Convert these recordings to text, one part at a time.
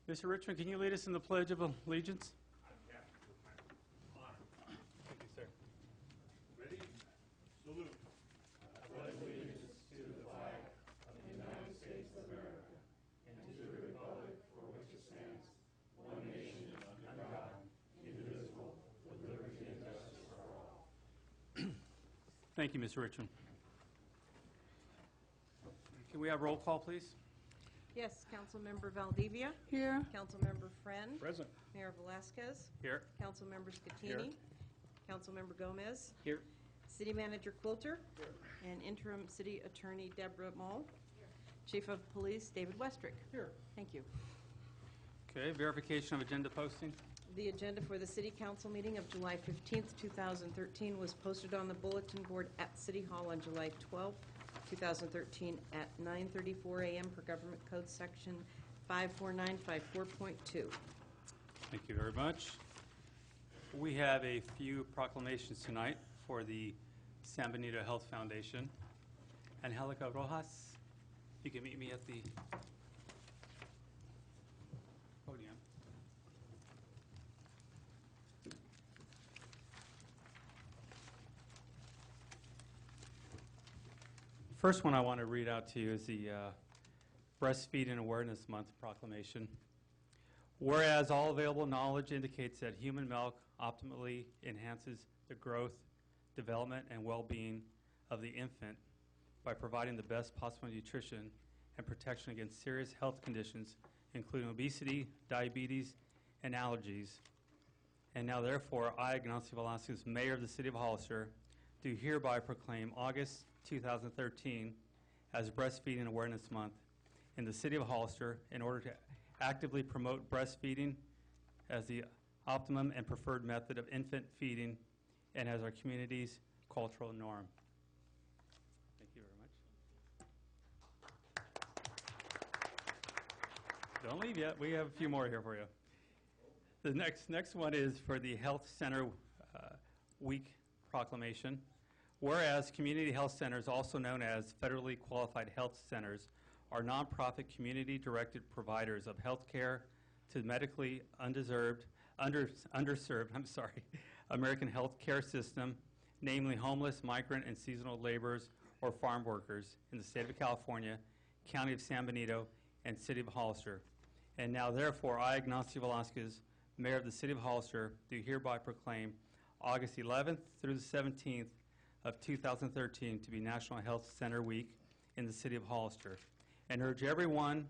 Mr. Richmond, can you lead us in the Pledge of Allegiance? Yeah, with my honor. Thank you, sir. Ready? Salute. I pledge allegiance to the flag of the United States of America and to the republic for which it stands, one nation under God, indivisible, with liberty and justice for all. Thank you, Mr. Richmond. Can we have roll call, please? Yes, Councilmember Valdivia. Here. Councilmember Friend. Present. Mayor Velasquez. Here. Councilmember Scatini. Here. Councilmember Gomez. Here. City Manager Quilter. Here. And Interim City Attorney Deborah Moll. Here. Chief of Police David Westrick. Here. Thank you. Okay, verification of agenda posting. The agenda for the City Council meeting of July 15th, 2013 was posted on the bulletin board at City Hall on July 12th, 2013 at 9:34 a.m. per Government Code Section 54954.2. Thank you very much. We have a few proclamations tonight for the San Benito Health Foundation. Angelica Rojas, you can meet me at the podium. First one I want to read out to you is the Breastfeeding Awareness Month proclamation. Whereas all available knowledge indicates that human milk optimally enhances the growth, development, and well-being of the infant by providing the best possible nutrition and protection against serious health conditions, including obesity, diabetes, and allergies. And now, therefore, I, Ignacio Velasquez, Mayor of the City of Hollister, do hereby proclaim August 2013 as Breastfeeding Awareness Month in the City of Hollister in order to actively promote breastfeeding as the optimum and preferred method of infant feeding and as our community's cultural norm. Thank you very much. Don't leave yet. We have a few more here for you. The next one is for the Health Center Week proclamation. Whereas community health centers, also known as federally qualified health centers, are nonprofit community-directed providers of health care to medically underserved American health care system, namely homeless, migrant, and seasonal laborers or farm workers in the state of California, County of San Benito, and City of Hollister. And now, therefore, I, Ignacio Velasquez, Mayor of the City of Hollister, do hereby proclaim August 11th through the 17th of 2013 to be National Health Center Week in the City of Hollister, and urge everyone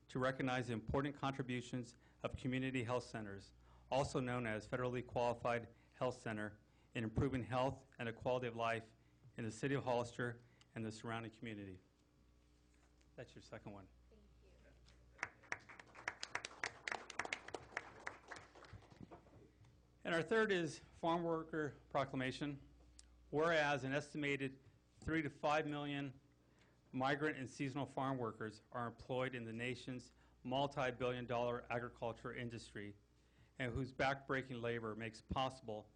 to recognize the important contributions of community health centers, also known as federally qualified health center, in improving health and the quality of life in the City of Hollister and the surrounding community. That's your second one. And our third is Farm Worker Proclamation. Whereas an estimated 3 to 5 million migrant and seasonal farm workers are employed in the nation's multi-billion-dollar agriculture industry and whose backbreaking labor makes possible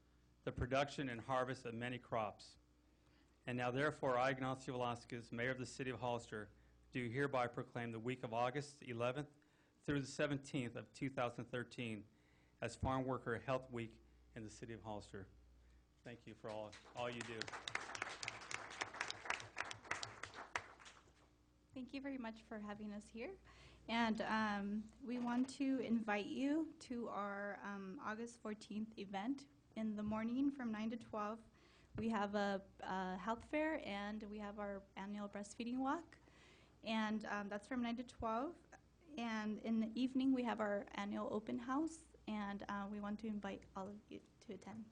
the production and harvest of many crops. And now, therefore, I, Ignacio Velasquez, Mayor of the City of Hollister, do hereby proclaim the week of August 11th through the 17th of 2013 as Farm Worker Health Week in the City of Hollister. Thank you for all you do. Thank you very much for having us here. And we want to invite you to our August 14th event in the morning from 9 to 12. We have a health fair and we have our annual breastfeeding walk. And that's from 9 to 12. And in the evening, we have our annual open house. And we want to invite all of you to attend.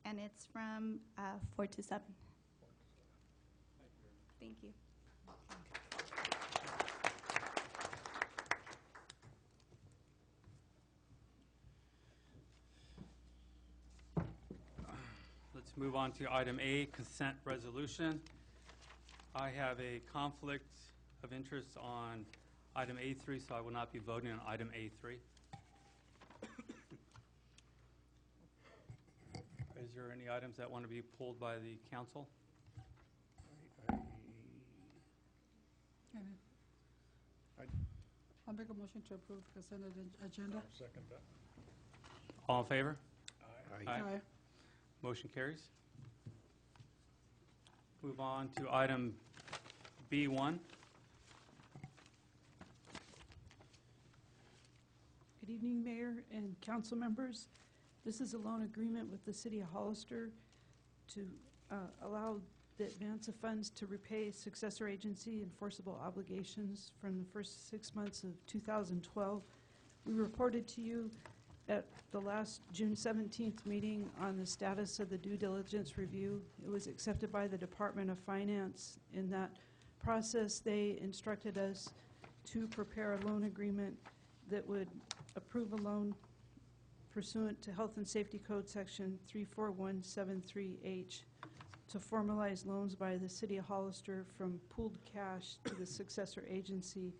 And it's from 4 to 7. Thank you. Let's move on to item A, consent resolution. I have a conflict of interest on item A3, so I will not be voting on item A3. Is there any items that want to be pulled by the council? I'll make a motion to approve the consent agenda. I'll second that. All in favor? Aye. Aye. Motion carries. Move on to item B1. Good evening, Mayor and council members. This is a loan agreement with the City of Hollister to allow the advance of funds to repay successor agency enforceable obligations from the first 6 months of 2012. We reported to you at the last June 17th meeting on the status of the due diligence review. It was accepted by the Department of Finance. In that process, they instructed us to prepare a loan agreement that would approve a loan pursuant to Health and Safety Code Section 34173H to formalize loans by the City of Hollister from pooled cash to the successor agency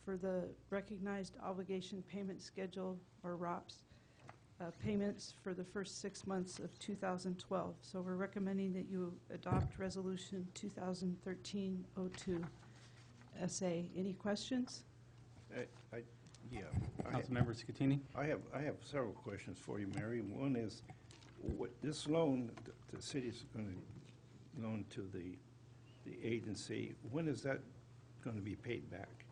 for the recognized obligation payment schedule, or ROPS, payments for the first 6 months of 2012. So we're recommending that you adopt Resolution 2013-02 SA. Any questions? Yeah. Councilmember Scatini? I have several questions for you, Mary. One is, what this loan, the city's going to loan to the agency, when is that going to be paid back?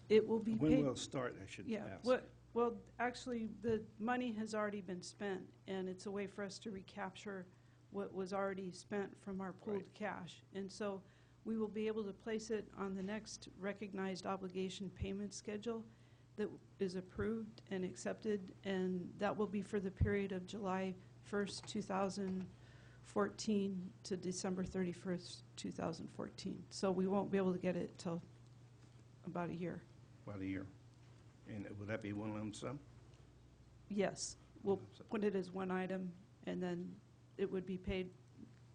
It will be paid. When will it start, I should Yeah, ask? well, actually, the money has already been spent, and it's a way for us to recapture what was already spent from our pooled Right. cash. And so we will be able to place it on the next recognized obligation payment schedule that is approved and accepted, and that will be for the period of July 1st, 2014 to December 31st, 2014. So we won't be able to get it till about a year. About a year. And will that be one lump sum? Yes, we'll put it as one item, and then it would be paid,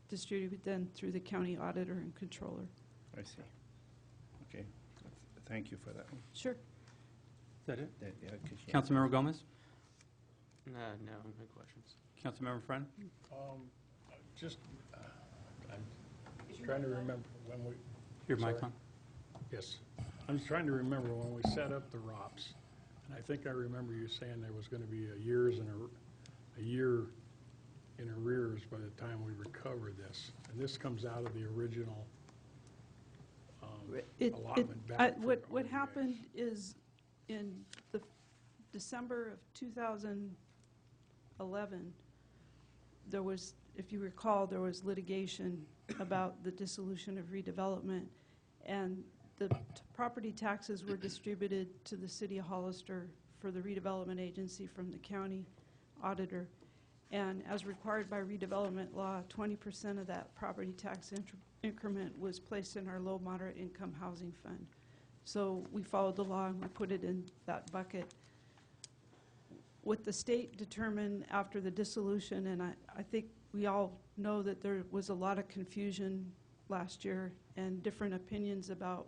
distributed then through the county auditor and controller. I see. Okay. Thank you for that one. Sure. Is that it? Yeah, 'cause you- Councilmember Gomez? No, no questions. Councilmember Friend? Just, I'm trying to remember when we, Your mic Sorry. on? yes, I'm just trying to remember when we set up the ROPS. And I think I remember you saying there was going to be a year in arrears by the time we recover this. And this comes out of the original allotment back. What from happened is in the December of 2011, there was, if you recall, there was litigation about the dissolution of redevelopment, and the property taxes were distributed to the City of Hollister for the redevelopment agency from the county auditor. And as required by redevelopment law, 20% of that property tax increment was placed in our low moderate income housing fund. So we followed the law and we put it in that bucket. What the state determined after the dissolution, and I think we all know that there was a lot of confusion last year and different opinions about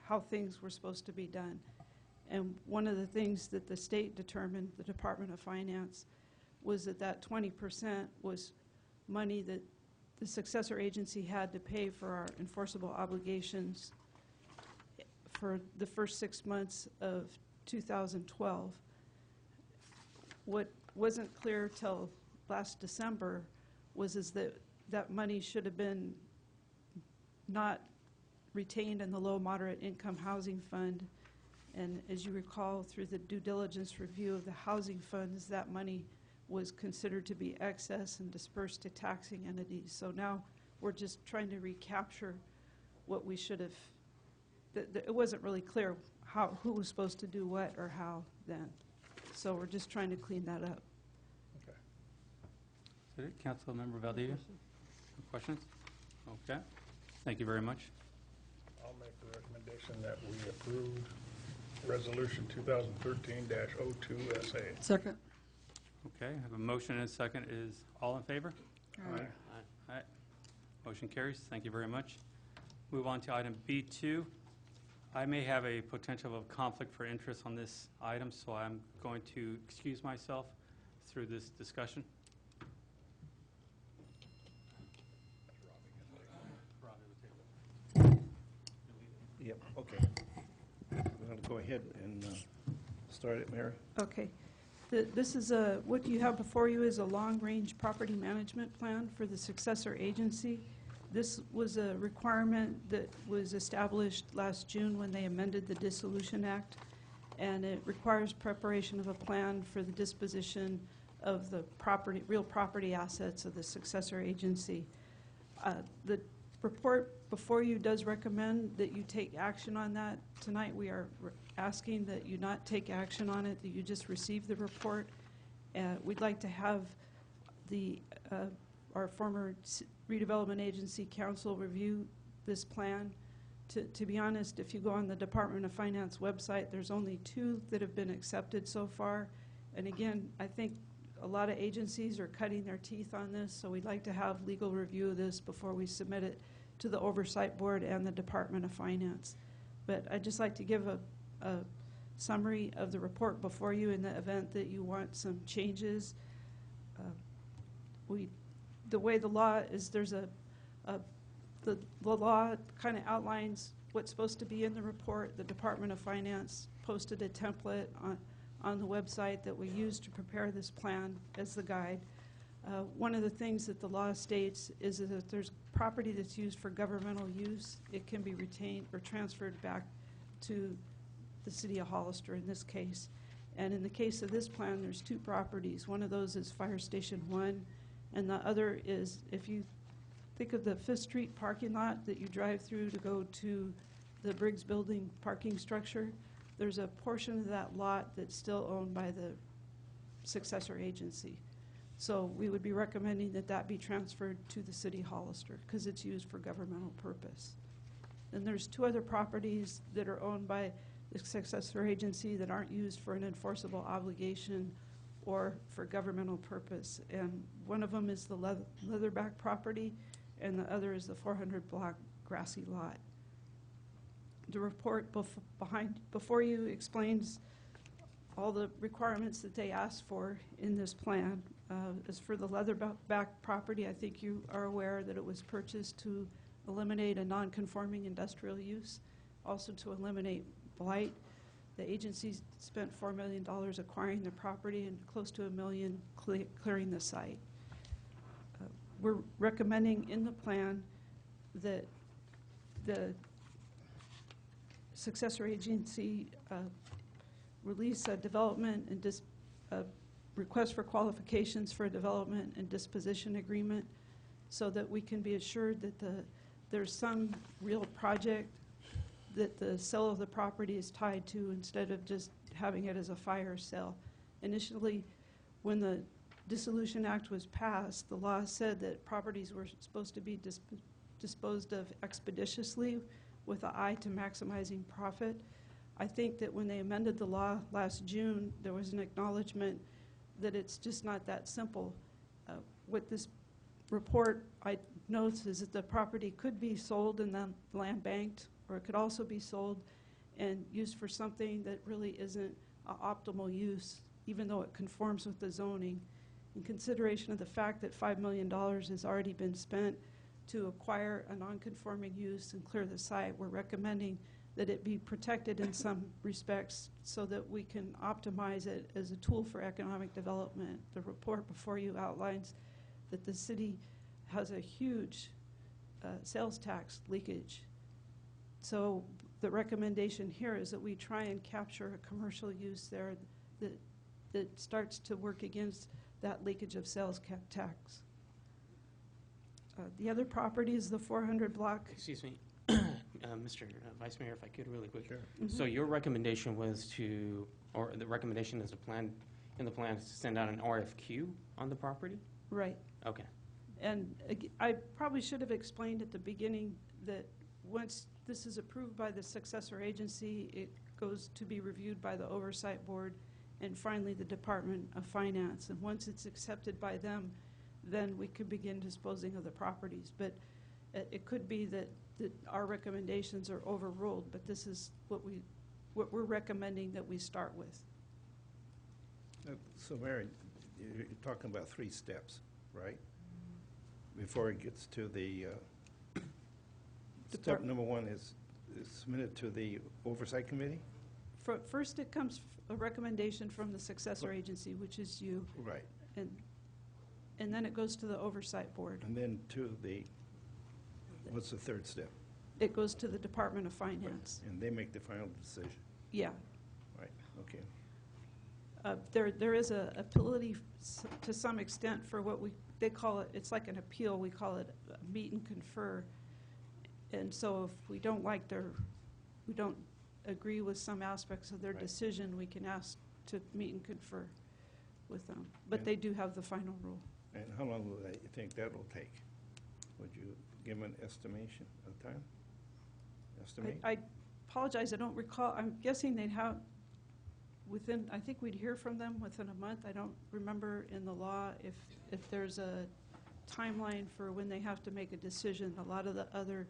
how things were supposed to be done. And one of the things that the state determined, the Department of Finance, was that 20% was money that the successor agency had to pay for our enforceable obligations for the first 6 months of 2012. What wasn't clear till last December was that money should have been not retained in the low moderate income housing fund. And as you recall, through the due diligence review of the housing funds, that money was considered to be excess and dispersed to taxing entities. So now we're just trying to recapture what we should have. It wasn't really clear who was supposed to do what or how then. So we're just trying to clean that up. Okay. Is that it? Councilmember Valdivia? No questions? Okay. Thank you very much. I'll make the recommendation that we approve Resolution 2013-02 SA. Second. Okay, I have a motion and a second. Is all in favor? Aye. Aye. Motion carries. Thank you very much. Move on to item B2. I may have a potential of conflict for interest on this item, so I'm going to excuse myself through this discussion. Yep, okay. We're going to go ahead and start it, Mary. Okay. This is what you have before you is a long-range property management plan for the successor agency. This was a requirement that was established last June when they amended the Dissolution Act, and it requires preparation of a plan for the disposition of the real property assets of the successor agency. The report before you does recommend that you take action on that. Tonight we are asking that you not take action on it, that you just receive the report. We'd like to have our former redevelopment agency council review this plan. To be honest, if you go on the Department of Finance website, there's only 2 that have been accepted so far. And again, I think a lot of agencies are cutting their teeth on this, so we'd like to have legal review of this before we submit it to the Oversight Board and the Department of Finance. But I'd just like to give a summary of the report before you in the event that you want some changes. The way the law is, there's the law kind of outlines what's supposed to be in the report. The Department of Finance posted a template on the website that we use to prepare this plan as the guide. One of the things that the law states is that if there's property that's used for governmental use, it can be retained or transferred back to the city of Hollister in this case. And in the case of this plan, there's 2 properties. One of those is Fire Station 1, and the other is, if you think of the 5th Street parking lot that you drive through to go to the Briggs Building parking structure, there's a portion of that lot that's still owned by the successor agency. So we would be recommending that that be transferred to the city of Hollister because it's used for governmental purpose. And there's 2 other properties that are owned by the successor agency that aren't used for an enforceable obligation or for governmental purpose. And one of them is the Leatherback property, and the other is the 400-block grassy lot. The report before you explains all the requirements that they asked for in this plan. As for the Leatherback property, I think you are aware that it was purchased to eliminate a non-conforming industrial use, also to eliminate blight. The agency spent $4 million acquiring the property and close to $1 million clearing the site. We're recommending in the plan that the successor agency release a development and request for qualifications for a development and disposition agreement so that we can be assured that there's some real project that the sale of the property is tied to instead of just having it as a fire sale. Initially, when the Dissolution Act was passed, the law said that properties were supposed to be disposed of expeditiously with an eye to maximizing profit. I think that when they amended the law last June, there was an acknowledgement that it's just not that simple. What this report notes is that the property could be sold and then land banked, or it could also be sold and used for something that really isn't an optimal use, even though it conforms with the zoning. In consideration of the fact that $5 million has already been spent to acquire a non-conforming use and clear the site, we're recommending that it be protected in some respects so that we can optimize it as a tool for economic development. The report before you outlines that the city has a huge sales tax leakage. So the recommendation here is that we try and capture a commercial use there that starts to work against that leakage of sales tax. The other property is the 400 block. Excuse me, Mr. Vice Mayor, if I could really quick. Sure. So your recommendation was or the recommendation is in the plan is to send out an RFQ on the property? Right. Okay. And I probably should have explained at the beginning that once this is approved by the successor agency, it goes to be reviewed by the Oversight Board and finally the Department of Finance. And once it's accepted by them, then we could begin disposing of the properties. But it could be that our recommendations are overruled, but this is what we're recommending that we start with. So, Mary, you're talking about 3 steps, right? Before it gets to the step number 1 is submitted to the Oversight Committee? First, it comes a recommendation from the successor agency, which is you, Right. and then it goes to the oversight board. And then to the, what's the third step? It goes to the Department of Finance. And they make the final decision. Yeah. Right, okay. There is a ability to some extent for what they call it, it's like an appeal, we call it meet and confer. And so if we don't we don't agree with some aspects of their Right. decision, we can ask to meet and confer with them. But And- they do have the final rule. And how long will you think that'll take? Would you give an estimation of time? Estimate? I apologize, I don't recall, I'm guessing they'd have within, I think we'd hear from them within a month. I don't remember in the law if there's a timeline for when they have to make a decision. A lot of the other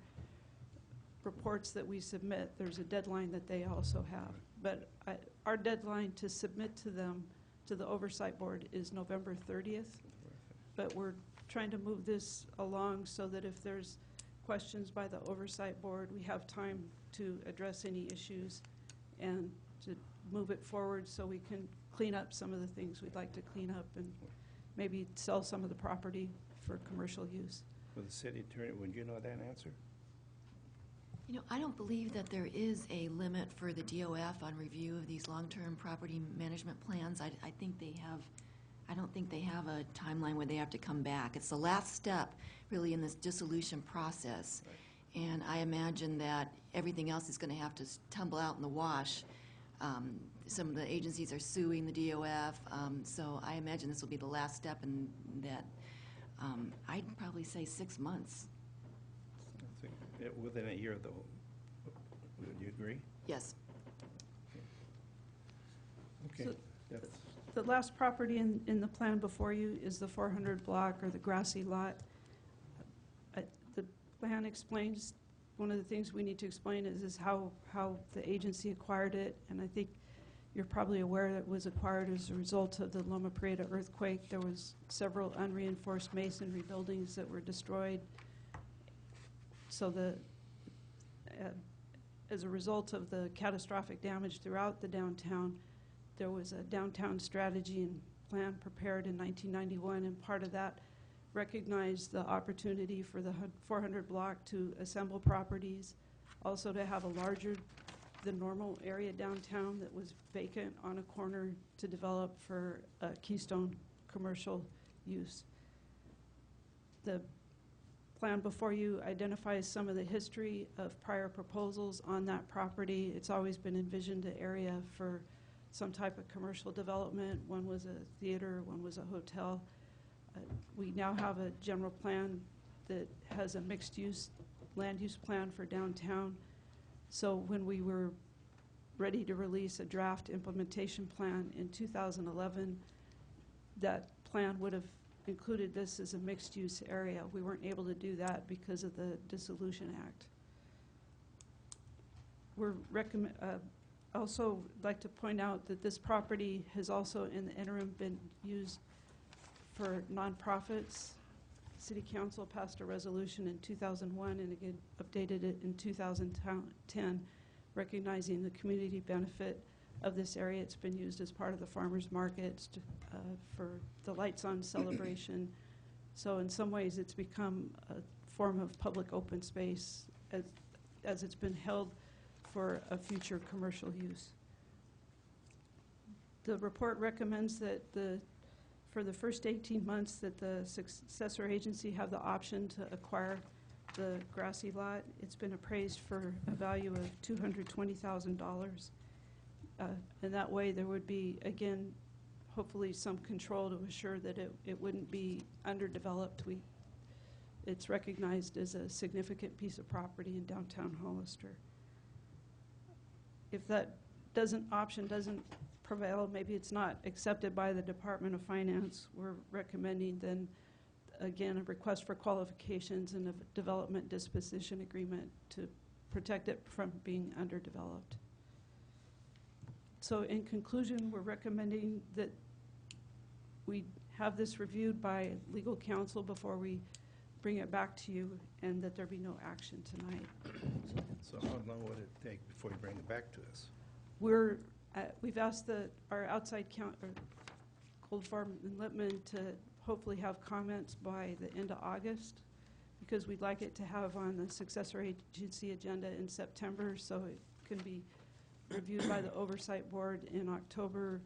reports that we submit, there's a deadline that they also have. But our deadline to submit to them, to the Oversight Board, is November 30th. But we're trying to move this along so that if there's questions by the Oversight Board, we have time to address any issues and to move it forward so we can clean up some of the things we'd like to clean up and maybe sell some of the property for commercial use. For the city attorney, would you know that answer? You know, I don't believe that there is a limit for the DOF on review of these long-term property management plans. I think they have, I don't think they have a timeline where they have to come back. It's the last step, really, in this dissolution process. Right. And I imagine that everything else is going to have to tumble out in the wash. Some of the agencies are suing the DOF, so I imagine this will be the last step, and that I'd probably say 6 months. I think within a year, though. Would you agree? Yes. Okay. So- That's, The last property in the plan before you is the 400 block, or the grassy lot. The plan explains, one of the things we need to explain is how the agency acquired it, and I think you're probably aware that it was acquired as a result of the Loma Prieta earthquake. There was several unreinforced masonry buildings that were destroyed. So as a result of the catastrophic damage throughout the downtown, there was a downtown strategy and plan prepared in 1991, and part of that recognized the opportunity for the 400 block to assemble properties, also to have a larger than normal area downtown that was vacant on a corner to develop for Keystone commercial use. The plan before you identifies some of the history of prior proposals on that property. It's always been envisioned an area for some type of commercial development. One was a theater, one was a hotel. We now have a general plan that has a mixed-use land use plan for downtown. So when we were ready to release a draft implementation plan in 2011, that plan would have included this as a mixed-use area. We weren't able to do that because of the Dissolution Act. We're also like to point out that this property has also in the interim been used for nonprofits. City Council passed a resolution in 2001 and again updated it in 2010, recognizing the community benefit of this area. It's been used as part of the farmers markets for the Lights On celebration. So in some ways it's become a form of public open space as it's been held for a future commercial use. The report recommends that for the first 18 months that the successor agency have the option to acquire the grassy lot. It's been appraised for a value of $220,000. And that way there would be, again, hopefully some control to assure that it wouldn't be underdeveloped. It's recognized as a significant piece of property in downtown Hollister. If that option doesn't prevail, maybe it's not accepted by the Department of Finance, we're recommending then, again, a request for qualifications and a development disposition agreement to protect it from being underdeveloped. So in conclusion, we're recommending that we have this reviewed by legal counsel before we bring it back to you, and that there be no action tonight. so how long would it take before you bring it back to us? we've asked our outside or Cold Farm and Lippman to hopefully have comments by the end of August, because we'd like it to have on the successor agency agenda in September, so it can be reviewed by the Oversight Board in October.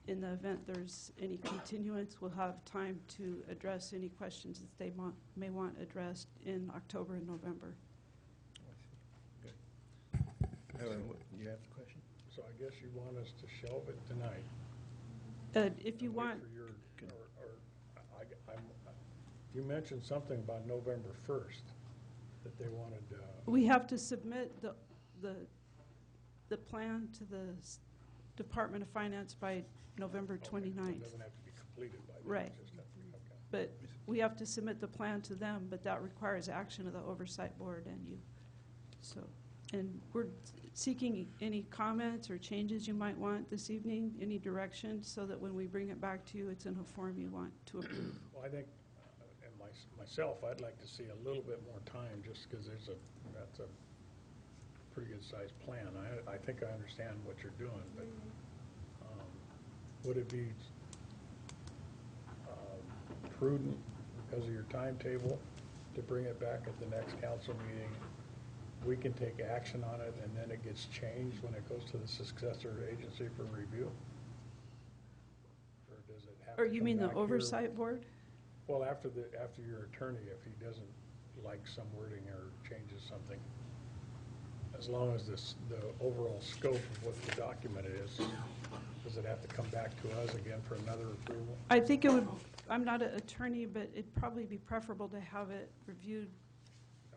In the event there's any continuance, we'll have time to address any questions that they may want addressed in October and November. You have the question? So I guess you want us to shelve it tonight? If you and wait want, for your- you mentioned something about November 1st, that they wanted, we have to submit the plan to the Department of Finance by November okay, so 29th. it doesn't have to be completed by then. Right. it just have to- okay. But we have to submit the plan to them, but that requires action of the Oversight Board and you. So, and we're seeking any comments or changes you might want this evening, any direction, so that when we bring it back to you, it's in a form you want to approve. Well, I think, and myself, I'd like to see a little bit more time, just because that's a pretty good-sized plan. I think I understand what you're doing, but would it be prudent, because of your timetable, to bring it back at the next council meeting? We can take action on it, and then it gets changed when it goes to the successor agency for review? Or does it have to Or you come mean the back here? Oversight Board? Well, after your attorney, if he doesn't like some wording or changes something, as long as the overall scope of what the document is, does it have to come back to us again for another approval? I think it would, I'm not an attorney, but it'd probably be preferable to have it reviewed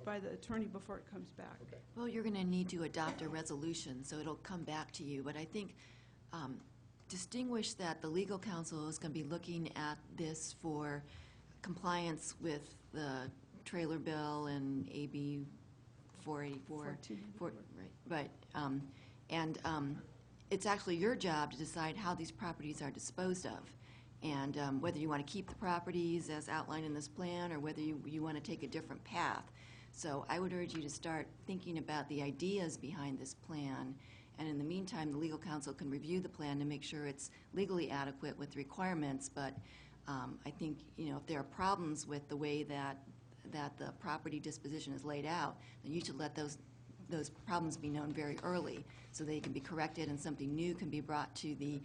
by the attorney before it comes back. Okay. Well, you're going to need to adopt a resolution, so it'll come back to you. But I think distinguish that the legal counsel is going to be looking at this for compliance with the trailer bill and AB 484. 1484. Right. And it's actually your job to decide how these properties are disposed of, and whether you want to keep the properties as outlined in this plan, or whether you want to take a different path. So I would urge you to start thinking about the ideas behind this plan, and in the meantime, the legal counsel can review the plan to make sure it's legally adequate with the requirements. But I think, if there are problems with the way that the property disposition is laid out, then you should let those problems be known very early, so they can be corrected and something new can be brought to the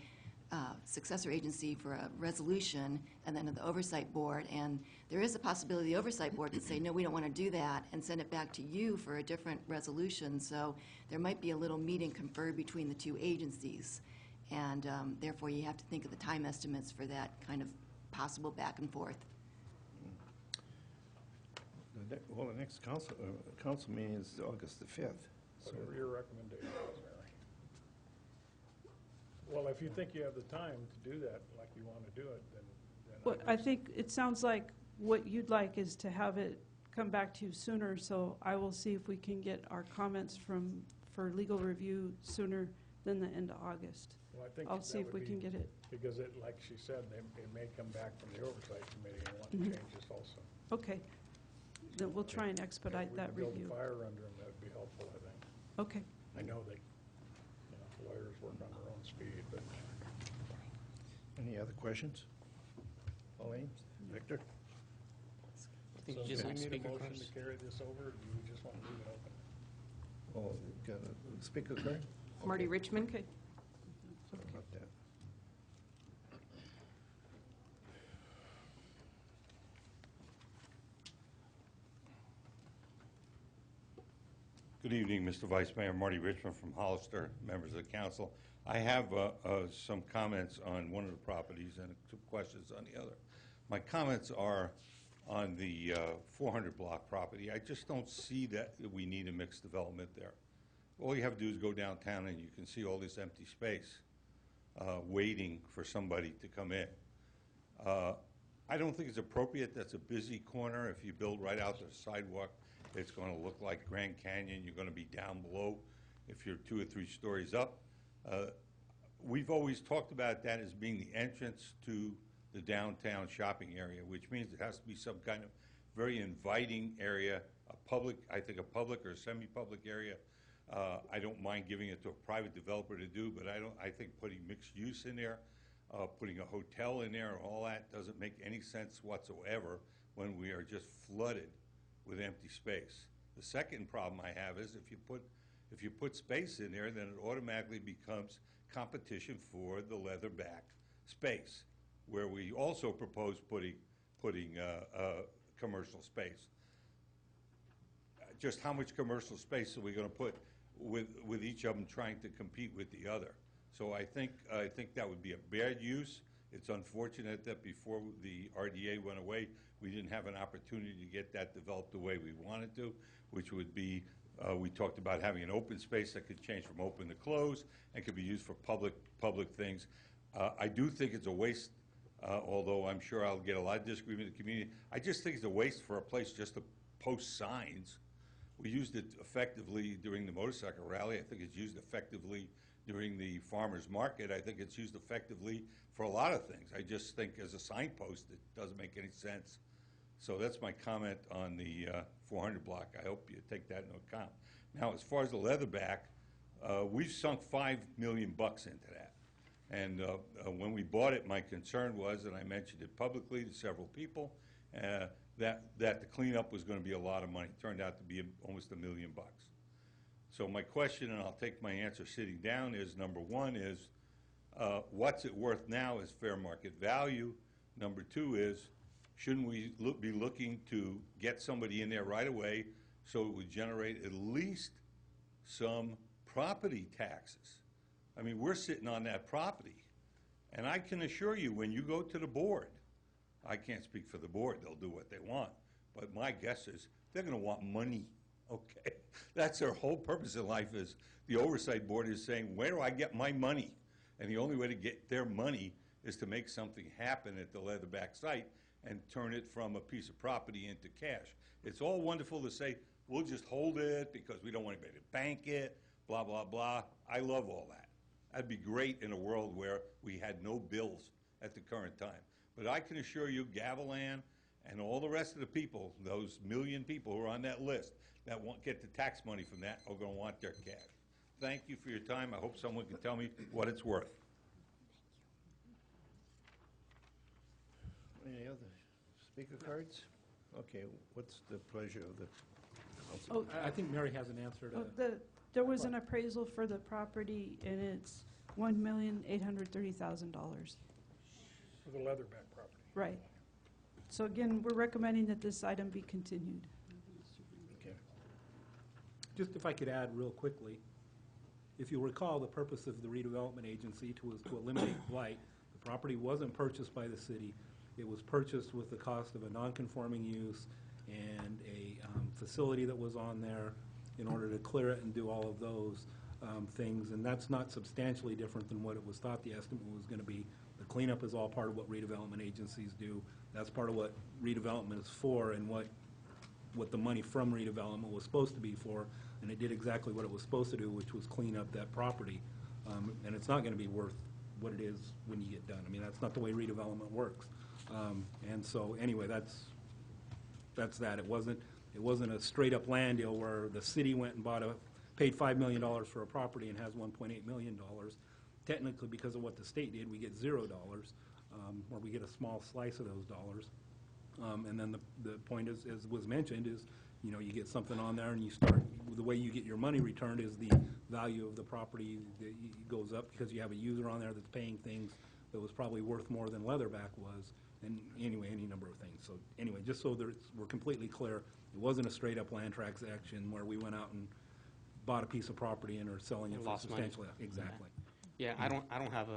successor agency for a resolution, and then to the Oversight Board. And there is a possibility the Oversight Board could say, no, we don't want to do that, and send it back to you for a different resolution. So there might be a little meeting conferred between the two agencies. And therefore, you have to think of the time estimates for that kind of possible back and forth. Well, the next council meeting is August the 5th. So Whatever your recommendation is, Mary. Well, if you think you have the time to do that, like you want to do it, then Well, I think it sounds like what you'd like is to have it come back to you sooner, so I will see if we can get our comments for legal review sooner than the end of August. well, I think I'll see that if would we can be, get it. because it, like she said, it may come back from the Oversight Committee and want Mhm. changes also. Okay, then we'll try and expedite that If we review. could build a fire under them, that'd be helpful, I think. Okay. I know that, lawyers work on their own speed, but any other questions? Elaine, Victor? I think so you just do we have need a speaker motion cards. to carry this over, or do we just want to leave it open? Oh, you've got a speaker card? Marty Okay. Richmond? Okay. Sorry about that. Good evening, Mr. Vice Mayor. Marty Richmond from Hollister, members of the council. I have some comments on one of the properties and two questions on the other. My comments are on the 400 block property. I just don't see that we need a mixed development there. All you have to do is go downtown and you can see all this empty space waiting for somebody to come in. I don't think it's appropriate. That's a busy corner. If you build right out to the sidewalk, it's going to look like Grand Canyon. You're going to be down below if you're 2 or 3 stories up. We've always talked about that as being the entrance to the downtown shopping area, which means it has to be some kind of very inviting area, I think a public or semi-public area I don't mind giving it to a private developer to do, but I think putting mixed use in there, putting a hotel in there, all that doesn't make any sense whatsoever when we are just flooded with empty space. The second problem I have is if you put space in there, then it automatically becomes competition for the leatherback space, where we also propose putting commercial space. Just how much commercial space are we going to put with each of them trying to compete with the other? So I think that would be a bad use. It's unfortunate that before the RDA went away, we didn't have an opportunity to get that developed the way we wanted to, which would be, we talked about having an open space that could change from open to closed and could be used for public things. I do think it's a waste, although I'm sure I'll get a lot of disagreement in the community. I just think it's a waste for a place just to post signs. We used it effectively during the motorcycle rally. I think it's used effectively during the farmers market. I think it's used effectively for a lot of things. I just think as a signpost, it doesn't make any sense. So that's my comment on the 400 block. I hope you take that into account. Now, as far as the leatherback, we've sunk $5 million into that. And when we bought it, my concern was, and I mentioned it publicly to several people, that the cleanup was going to be a lot of money. It turned out to be almost $1 million. So my question, and I'll take my answer sitting down, is number one is, what's it worth now is fair market value. Number two is, shouldn't we be looking to get somebody in there right away so it would generate at least some property taxes? I mean, we're sitting on that property. And I can assure you, when you go to the board, I can't speak for the board, they'll do what they want, but my guess is they're going to want money, okay? That's their whole purpose in life, is the oversight board is saying, where do I get my money? And the only way to get their money is to make something happen at the leatherback site and turn it from a piece of property into cash. It's all wonderful to say, we'll just hold it because we don't want anybody to bank it, blah, blah, blah. I love all that. That'd be great in a world where we had no bills at the current time. But I can assure you, Gavilan and all the rest of the people, those million people who are on that list that won't get the tax money from that, are going to want their cash. Thank you for your time. I hope someone can tell me what it's worth. Any other speaker cards? Okay, what's the pleasure of the council? Oh, I think Mary has an answer to. there was an appraisal for the property, and it's $1,830,000. For the leatherback property. Right. So again, we're recommending that this item be continued. Okay. Just if I could add real quickly, if you recall, the purpose of the redevelopment agency was to eliminate blight. The property wasn't purchased by the city. It was purchased with the cost of a non-conforming use and a facility that was on there in order to clear it and do all of those things. And that's not substantially different than what it was thought the estimate was going to be. The cleanup is all part of what redevelopment agencies do. That's part of what redevelopment is for, and what the money from redevelopment was supposed to be for. And it did exactly what it was supposed to do, which was clean up that property. And it's not going to be worth what it is when you get done. I mean, that's not the way redevelopment works. And so anyway, that's that. It wasn't a straight up land deal where the city went and paid $5 million for a property and has $1.8 million. Technically, because of what the state did, we get $0, or we get a small slice of those dollars. And then the point is, as was mentioned, is, you know, you get something on there and you start, the way you get your money returned is the value of the property that goes up because you have a user on there that's paying things that was probably worth more than leatherback was, and anyway, any number of things. So anyway, just so that we're completely clear, it wasn't a straight up land transaction where we went out and bought a piece of property and are selling it for Lost money. substantially. Exactly. Yeah, I don't have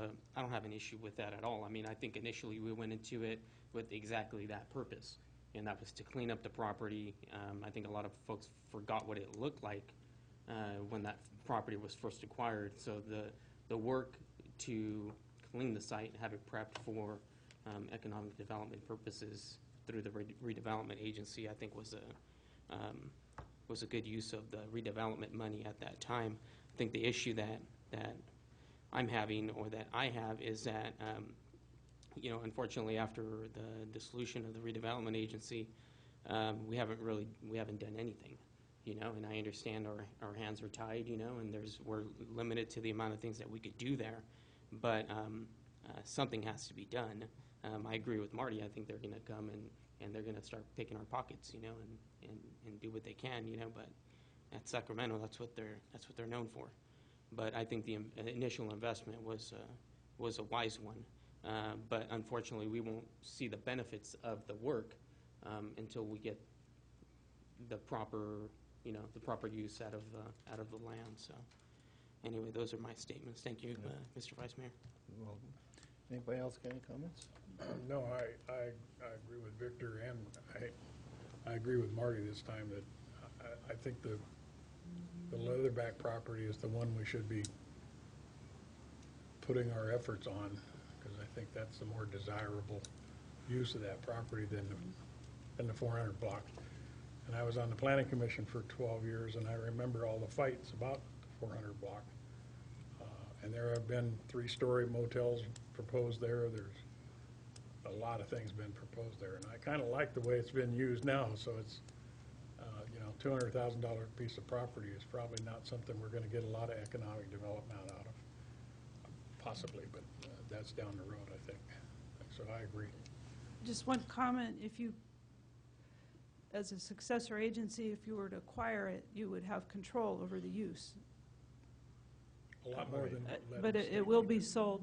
an issue with that at all. I mean, I think initially we went into it with exactly that purpose, and that was to clean up the property. I think a lot of folks forgot what it looked like when that property was first acquired. So the work to clean the site and have it prepped for economic development purposes through the redevelopment agency, I think was a good use of the redevelopment money at that time. I think the issue that I'm having, or that I have, is that you know, unfortunately, after the dissolution of the redevelopment agency, we haven't done anything. you know, and I understand our hands are tied, you know, and we're limited to the amount of things that we could do there, but something has to be done. I agree with Marty. I think they're going to come and they're going to start picking our pockets, you know, and do what they can, you know, but at Sacramento, that's what they're known for. But I think the initial investment was a wise one. But unfortunately, we won't see the benefits of the work until we get the proper, you know, the proper use out of the land. So, anyway, those are my statements. Thank you, Mr. Vice Mayor. Well, anybody else got any comments? No, I agree with Victor, and I agree with Marty this time that I think the Leatherback property is the one we should be putting our efforts on, because I think that's the more desirable use of that property than the 400 block. And I was on the planning commission for 12 years, and I remember all the fights about the 400 block. And there have been 3-story motels proposed there. There's a lot of things been proposed there, and I kind of like the way it's been used now. So it's, you know, $200,000 piece of property is probably not something we're going to get a lot of economic development out of, possibly, but that's down the road, I think. So I agree. Just one comment, if you, as a successor agency, if you were to acquire it, you would have control over the use. A lot more than But it will be sold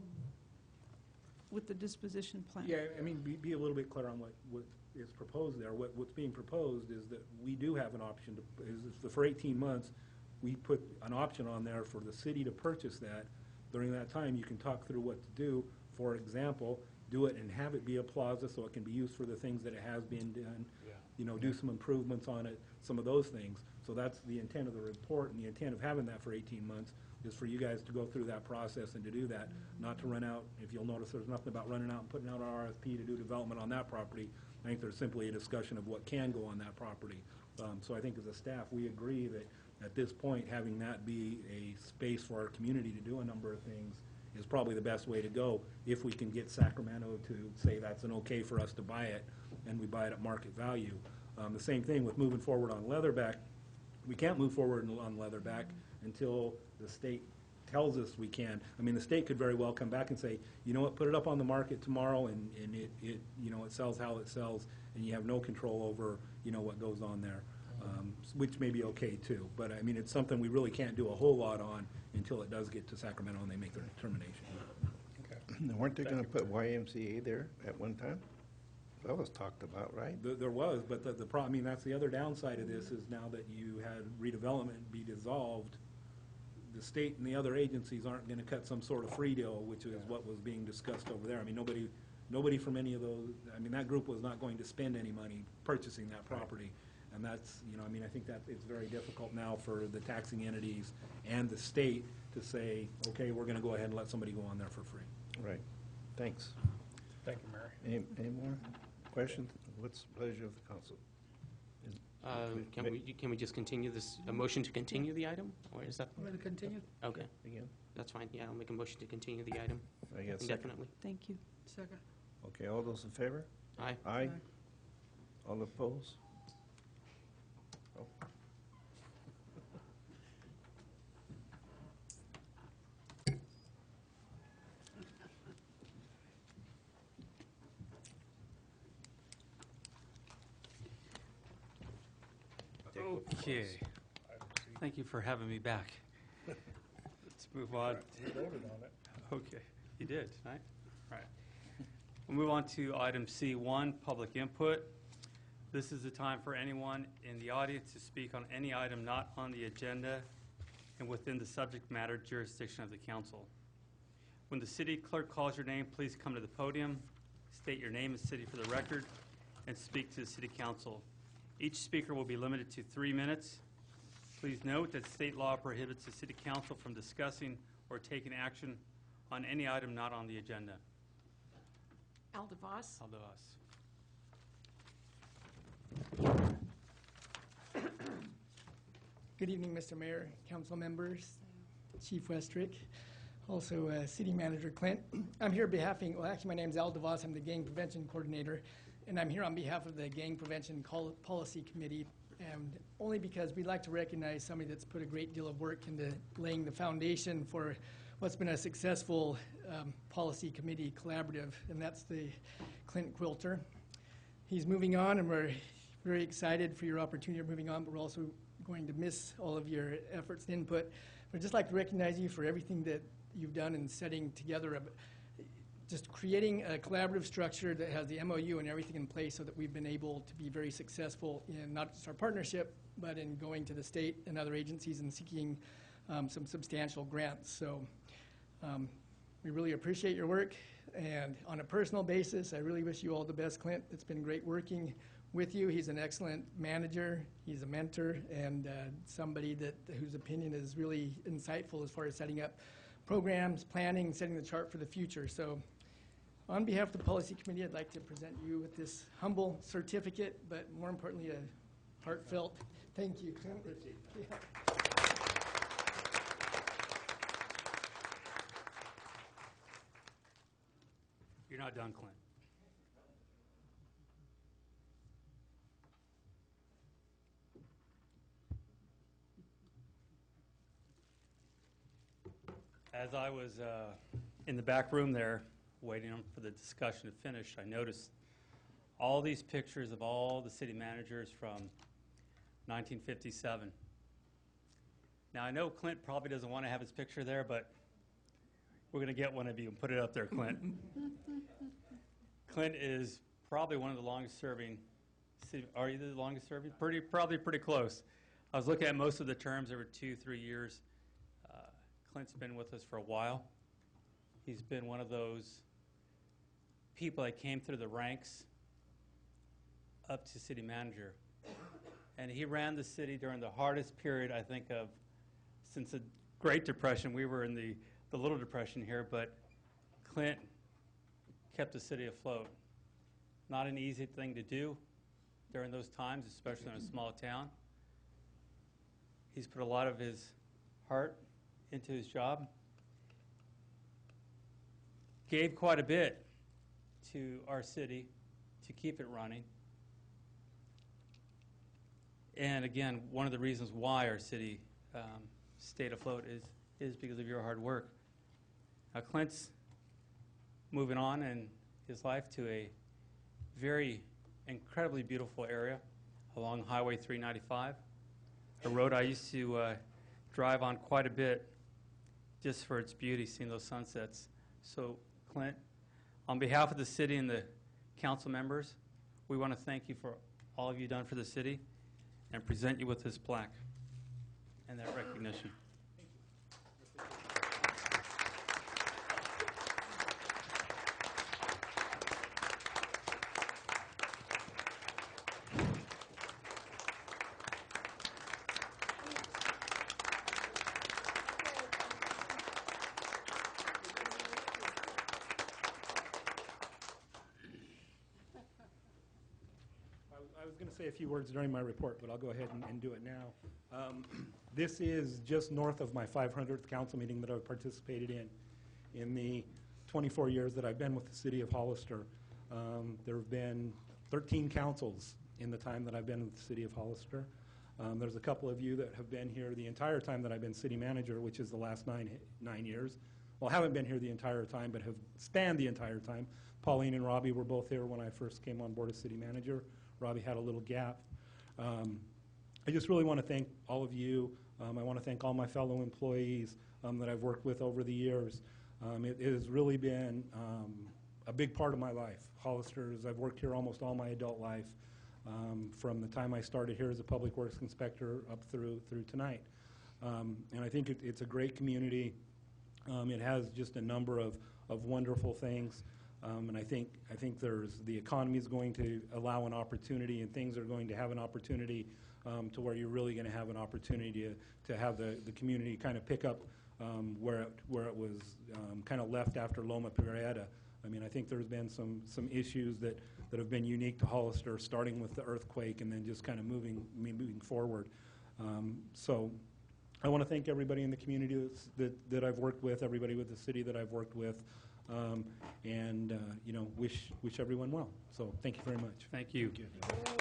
with the disposition plan. Yeah, I mean, be a little bit clear on what is proposed there. What's being proposed is that we do have an option for 18 months, we put an option on there for the city to purchase that. During that time, you can talk through what to do. For example, do it and have it be a plaza so it can be used for the things that it has been done. Yeah. You know, do some improvements on it, some of those things. So that's the intent of the report, and the intent of having that for 18 months is for you guys to go through that process and to do that, not to run out. If you'll notice, there's nothing about running out and putting out an RFP to do development on that property. I think there's simply a discussion of what can go on that property. So I think as a staff, we agree that at this point, having that be a space for our community to do a number of things is probably the best way to go if we can get Sacramento to say that's an okay for us to buy it, and we buy it at market value. The same thing with moving forward on Leatherback. We can't move forward on Leatherback until the state tells us we can. I mean, the state could very well come back and say, you know what, put it up on the market tomorrow, and it you know, it sells how it sells, and you have no control over, you know, what goes on there, which may be okay too. But I mean, it's something we really can't do a whole lot on until it does get to Sacramento and they make their determination. Okay. Weren't they going to put YMCA there at one time? That was talked about, right? There was, but the problem, I mean, that's the other downside of this, is now that you had redevelopment be dissolved, the state and the other agencies aren't going to cut some sort of free deal, which is what was being discussed over there. I mean, nobody from any of those, I mean, that group was not going to spend any money purchasing that property. And that's, you know, I mean, I think that it's very difficult now for the taxing entities and the state to say, okay, we're going to go ahead and let somebody go on there for free. Right. Thanks. Thank you, Mary. Any more questions? What's the pleasure of the council? Can we just continue this, a motion to continue the item? Or is that? Want to continue? Okay, Again? that's fine. Yeah, I'll make a motion to continue the item I guess. indefinitely. Thank you. Second. Okay, all those in favor? Aye. Aye. All opposed? Oh. Okay. Thank you for having me back. Let's move on. We voted on it. Okay, you did, right? Right. We'll move on to item C1, public input. This is the time for anyone in the audience to speak on any item not on the agenda and within the subject matter jurisdiction of the council. When the city clerk calls your name, please come to the podium, state your name and city for the record, and speak to the city council. Each speaker will be limited to 3 minutes. Please note that state law prohibits the city council from discussing or taking action on any item not on the agenda. Alda Voss. Aldo us. Good evening, Mr. Mayor, council members, Chief Westrick, also City Manager Clint. I'm here on behalf of, well, actually, my name is Al DeVos. I'm the Gang Prevention Coordinator, and I'm here on behalf of the Gang Prevention Policy Committee and only because we'd like to recognize somebody that's put a great deal of work into laying the foundation for what's been a successful policy committee collaborative, and that's the Clint Quilter. He's moving on, and we're very excited for your opportunity of moving on, but we're also going to miss all of your efforts and input. We'd just like to recognize you for everything that you've done in setting together just creating a collaborative structure that has the MOU and everything in place so that we've been able to be very successful in not just our partnership, but in going to the state and other agencies and seeking some substantial grants. So we really appreciate your work. And on a personal basis, I really wish you all the best, Clint. It's been great working with you. He's an excellent manager. He's a mentor and somebody whose opinion is really insightful as far as setting up programs, planning, setting the chart for the future. So on behalf of the Policy Committee, I'd like to present you with this humble certificate, but more importantly, a heartfelt thank you. Yeah. You're not done, Clint. As I was in the back room there, waiting for the discussion to finish, I noticed all these pictures of all the city managers from 1957. Now, I know Clint probably doesn't want to have his picture there, but we're going to get one of you and put it up there, Clint. Clint is probably one of the longest-serving city. Are you the longest-serving? Probably pretty close. I was looking at most of the terms over 2-3 years. Clint's been with us for a while. He's been one of those people that came through the ranks up to city manager. And he ran the city during the hardest period, I think, of since the Great Depression. We were in the Little Depression here, but Clint kept the city afloat. Not an easy thing to do during those times, especially in a small town. He's put a lot of his heart into his job. Gave quite a bit to our city to keep it running. And again, one of the reasons why our city stayed afloat is because of your hard work. Clint's moving on in his life to a very incredibly beautiful area along Highway 395, a road I used to drive on quite a bit just for its beauty, seeing those sunsets. So, Clint, on behalf of the city and the council members, we want to thank you for all you've done for the city and present you with this plaque and that recognition. I was going to say a few words during my report, but I'll go ahead and do it now. This is just north of my 500th council meeting that I've participated in the 24 years that I've been with the city of Hollister. There have been 13 councils in the time that I've been with the city of Hollister. There's a couple of you that have been here the entire time that I've been city manager, which is the last nine years. Well, haven't been here the entire time, but have spanned the entire time. Pauline and Robbie were both here when I first came on board as city manager. Robbie had a little gap. I just really want to thank all of you. I want to thank all my fellow employees that I've worked with over the years. It has really been a big part of my life. Hollister's, I've worked here almost all my adult life, from the time I started here as a public works inspector up through tonight. And I think it's a great community. It has just a number of wonderful things. And I think the economy is going to allow an opportunity, and things are going to have an opportunity to where you're really going to have an opportunity to have the community kind of pick up where it was kind of left after Loma Prieta. I mean, I think there's been some issues that have been unique to Hollister, starting with the earthquake and then just kind of moving forward. So I want to thank everybody in the community that I've worked with, everybody with the city that I've worked with. And wish everyone well. So thank you very much. Thank you. Thank you.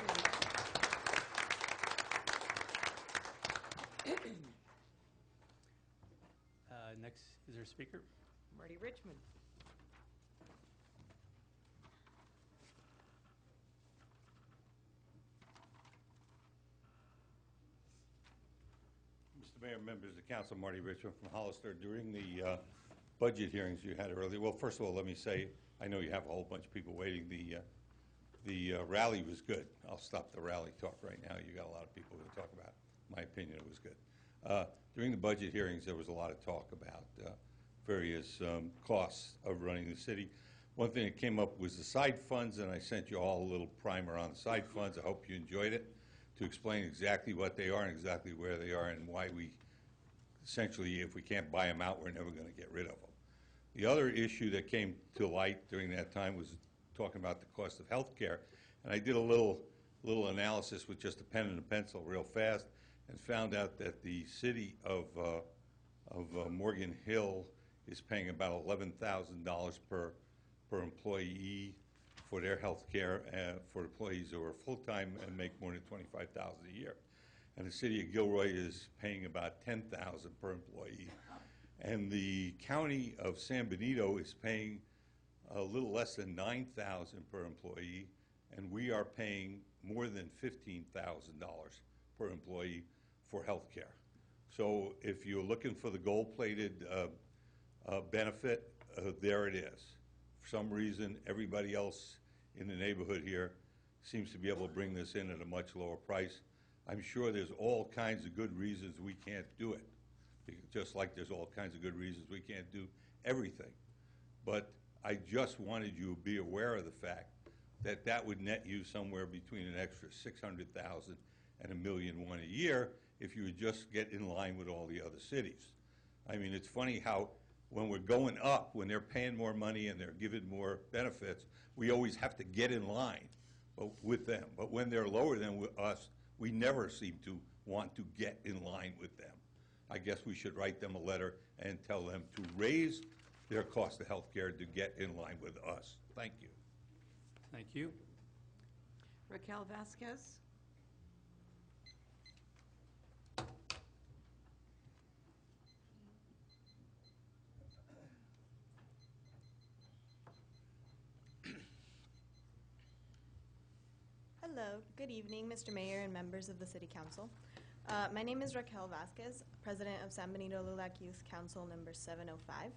Next is our speaker. Marty Richmond. Mr. Mayor, members of the council, Marty Richmond from Hollister. During the budget hearings you had earlier, well, first of all, let me say, I know you have a whole bunch of people waiting. The rally was good. I'll stop the rally talk right now. You got a lot of people to talk about it. My opinion, it was good. During the budget hearings, there was a lot of talk about various costs of running the city. One thing that came up was the side funds, and I sent you all a little primer on the side funds. I hope you enjoyed it, to explain exactly what they are and exactly where they are and why we, essentially, if we can't buy them out, we're never going to get rid of them. The other issue that came to light during that time was talking about the cost of health care. And I did a little analysis with just a pen and a pencil real fast and found out that the city of Morgan Hill is paying about $11,000 per employee for their health care for employees who are full-time and make more than $25,000 a year. And the city of Gilroy is paying about $10,000 per employee. And the county of San Benito is paying a little less than $9,000 per employee, and we are paying more than $15,000 per employee for health care. So if you're looking for the gold-plated benefit, there it is. For some reason, everybody else in the neighborhood here seems to be able to bring this in at a much lower price. I'm sure there's all kinds of good reasons we can't do it, just like there's all kinds of good reasons we can't do everything. But I just wanted you to be aware of the fact that that would net you somewhere between an extra $600,000 and $1.1 million a year if you would just get in line with all the other cities. I mean, it's funny how when we're going up, when they're paying more money and they're giving more benefits, we always have to get in line with them. But when they're lower than us, we never seem to want to get in line with them. I guess we should write them a letter and tell them to raise their cost of health care to get in line with us. Thank you. Thank you. Raquel Vasquez. Hello, good evening, Mr. Mayor and members of the City Council. My name is Raquel Vasquez, President of San Benito LULAC Youth Council number 705.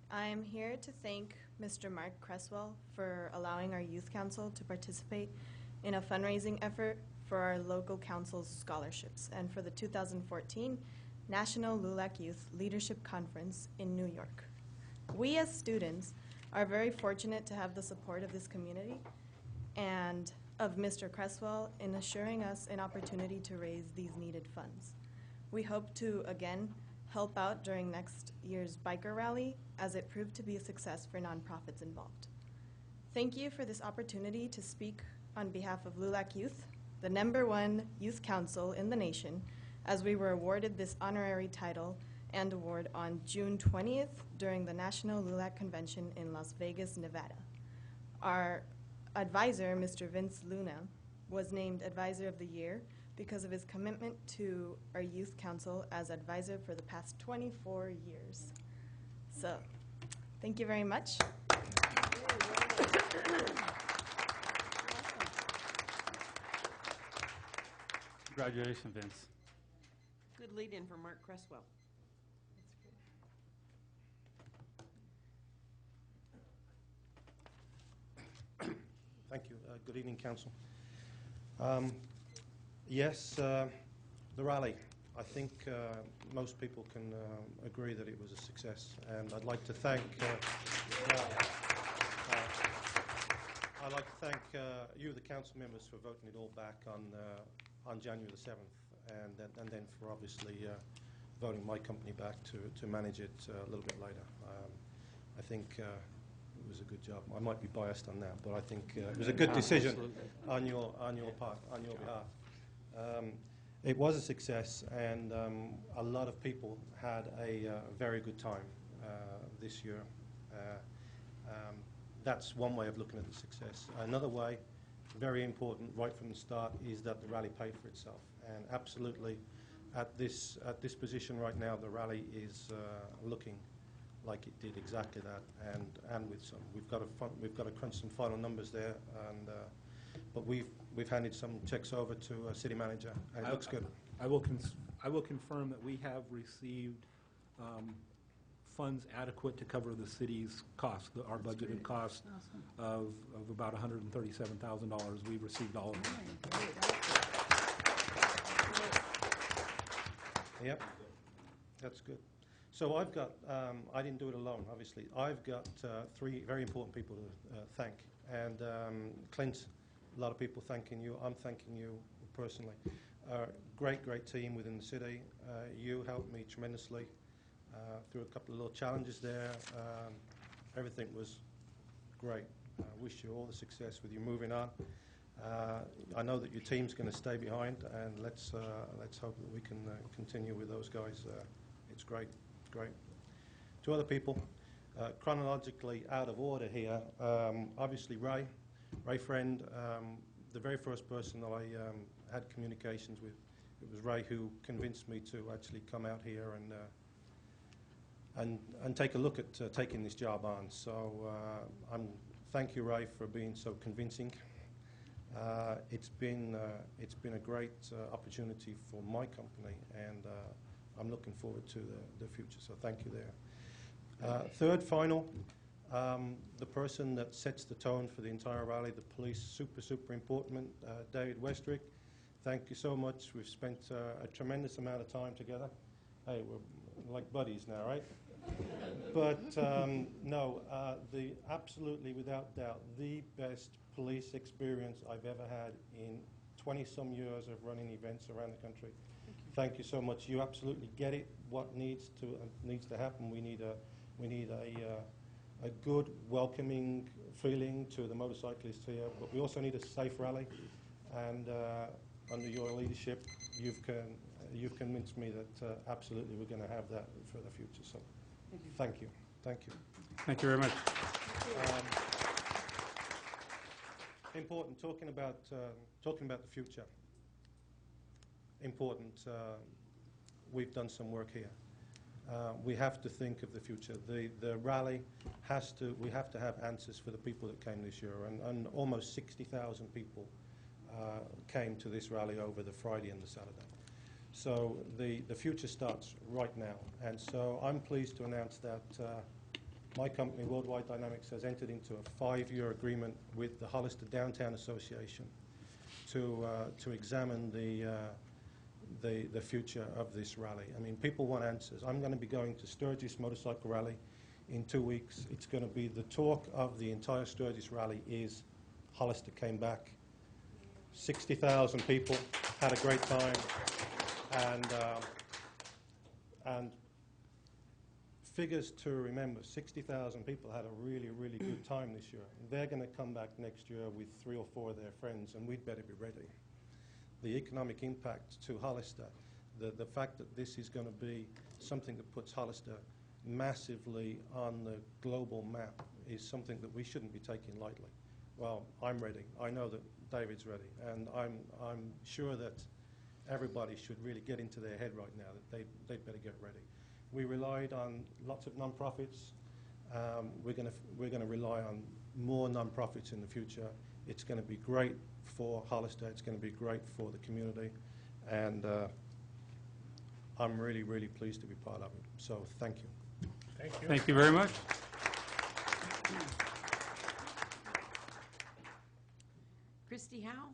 I am here to thank Mr. Mark Cresswell for allowing our Youth Council to participate in a fundraising effort for our local council's scholarships and for the 2014 National LULAC Youth Leadership Conference in New York. We as students are very fortunate to have the support of this community and of Mr. Cresswell in assuring us an opportunity to raise these needed funds. We hope to, again, help out during next year's biker rally as it proved to be a success for nonprofits involved. Thank you for this opportunity to speak on behalf of LULAC Youth, the #1 youth council in the nation, as we were awarded this honorary title and award on June 20th during the National LULAC Convention in Las Vegas, Nevada. Our advisor, Mr. Vince Luna, was named Advisor of the Year because of his commitment to our youth council as advisor for the past 24 years. So, thank you very much. Congratulations, Vince. Good lead-in for Mark Cresswell. Thank you. Good evening, Council. Yes, the rally. I think most people can agree that it was a success, and I'd like to thank you, the council members, for voting it all back on January the 7th, and then for obviously voting my company back to manage it a little bit later. I think it was a good job. I might be biased on that, but I think it was a good decision on your part, on your behalf. It was a success, and a lot of people had a very good time this year. That's one way of looking at the success. Another way, very important right from the start, is that the rally paid for itself. And absolutely, at this position right now, the rally is looking like it did exactly that, and with some. We've got to crunch some final numbers there, and but we've handed some checks over to city manager, and it looks good. I will confirm that we have received funds adequate to cover the city's cost, our budgeted cost of about $137,000. We've received all of them. Yep, that's good. So I've got, I didn't do it alone, obviously. I've got three very important people to thank. And Clint, a lot of people thanking you. I'm thanking you personally. Great team within the city. You helped me tremendously through a couple of little challenges there. Everything was great. I wish you all the success with you moving on. I know that your team's going to stay behind, and let's hope that we can continue with those guys. It's great. Two other people, chronologically out of order here. Obviously, Ray Friend, the very first person that I had communications with. It was Ray who convinced me to actually come out here and take a look at taking this job on. So thank you, Ray, for being so convincing. It's been a great opportunity for my company, and I'm looking forward to the future. So thank you there. Third, final, the person that sets the tone for the entire rally, the police, super important, David Westrick. Thank you so much. We've spent a tremendous amount of time together. Hey, we're like buddies now, right? But no, the absolutely, without doubt, the best police experience I've ever had in 20-some years of running events around the country. Thank you so much. You absolutely get it. What needs to happen? We need a good, welcoming feeling to the motorcyclists here, but we also need a safe rally. And under your leadership, you've convinced me that absolutely we're going to have that for the future. So, thank you. Thank you very much. Important, talking about the future. Important. We've done some work here. We have to think of the future. The rally we have to have answers for the people that came this year, and almost 60,000 people came to this rally over the Friday and the Saturday. So the future starts right now, and so I'm pleased to announce that my company, Worldwide Dynamics, has entered into a 5-year agreement with the Hollister Downtown Association to examine the future of this rally. I mean, people want answers. I'm going to be going to Sturgis Motorcycle Rally in 2 weeks. It's going to be the talk of the entire Sturgis Rally is Hollister came back. 60,000 people had a great time, and figures to remember, 60,000 people had a really good time this year. They're going to come back next year with 3 or 4 of their friends, and we'd better be ready. The economic impact to Hollister, the fact that this is going to be something that puts Hollister massively on the global map is something that we shouldn't be taking lightly. Well, I'm ready. I know that David's ready, and I'm sure that everybody should really get into their head right now that they'd better get ready. We relied on lots of non-profits. We're going to rely on more non-profits in the future. It's going to be great for Hollister. It's going to be great for the community, and I'm really pleased to be part of it. So thank you. Thank you. Thank you very much. Christy Howe?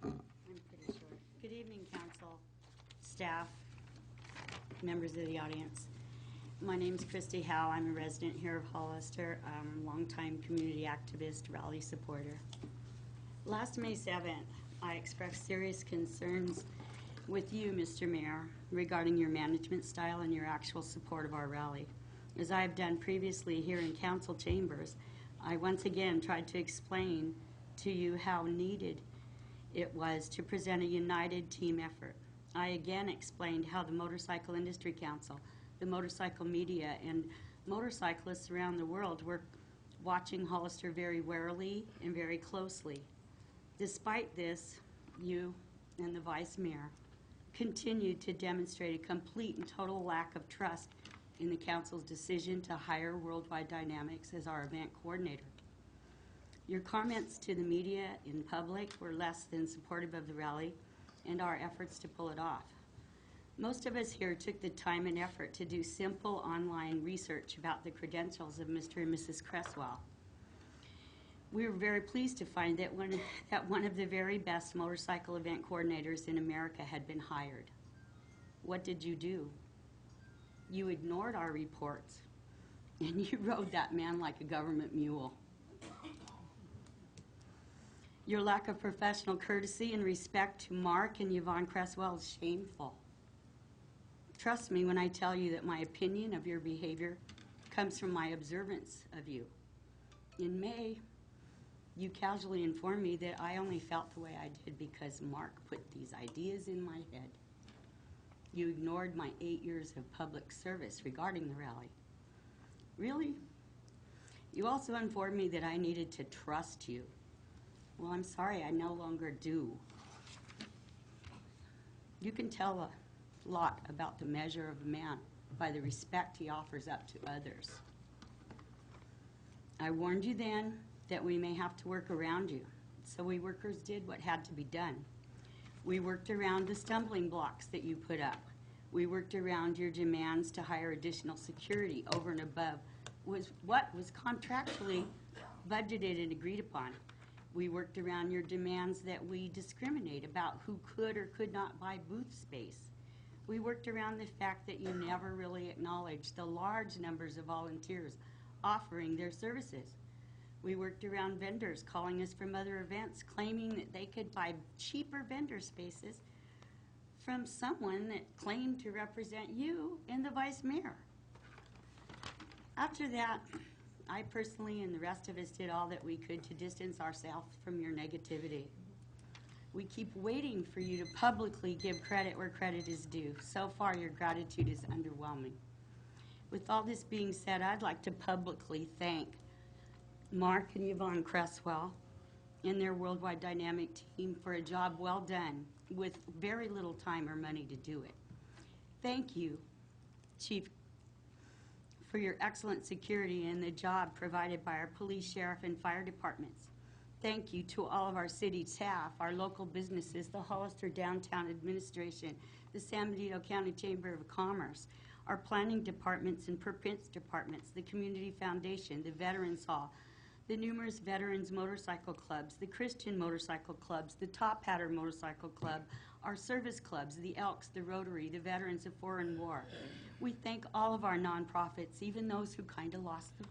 I'm pretty sure. Good evening, council, staff, members of the audience. My name's Christy Howe. I'm a resident here of Hollister. I'm a longtime community activist, rally supporter. Last May 7th, I expressed serious concerns with you, Mr. Mayor, regarding your management style and your actual support of our rally. As I have done previously here in council chambers, I once again tried to explain to you how needed it was to present a united team effort. I again explained how the Motorcycle Industry Council, the motorcycle media, and motorcyclists around the world work watching Hollister very warily and very closely. Despite this, you and the Vice Mayor continued to demonstrate a complete and total lack of trust in the council's decision to hire Worldwide Dynamics as our event coordinator. Your comments to the media in public were less than supportive of the rally and our efforts to pull it off. Most of us here took the time and effort to do simple online research about the credentials of Mr. and Mrs. Cresswell. We were very pleased to find that one of the very best motorcycle event coordinators in America had been hired. What did you do? You ignored our reports, and you rode that man like a government mule. Your lack of professional courtesy and respect to Mark and Yvonne Cresswell is shameful. Trust me when I tell you that my opinion of your behavior comes from my observance of you. In May, you casually informed me that I only felt the way I did because Mark put these ideas in my head. You ignored my 8 years of public service regarding the rally. Really? You also informed me that I needed to trust you. Well, I'm sorry, I no longer do. You can tell a lot about the measure of a man by the respect he offers up to others. I warned you then that we may have to work around you, so we workers did what had to be done. We worked around the stumbling blocks that you put up. We worked around your demands to hire additional security over and above what was contractually budgeted and agreed upon. We worked around your demands that we discriminate about who could or could not buy booth space. We worked around the fact that you never really acknowledged the large numbers of volunteers offering their services. We worked around vendors calling us from other events, claiming that they could buy cheaper vendor spaces from someone that claimed to represent you and the Vice Mayor. After that, I personally and the rest of us did all that we could to distance ourselves from your negativity. We keep waiting for you to publicly give credit where credit is due. So far, your gratitude is underwhelming. With all this being said, I'd like to publicly thank Mark and Yvonne Cresswell and their Worldwide Dynamic team for a job well done with very little time or money to do it. Thank you, Chief, for your excellent security and the job provided by our police, sheriff, and fire departments. Thank you to all of our city staff, our local businesses, the Hollister Downtown Administration, the San Benito County Chamber of Commerce, our planning departments and permits departments, the Community Foundation, the Veterans Hall, the numerous veterans motorcycle clubs, the Christian motorcycle clubs, the Top Hatter Motorcycle Club, our service clubs, the Elks, the Rotary, the Veterans of Foreign War. We thank all of our nonprofits, even those who kind of lost the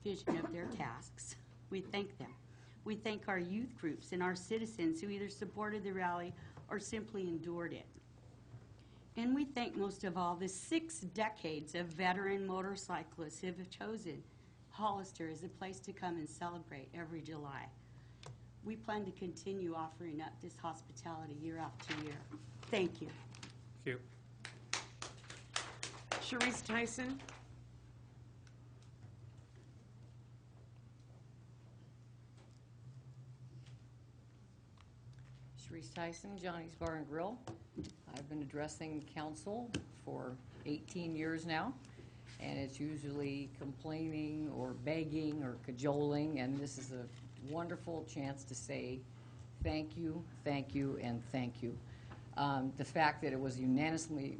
vision of their tasks. We thank them. We thank our youth groups and our citizens who either supported the rally or simply endured it. And we thank most of all the 6 decades of veteran motorcyclists who have chosen Hollister as a place to come and celebrate every July. We plan to continue offering up this hospitality year after year. Thank you. Thank you. Sharice Tyson. Sharice Tyson, Johnny's Bar and Grill. I've been addressing council for 18 years now, and it's usually complaining or begging or cajoling, and this is a wonderful chance to say thank you, and thank you. The fact that it was unanimously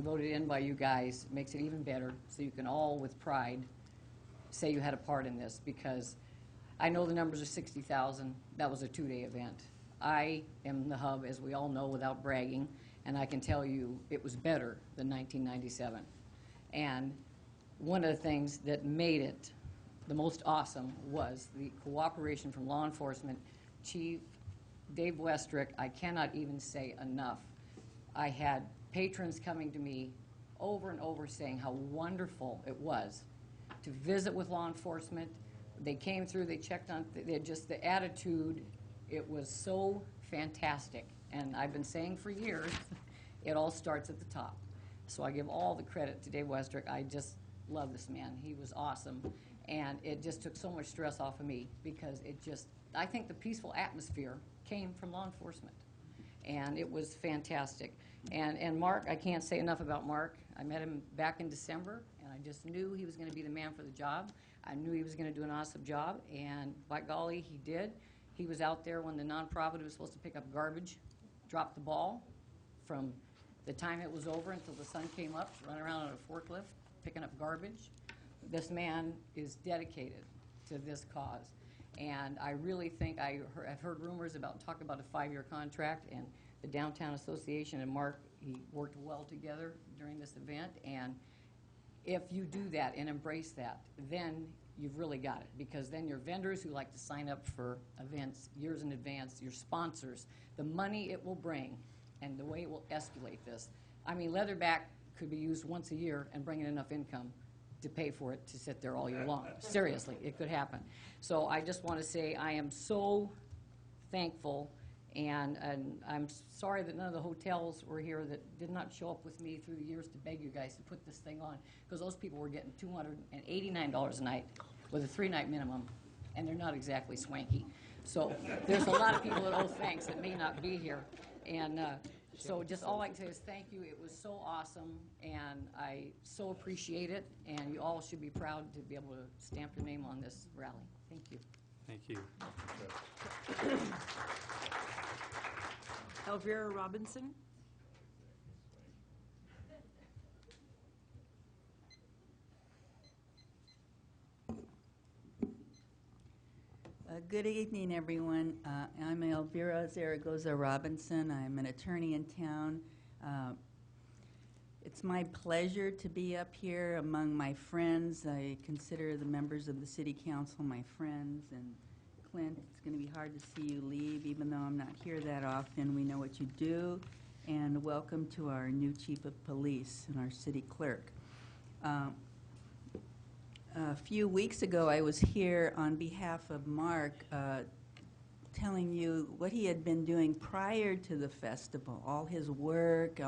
voted in by you guys makes it even better, so you can all, with pride, say you had a part in this, because I know the numbers are 60,000. That was a 2-day event. I am the hub, as we all know, without bragging, and I can tell you it was better than 1997. And one of the things that made it the most awesome was the cooperation from law enforcement. Chief Dave Westrick, I cannot even say enough. I had patrons coming to me over and over saying how wonderful it was to visit with law enforcement. They came through, they checked on, they had just the attitude. It was so fantastic. And I've been saying for years, it all starts at the top. So I give all the credit to Dave Westrick. I just love this man. He was awesome. And it just took so much stress off of me because I think the peaceful atmosphere came from law enforcement. And it was fantastic. And Mark, I can't say enough about Mark. I met him back in December, and I just knew he was going to be the man for the job. I knew he was going to do an awesome job, and by golly, he did. He was out there when the nonprofit who was supposed to pick up garbage dropped the ball from the time it was over until the sun came up, running around on a forklift, picking up garbage. This man is dedicated to this cause. And I really think I've heard rumors talk about a 5-year contract, and the Downtown Association and Mark, he worked well together during this event. And if you do that and embrace that, then you've really got it. Because then your vendors who like to sign up for events years in advance, your sponsors, the money it will bring and the way it will escalate this. I mean, Leatherback could be used once a year and bring in enough income to pay for it to sit there all year long. Seriously, it could happen. So I just want to say I am so thankful, and I'm sorry that none of the hotels were here that did not show up with me through the years to beg you guys to put this thing on, because those people were getting $289 a night with a 3-night minimum, and they're not exactly swanky. So there's a lot of people that owe thanks that may not be here. And so just all I can say is thank you. It was so awesome, and I so appreciate it, and you all should be proud to be able to stamp your name on this rally. Thank you. Thank you. Elvira Robinson. Good evening, everyone. I'm Elvira Zaragoza Robinson. I'm an attorney in town. It's my pleasure to be up here among my friends. I consider the members of the City Council my friends. And Clint, it's going to be hard to see you leave, even though I'm not here that often. We know what you do. And welcome to our new Chief of Police and our City Clerk. A few weeks ago, I was here on behalf of Mark telling you what he had been doing prior to the festival, all his work,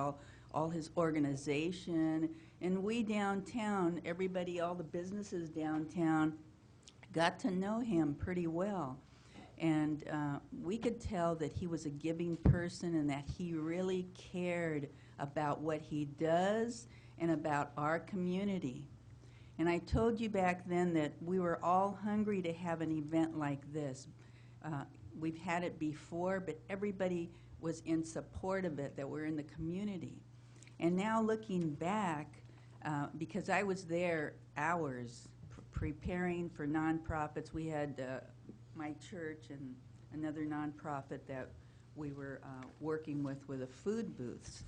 all his organization. And we downtown, everybody, all the businesses downtown, got to know him pretty well. And we could tell that he was a giving person and that he really cared about what he does and about our community. And I told you back then that we were all hungry to have an event like this. We've had it before, but everybody was in support of it, that we're in the community. And now looking back, because I was there hours preparing for nonprofits, we had my church and another nonprofit that we were working with the food booths.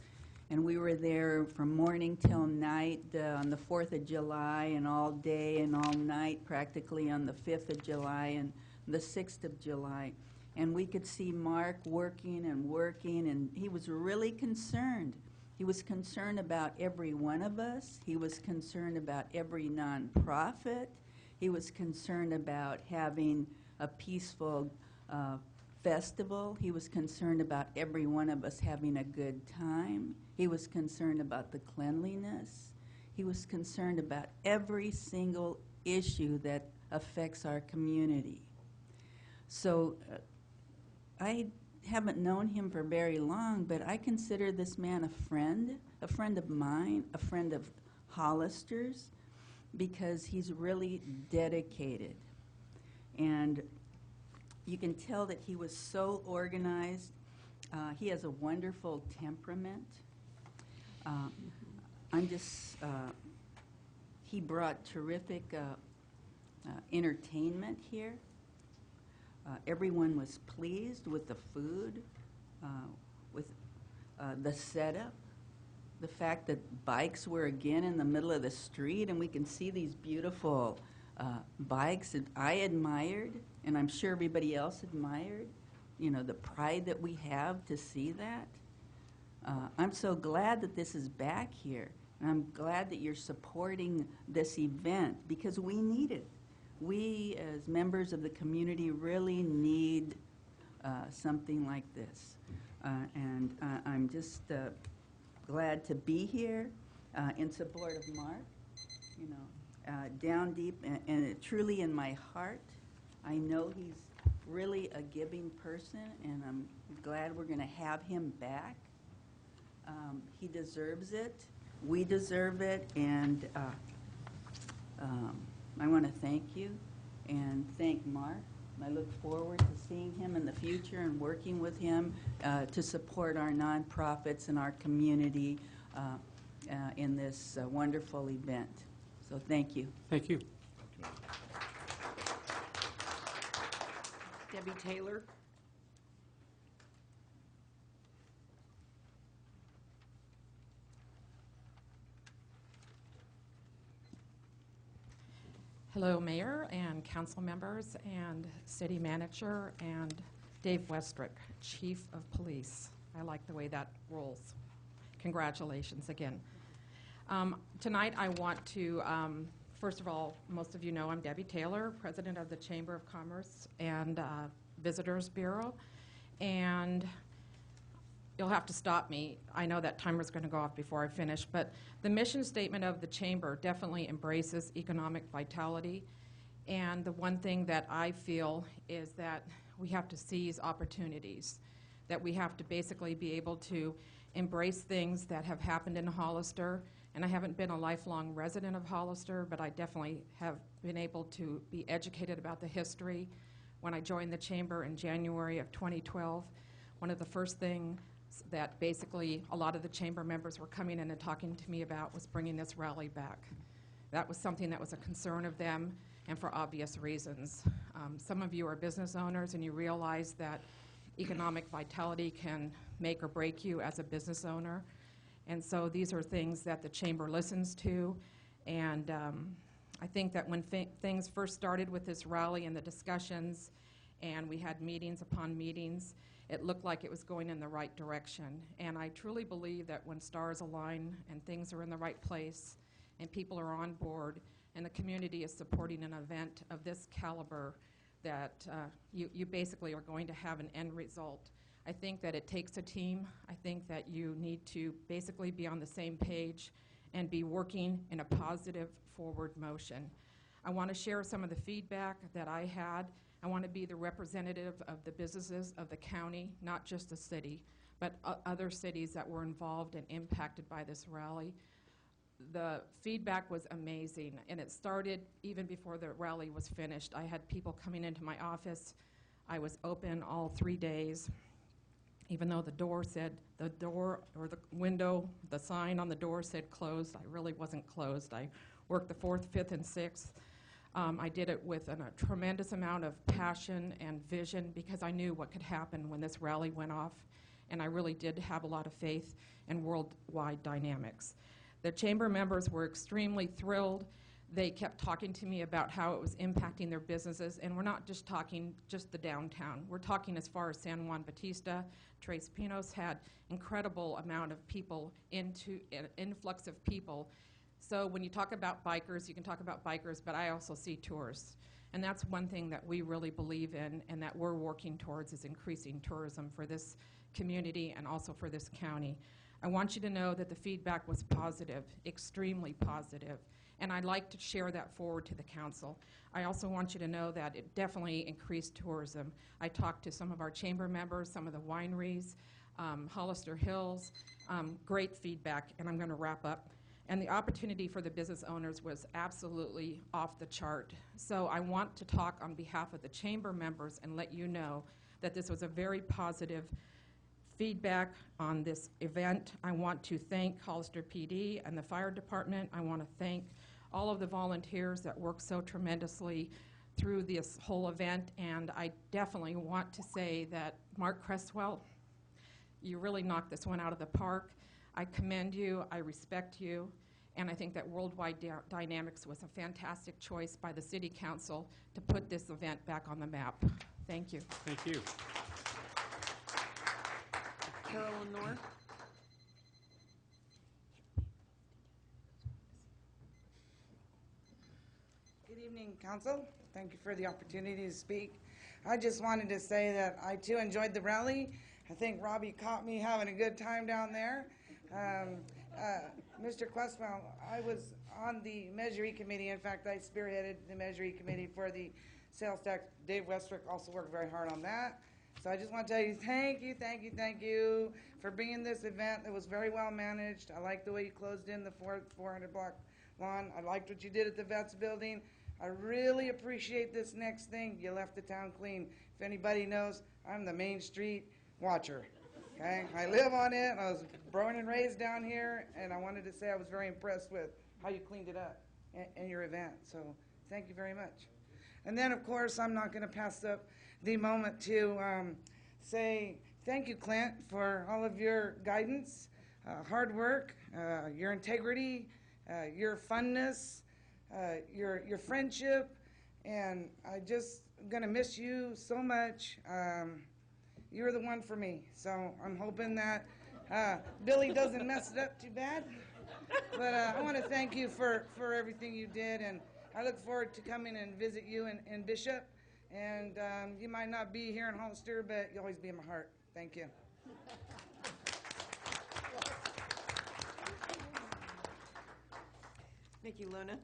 And we were there from morning till night on the 4th of July and all day and all night practically on the 5th of July and the 6th of July. And we could see Mark working, and he was really concerned. He was concerned about every one of us. He was concerned about every nonprofit. He was concerned about having a peaceful festival. He was concerned about every one of us having a good time. He was concerned about the cleanliness. He was concerned about every single issue that affects our community. So I haven't known him for very long, but I consider this man a friend of mine, a friend of Hollister's, because he's really dedicated. And you can tell that he was so organized. He has a wonderful temperament. He brought terrific entertainment here. Everyone was pleased with the food, with the setup, the fact that bikes were again in the middle of the street, and we can see these beautiful bikes that I admired, and I'm sure everybody else admired. You know, the pride that we have to see that. I'm so glad that this is back here, and I'm glad that you're supporting this event because we need it. We, as members of the community, really need something like this. And I'm just glad to be here in support of Mark. You know, down deep and truly in my heart, I know he's really a giving person, and I'm glad we're going to have him back. He deserves it. We deserve it, and I want to thank you and thank Mark. I look forward to seeing him in the future and working with him to support our nonprofits and our community in this wonderful event. So thank you. Thank you. Debbie Taylor. Hello, Mayor and council members and city manager and Dave Westrick, Chief of Police. I like the way that rolls. Congratulations again. Tonight I want to, first of all, most of you know I'm Debbie Taylor, President of the Chamber of Commerce and Visitors Bureau. And you'll have to stop me. I know that timer's going to go off before I finish, but the mission statement of the Chamber definitely embraces economic vitality. And the one thing that I feel is that we have to seize opportunities, that we have to basically be able to embrace things that have happened in Hollister. And I haven't been a lifelong resident of Hollister, but I definitely have been able to be educated about the history. When I joined the Chamber in January of 2012, one of the first things that basically a lot of the Chamber members were coming in and talking to me about was bringing this rally back. That was something that was a concern of them, and for obvious reasons. Some of you are business owners and you realize that economic vitality can make or break you as a business owner. And so these are things that the Chamber listens to. And I think that when things first started with this rally and the discussions, and we had meetings upon meetings, it looked like it was going in the right direction. And I truly believe that when stars align and things are in the right place and people are on board and the community is supporting an event of this caliber, that you basically are going to have an end result. I think that it takes a team. I think that you need to basically be on the same page and be working in a positive forward motion. I want to share some of the feedback that I had. I want to be the representative of the businesses of the county, not just the city, but other cities that were involved and impacted by this rally. The feedback was amazing, and it started even before the rally was finished. I had people coming into my office. I was open all 3 days, even though the door or the window, the sign on the door said closed. I really wasn't closed. I worked the 4th, 5th, and 6th. I did it with a tremendous amount of passion and vision because I knew what could happen when this rally went off, and I really did have a lot of faith in worldwide dynamics. The Chamber members were extremely thrilled. They kept talking to me about how it was impacting their businesses, and we're not just talking just the downtown. We're talking as far as San Juan Bautista. Tres Pinos had incredible amount of people, an influx of people. So when you talk about bikers, you can talk about bikers, but I also see tourists. And that's one thing that we really believe in and that we're working towards is increasing tourism for this community and also for this county. I want you to know that the feedback was positive, extremely positive, and I'd like to share that forward to the council. I also want you to know that it definitely increased tourism. I talked to some of our chamber members, some of the wineries, Hollister Hills, great feedback, and I'm going to wrap up. And the opportunity for the business owners was absolutely off the chart. So I want to talk on behalf of the chamber members and let you know that this was a very positive feedback on this event. I want to thank Hollister PD and the fire department. I want to thank all of the volunteers that worked so tremendously through this whole event. And I definitely want to say that Mark Cresswell, you really knocked this one out of the park. I commend you, I respect you, and I think that Worldwide Dynamics was a fantastic choice by the City Council to put this event back on the map. Thank you. Thank you. Carolyn Knorr. Good evening, Council. Thank you for the opportunity to speak. I just wanted to say that I too enjoyed the rally. I think Robbie caught me having a good time down there. Mr. Questwell, I was on the Measure E committee. In fact, I spearheaded the Measure E committee for the sales tax. Dave Westrick also worked very hard on that. So I just want to tell you, thank you for bringing this event. It was very well managed. I like the way you closed in the 400 block lawn. I liked what you did at the Vets building. I really appreciate this next thing. You left the town clean. If anybody knows, I'm the Main Street watcher. Okay, I live on it. I was born and raised down here, and I wanted to say I was very impressed with how you cleaned it up in your event. So thank you very much. And then, of course, I'm not going to pass up the moment to say thank you, Clint, for all of your guidance, hard work, your integrity, your funness, your friendship, and I just going to miss you so much. You're the one for me, so I'm hoping that Billy doesn't mess it up too bad. But I want to thank you for everything you did, and I look forward to coming and visit you in Bishop. And you might not be here in Hollister, but you'll always be in my heart. Thank you. Thank you, Luna.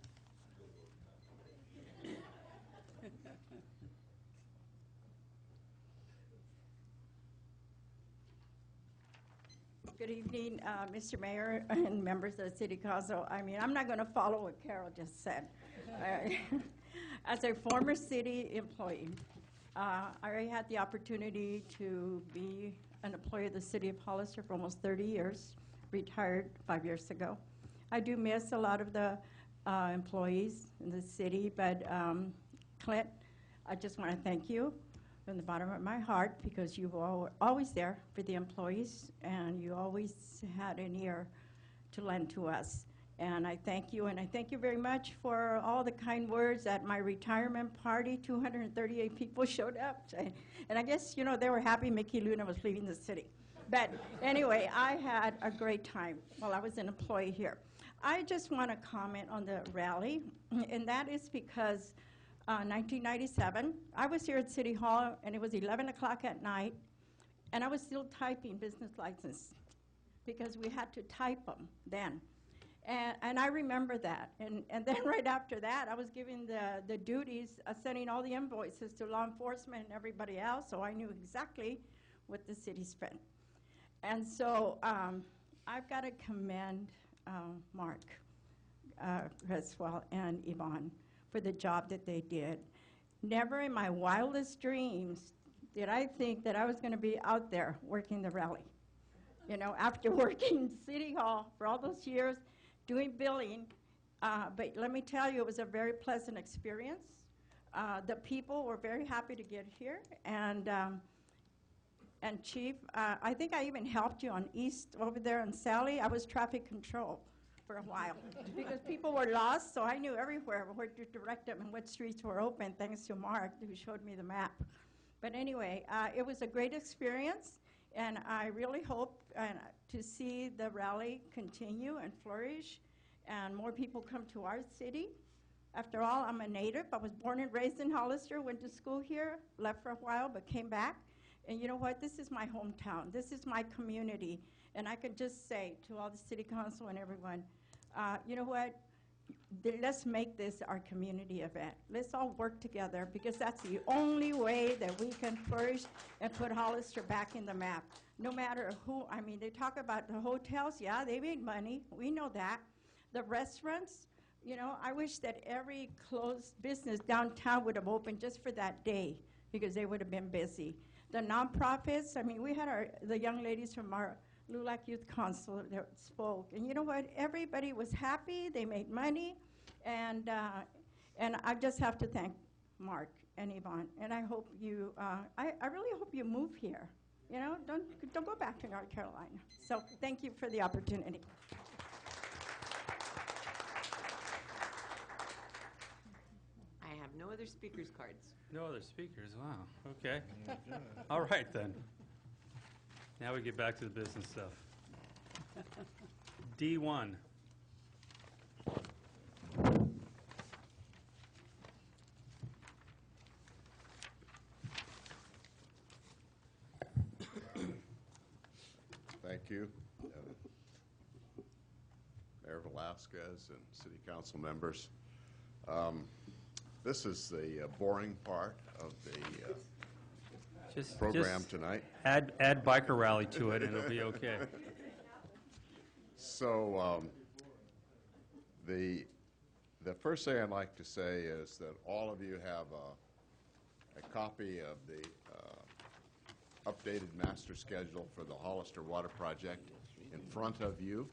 Good evening, Mr. Mayor and members of the City Council. I mean, I'm not going to follow what Carol just said. As a former city employee, I had the opportunity to be an employee of the City of Hollister for almost 30 years, retired 5 years ago. I do miss a lot of the employees in the city, but Clint, I just want to thank you from the bottom of my heart, because you were always there for the employees, and you always had an ear to lend to us. And I thank you, and I thank you very much for all the kind words at my retirement party. 238 people showed up, and I guess, you know, they were happy Mickey Luna was leaving the city. But anyway, I had a great time while I was an employee here. I just want to comment on the rally, and that is because 1997, I was here at City Hall, and it was 11 o'clock at night, and I was still typing business license because we had to type them then. And I remember that. And then right after that, I was given the duties of sending all the invoices to law enforcement and everybody else, so I knew exactly what the city spent. And so I've got to commend Mark Creswell and Yvonne for the job that they did. Never in my wildest dreams did I think that I was going to be out there working the rally. You know, after working City Hall for all those years, doing billing, but let me tell you, it was a very pleasant experience. The people were very happy to get here, and Chief, I think I even helped you on East over there on Sally. I was traffic control for a while because people were lost, so I knew everywhere where to direct them and what streets were open, thanks to Mark, who showed me the map. But anyway, it was a great experience, and I really hope to see the rally continue and flourish, and more people come to our city. After all, I'm a native. I was born and raised in Hollister, went to school here, left for a while, but came back. And you know what? This is my hometown. This is my community. And I can just say to all the city council and everyone, you know what? Let's make this our community event. Let's all work together, because that's the only way that we can flourish and put Hollister back in the map. No matter who, I mean, they talk about the hotels. Yeah, they made money. We know that. The restaurants, you know, I wish that every closed business downtown would have opened just for that day, because they would have been busy. The nonprofits, I mean, we had the young ladies from our LULAC Youth Council that spoke, and you know what? Everybody was happy. They made money, and I just have to thank Mark and Yvonne, and I hope you, I really hope you move here. You know, don't go back to North Carolina. So thank you for the opportunity. I have no other speakers cards. No other speakers, wow, okay. All right, then. Now we get back to the business stuff. D1. Thank you. Mayor Velasquez and city council members. This is the boring part of the program tonight. Add biker rally to it, and it'll be okay. So the first thing I'd like to say is that all of you have a copy of the updated master schedule for the Hollister Water Project in front of you.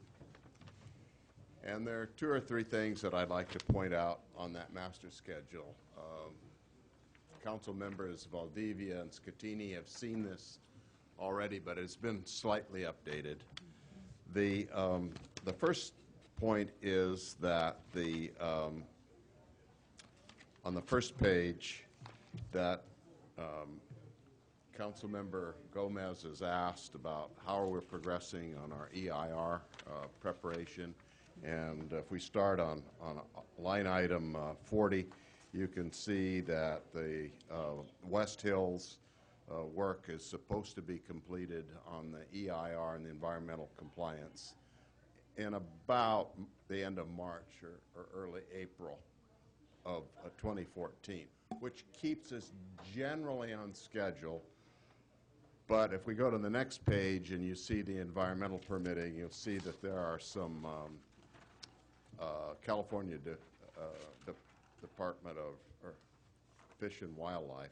And there are 2 or 3 things that I'd like to point out on that master schedule. Council members Valdivia and Scatini have seen this already, but it's been slightly updated. The first point is that on the first page that Councilmember Gomez has asked about how we're progressing on our EIR preparation. And if we start on line item 40, you can see that the West Hills work is supposed to be completed on the EIR and the environmental compliance in about the end of March or early April of 2014, which keeps us generally on schedule. But if we go to the next page and you see the environmental permitting, you'll see that there are some California Department of Fish and Wildlife.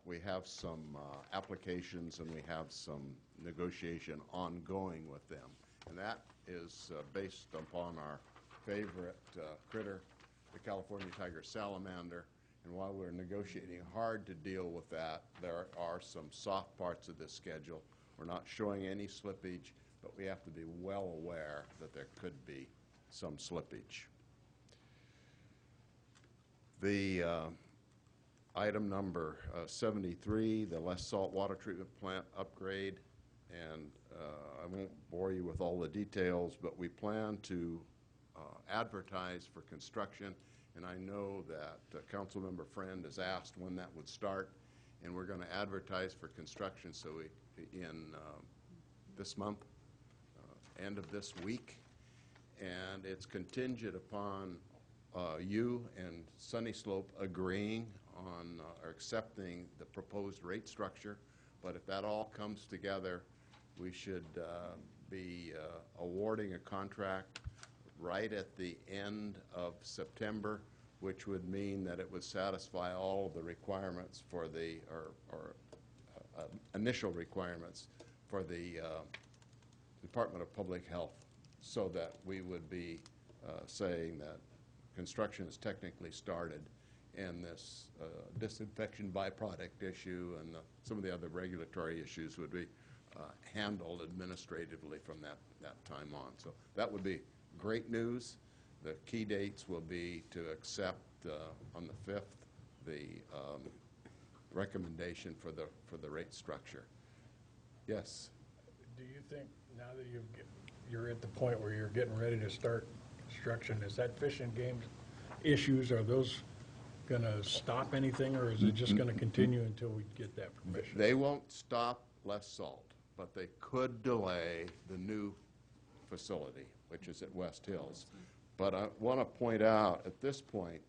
We have some applications and we have some negotiation ongoing with them. And that is based upon our favorite critter, the California tiger salamander. And while we're negotiating hard to deal with that, there are some soft parts of this schedule. We're not showing any slippage, but we have to be well aware that there could be some slippage. The item number 73, the less salt water treatment plant upgrade, and I won't bore you with all the details, but we plan to advertise for construction. And I know that Councilmember Friend has asked when that would start, and we're going to advertise for construction in this month, end of this week, and it's contingent upon you and Sunny Slope agreeing on or accepting the proposed rate structure. But if that all comes together, we should be awarding a contract right at the end of September, which would mean that it would satisfy all of the requirements for the, initial requirements for the Department of Public Health, so that we would be saying that construction is technically started and this disinfection byproduct issue and some of the other regulatory issues would be handled administratively from that time on. So that would be great news. The key dates will be to accept on the 5th the recommendation for the rate structure. Yes? Do you think now that you're at the point where you're getting ready to start construction, is that Fish and Game issues, are those going to stop anything, or is it just going to continue until we get that permission? They won't stop less salt, but they could delay the new facility, which is at West Hills. But I want to point out at this point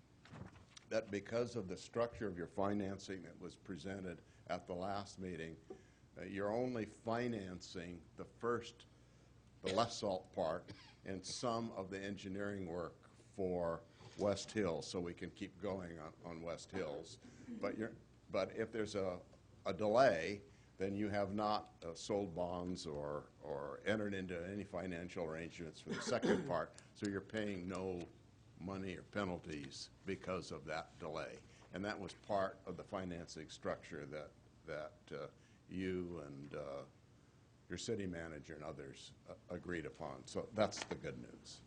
that because of the structure of your financing that was presented at the last meeting, you're only financing the less salt part and some of the engineering work for West Hills, so we can keep going on West Hills. But if there's a delay, then you have not sold bonds or entered into any financial arrangements for the second part, so you're paying no money or penalties because of that delay. And that was part of the financing structure that you and your city manager and others agreed upon. So that's the good news.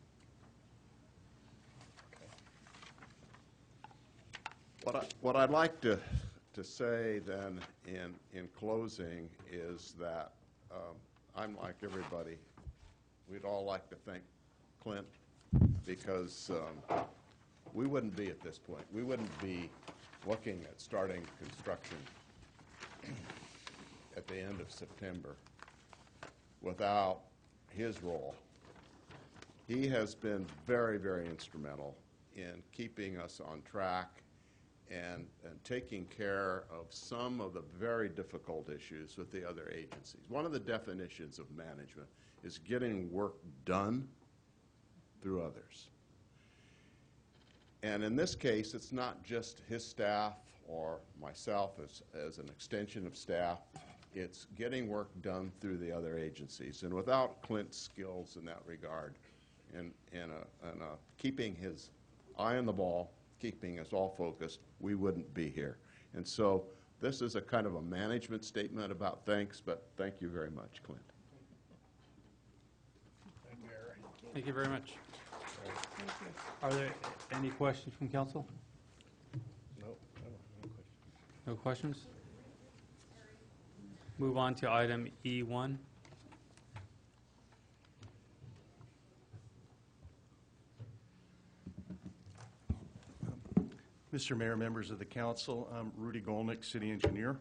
What I'd like to say then in closing is that I'm like everybody. We'd all like to thank Clint, because we wouldn't be at this point. We wouldn't be looking at starting construction at the end of September without his role. He has been very, very instrumental in keeping us on track and taking care of some of the very difficult issues with the other agencies. One of the definitions of management is getting work done through others. And in this case, it's not just his staff or myself as an extension of staff. It's getting work done through the other agencies. And without Clint's skills in that regard, and keeping his eye on the ball, keeping us all focused, we wouldn't be here. And so this is a kind of a management statement about thanks, but thank you very much, Clint. Thank you very much. Are there any questions from council? No, I don't have any questions. No questions? Move on to item E1. Mr. Mayor, members of the council, I'm Rudy Golnick, city engineer.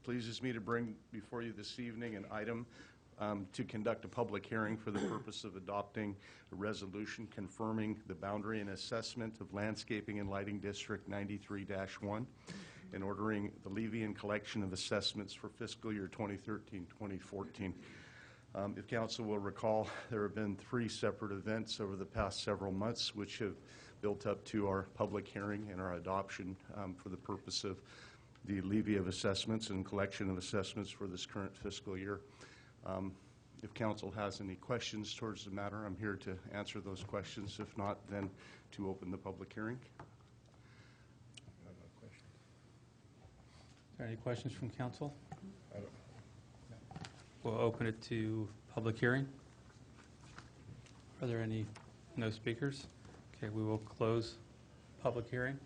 Pleases me to bring before you this evening an item to conduct a public hearing for the purpose of adopting a resolution confirming the boundary and assessment of Landscaping and Lighting District 93-1 and ordering the levy and collection of assessments for fiscal year 2013-2014. If council will recall, there have been 3 separate events over the past several months which have built up to our public hearing and our adoption for the purpose of the levy of assessments and collection of assessments for this current fiscal year. If council has any questions towards the matter, I'm here to answer those questions. If not, then to open the public hearing. I have no questions. Are there any questions from council? I don't. We'll open it to public hearing. Are there any no speakers? Okay, we will close public hearing.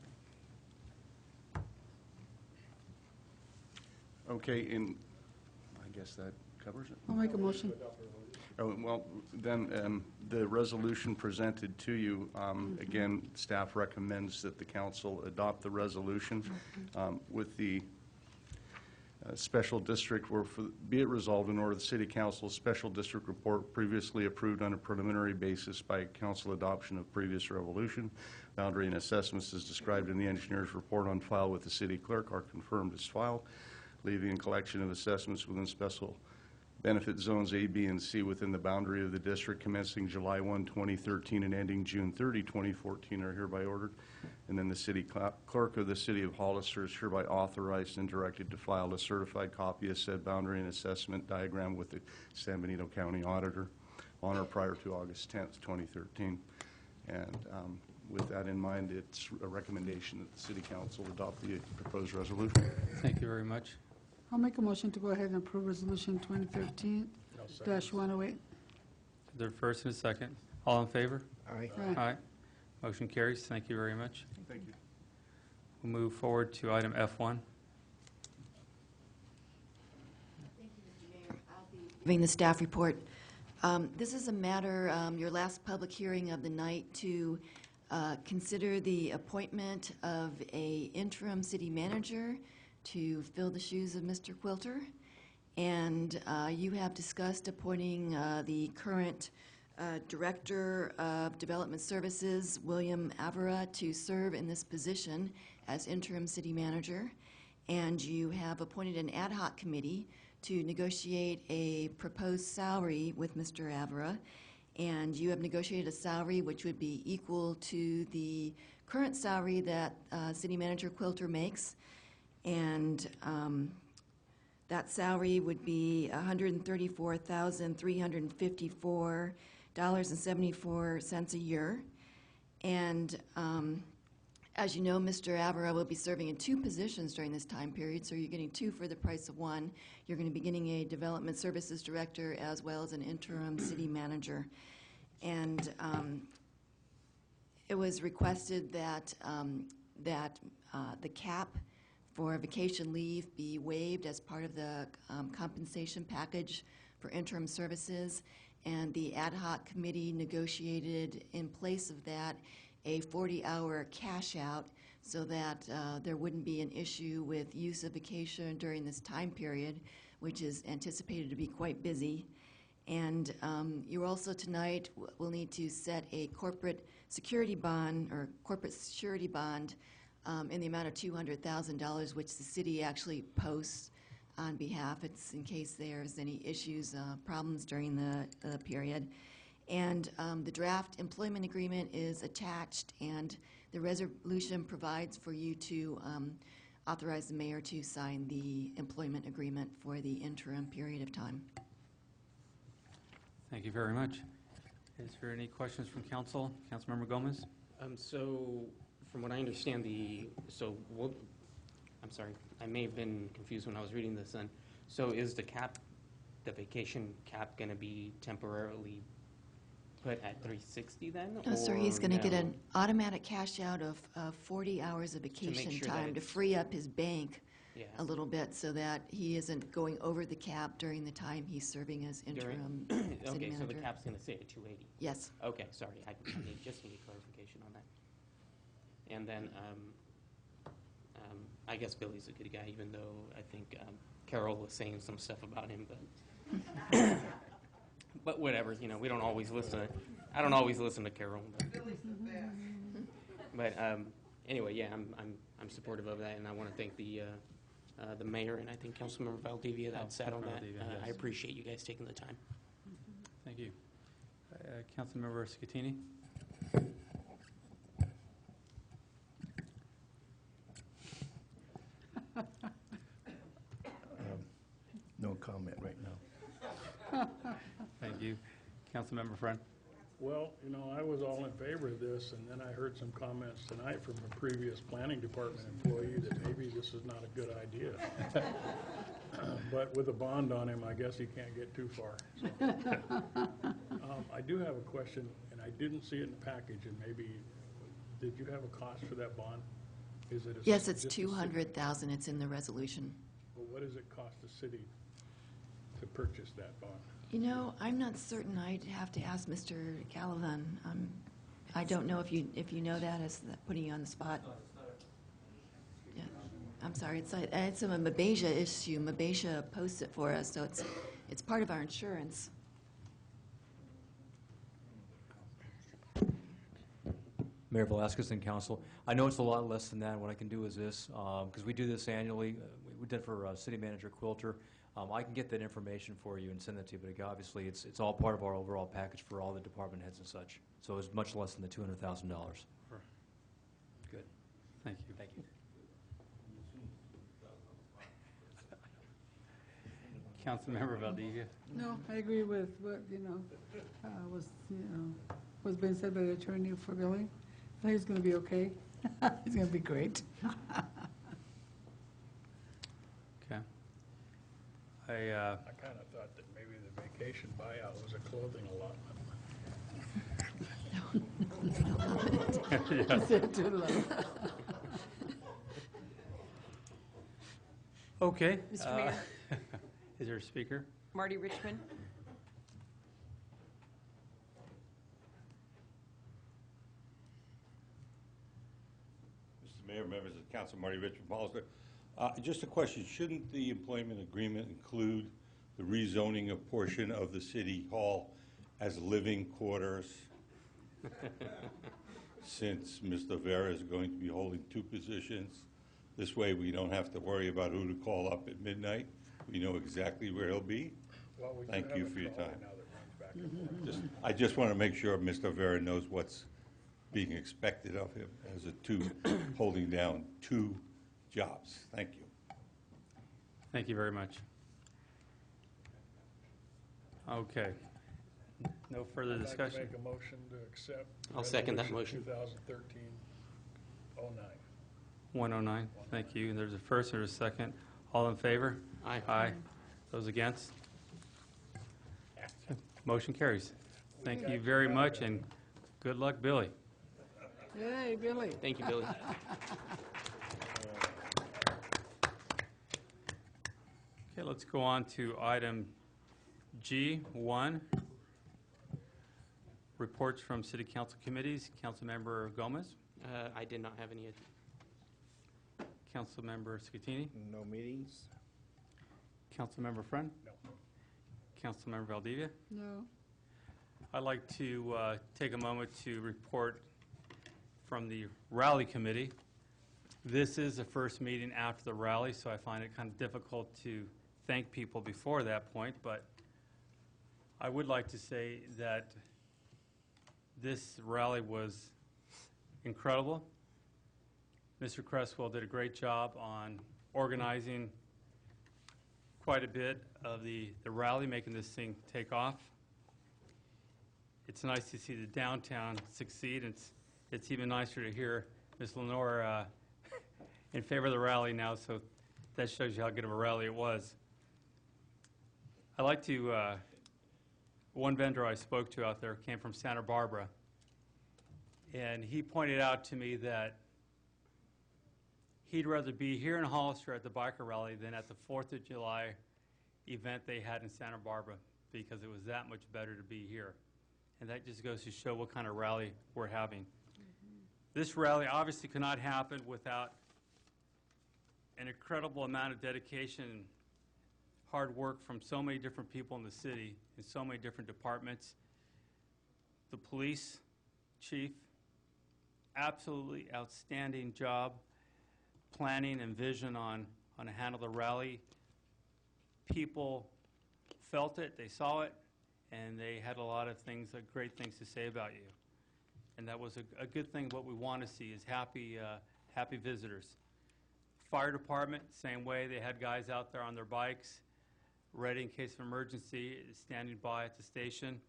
Okay, and I guess that covers it. I'll make a motion. Oh, well, then the resolution presented to you, again, staff recommends that the council adopt the resolution with the special district, be it resolved in order the city council's special district report previously approved on a preliminary basis by council adoption of previous resolution. Boundary and assessments as described in the engineer's report on file with the city clerk are confirmed as filed. Levy and collection of assessments within special benefit zones A, B, and C within the boundary of the district commencing July 1, 2013 and ending June 30, 2014 are hereby ordered. And then the city clerk of the city of Hollister is hereby authorized and directed to file a certified copy of said boundary and assessment diagram with the San Benito County Auditor on or prior to August 10th, 2013. And with that in mind, it's a recommendation that the city council adopt the proposed resolution. Thank you very much. I'll make a motion to go ahead and approve resolution 2013-108. There first and a second. All in favor? Aye. Aye. Motion carries. Thank you very much. Thank you. We'll move forward to item F1. Giving the staff report. This is a matter, your last public hearing of the night, to consider the appointment of a interim city manager to fill the shoes of Mr. Quilter. And you have discussed appointing the current Director of Development Services, William Avera, to serve in this position as interim city manager. And you have appointed an ad hoc committee to negotiate a proposed salary with Mr. Avera. And you have negotiated a salary which would be equal to the current salary that City Manager Quilter makes. And that salary would be $134,354.74 a year. And as you know, Mr. Avera will be serving in 2 positions during this time period, so you're getting 2 for the price of 1. You're going to be getting a Development Services Director as well as an interim city manager. And it was requested that the cap for vacation leave be waived as part of the compensation package for interim services, and the ad hoc committee negotiated in place of that a 40-hour cash out so that there wouldn't be an issue with use of vacation during this time period, which is anticipated to be quite busy. And you also tonight will need to set a corporate security bond in the amount of $200,000, which the city actually posts on behalf. It's in case there's any issues, problems during the period. And the draft employment agreement is attached, and the resolution provides for you to authorize the mayor to sign the employment agreement for the interim period of time. Thank you very much. Is there any questions from council? Councilmember Gomez? So, from what I understand, I'm sorry, I may have been confused when I was reading this then. So is the vacation cap going to be temporarily put at 360 then? No, sir, he's or going to get no? an automatic cash out of 40 hours of make vacation sure that time to it's- free up his bank Yeah. a little bit so that he isn't going over the cap during the time he's serving as interim city Okay, manager. so the cap's going to stay at 280? Yes. Okay, sorry, I just need clarification on that. And then, I guess Billy's a good guy, even though I think Carol was saying some stuff about him, but but whatever, you know, we don't always listen. I don't always listen to Carol. But anyway, yeah, I'm supportive of that, and I want to thank the mayor and I think Councilmember Valdivia that sat on that. Valdivia, yes. I appreciate you guys taking the time. Thank you. Councilmember Scatini? No comment right now. Thank you. Councilmember Friend? Well, you know, I was all in favor of this, and then I heard some comments tonight from a previous planning department employee that maybe this is not a good idea. But with a bond on him, I guess he can't get too far. So. I do have a question, and I didn't see it in the package, and maybe, did you have a cost for that bond? Is it? Yes, it's just a city- $200,000. It's in the resolution. Well, what does it cost the city to purchase that bond? You know, I'm not certain. I'd have to ask Mr. Gallivan. I don't know if you know that, as putting you on the spot. Yeah, I'm sorry. It's a Mabaysia issue. Mabaysia posts it for us, so it's part of our insurance. Mayor Velazquez and council. I know it's a lot less than that. What I can do is this, because we do this annually. We did it for city manager Quilter. I can get that information for you and send that to you, but again, obviously it's all part of our overall package for all the department heads and such. So it's much less than the $200,000. Good. Thank you. Thank you. Councilmember Valdivia? No, I agree with what, was being said by the attorney for Billy. I think it's going to be okay. It's going to be great. Okay. I kind of thought that maybe the vacation buyout was a clothing allotment. Yes. Said too low. Okay. Mr. Mayor? Is there a speaker? Marty Richmond? Mr. Mayor, members of the council, Marty Richmond, Hollister. Just a question, shouldn't the employment agreement include the rezoning a portion of the city hall as living quarters? Since Mr. Vera is going to be holding two positions, this way we don't have to worry about who to call up at midnight. We know exactly where he'll be. Well, we do Thank have you a for your trolley time. now that runs back and forth. I just want to make sure Mr. Vera knows what's being expected of him as holding down two jobs. Thank you. Thank you very much. Okay. No further discussion. I'd like to make a motion to accept. I'll second that Resolution motion. 2013-09. 109, thank you. And there's a first and a second. All in favor? Aye. Aye. Those against? Motion carries. Thank you very much, and good luck, Billy. Yay, Billy. Thank you, Billy. Okay, let's go on to item G1, reports from city council committees. Councilmember Gomez, I did not have any. Councilmember Scatini, No meetings? Councilmember Friend, No. Councilmember Valdivia. No. I'd like to take a moment to report from the rally committee. This is the first meeting after the rally, so I find it kind of difficult to thank people before that point, but I would like to say that this rally was incredible. Mr. Cresswell did a great job on organizing quite a bit of the rally, making this thing take off. It's nice to see the downtown succeed. It's even nicer to hear Ms. Lenore in favor of the rally now, so that shows you how good of a rally it was. I like to, one vendor I spoke to out there came from Santa Barbara, and he pointed out to me that he'd rather be here in Hollister at the biker rally than at the 4th of July event they had in Santa Barbara, because it was that much better to be here. And that just goes to show what kind of rally we're having. This rally obviously could not happen without an incredible amount of dedication and hard work from so many different people in the city in so many different departments. The police chief, absolutely outstanding job planning and vision on how to handle the rally. People felt it, they saw it, and they had a lot of things, great things to say about you. And that was a good thing. What we want to see is happy visitors. Fire department, same way. They had guys out there on their bikes, ready in case of emergency, standing by at the station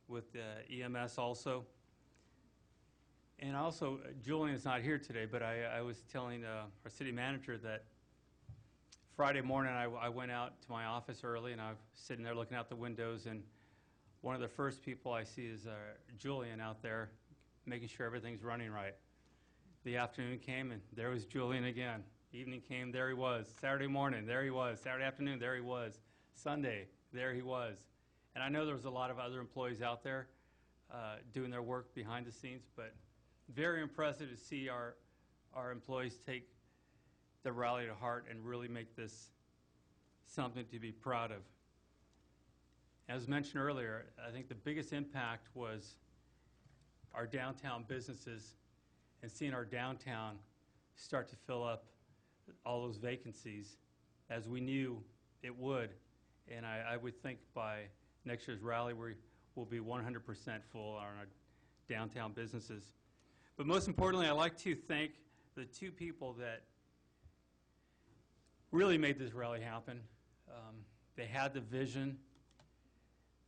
with EMS also. And also, Julian is not here today, but I was telling our city manager that Friday morning I went out to my office early, and I was sitting there looking out the windows, and one of the first people I see is Julian out there making sure everything's running right. The afternoon came, and there was Julian again. Evening came, there he was. Saturday morning, there he was. Saturday afternoon, there he was. Sunday, there he was. And I know there was a lot of other employees out there doing their work behind the scenes, but very impressive to see our employees take the rally to heart and really make this something to be proud of. As mentioned earlier, I think the biggest impact was our downtown businesses and seeing our downtown start to fill up all those vacancies as we knew it would. And I would think by next year's rally we'll be 100% full on our downtown businesses. But most importantly, I'd like to thank the two people that really made this rally happen. They had the vision,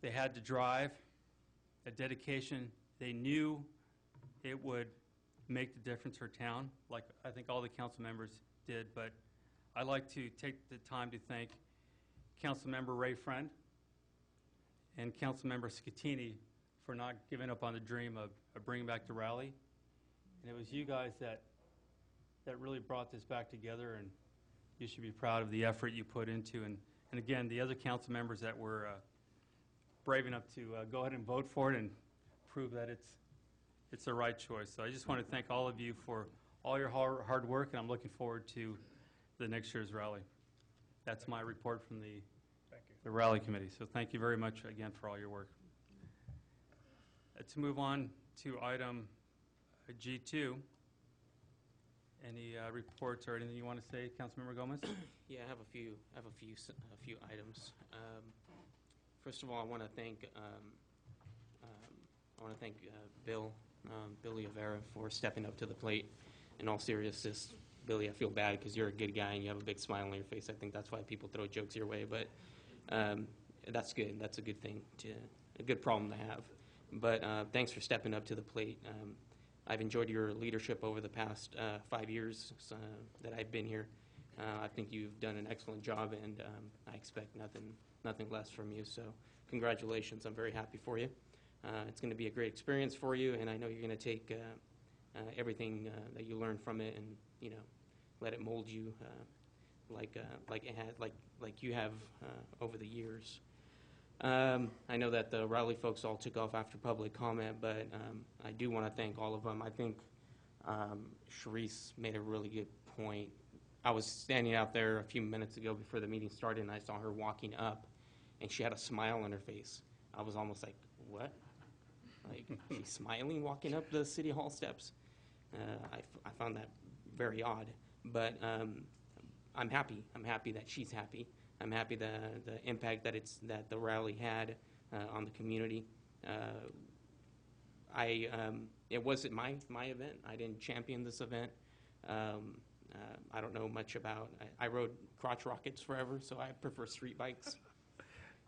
they had the drive, the dedication. They knew it would make the difference for town, like I think all the council members did. But I'd like to take the time to thank Councilmember Ray Friend and Councilmember Scatini for not giving up on the dream of bringing back the rally. And it was you guys that really brought this back together, and you should be proud of the effort you put into. And again, the other council members that were brave enough to go ahead and vote for it and prove that it's the right choice. So I just want to thank all of you for all your hard work, and I'm looking forward to the next year's rally. That's my report from the rally committee. So thank you very much again for all your work. To move on to item G2. Any reports or anything you want to say, Councilmember Gomez? Yeah, I have a few items. First of all, I want to thank Billy Avera for stepping up to the plate. In all seriousness, Billy, I feel bad because you're a good guy and you have a big smile on your face. I think that's why people throw jokes your way, but that's good. That's a good thing, a good problem to have. But thanks for stepping up to the plate. I've enjoyed your leadership over the past 5 years that I've been here. I think you've done an excellent job, and I expect nothing less from you. So congratulations. I'm very happy for you. It's going to be a great experience for you, and I know you're going to take everything that you learn from it and let it mold you like you have over the years. I know that the rally folks all took off after public comment, but I do want to thank all of them. I think Sharice made a really good point. I was standing out there a few minutes ago before the meeting started, and I saw her walking up, and she had a smile on her face. I was almost like, what? Like, she's smiling walking up the City Hall steps? I found that very odd. But I'm happy. I'm happy that she's happy. I'm happy the impact that the rally had on the community. It wasn't my event. I didn't champion this event. I don't know much about. I rode crotch rockets forever, so I prefer street bikes.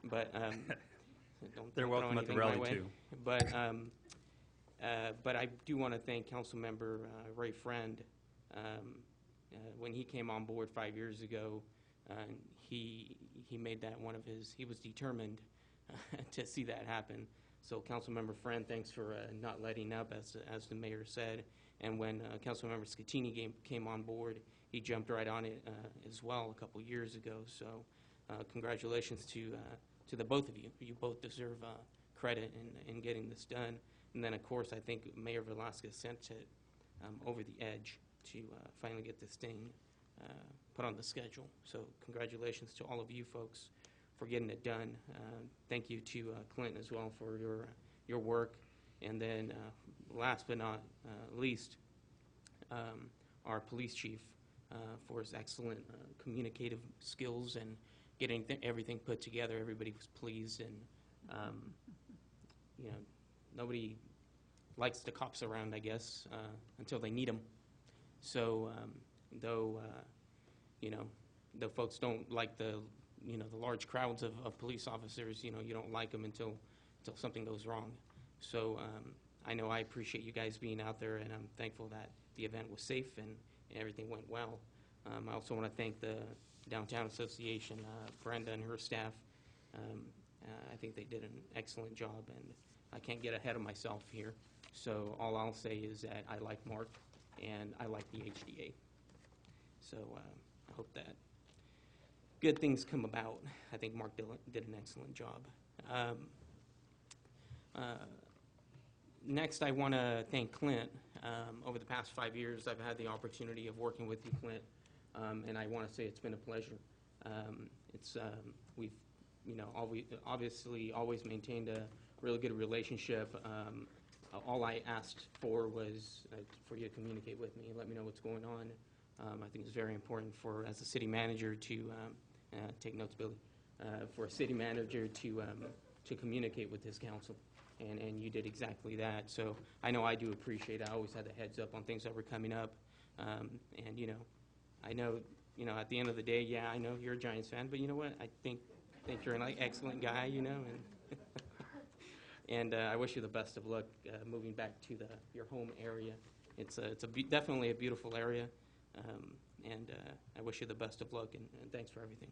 But They're don't welcome throw at the anything my rally way. too. But I do want to thank Councilmember Ray Friend. When he came on board 5 years ago, he made that one of his. He was determined to see that happen. So Councilmember Friend, thanks for not letting up, as the mayor said. And when Councilmember Scatini came on board, he jumped right on it as well a couple years ago. So congratulations to the both of you. You both deserve credit in getting this done. And then, of course, I think Mayor Velasquez sent it over the edge to finally get this thing put on the schedule. So congratulations to all of you folks for getting it done. Thank you to Clinton as well for your work. And then last but not least, our police chief for his excellent communicative skills and getting everything put together. Everybody was pleased, and nobody likes the cops around, I guess, until they need them. So though folks don't like the large crowds of police officers, you don't like them until something goes wrong. So I know I appreciate you guys being out there, and I'm thankful that the event was safe and everything went well. I also want to thank the Downtown Association, Brenda and her staff. I think they did an excellent job, and I can't get ahead of myself here. So all I'll say is that I like Mark, and I like the HDA. So I hope that good things come about. I think Mark did an excellent job. Next, I want to thank Clint. Over the past 5 years, I've had the opportunity of working with you, Clint, and I want to say it's been a pleasure. We've, obviously always maintained a really good relationship. All I asked for was for you to communicate with me and let me know what's going on. I think it's very important as a city manager to take notes, Billy, for a city manager to communicate with his council. And you did exactly that. So I know I do appreciate it. I always had the heads up on things that were coming up. And, I know, at the end of the day, yeah, I know you're a Giants fan, but you know what? I think you're an excellent guy, and I wish you the best of luck moving back to your home area. It's definitely a beautiful area, and I wish you the best of luck, and thanks for everything.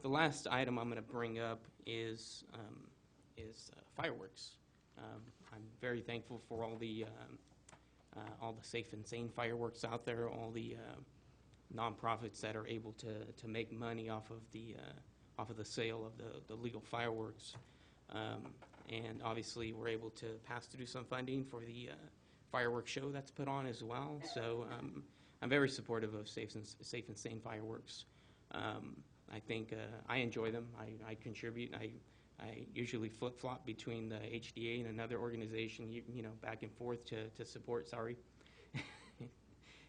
The last item I'm going to bring up is fireworks. I'm very thankful for all the safe and sane fireworks out there, all the nonprofits that are able to make money off of the sale of the legal fireworks. And obviously, we're able to pass through some funding for the fireworks show that's put on as well. So I'm very supportive of safe and sane fireworks. I think I enjoy them. I contribute. I usually flip-flop between the HDA and another organization, back and forth to support, sorry.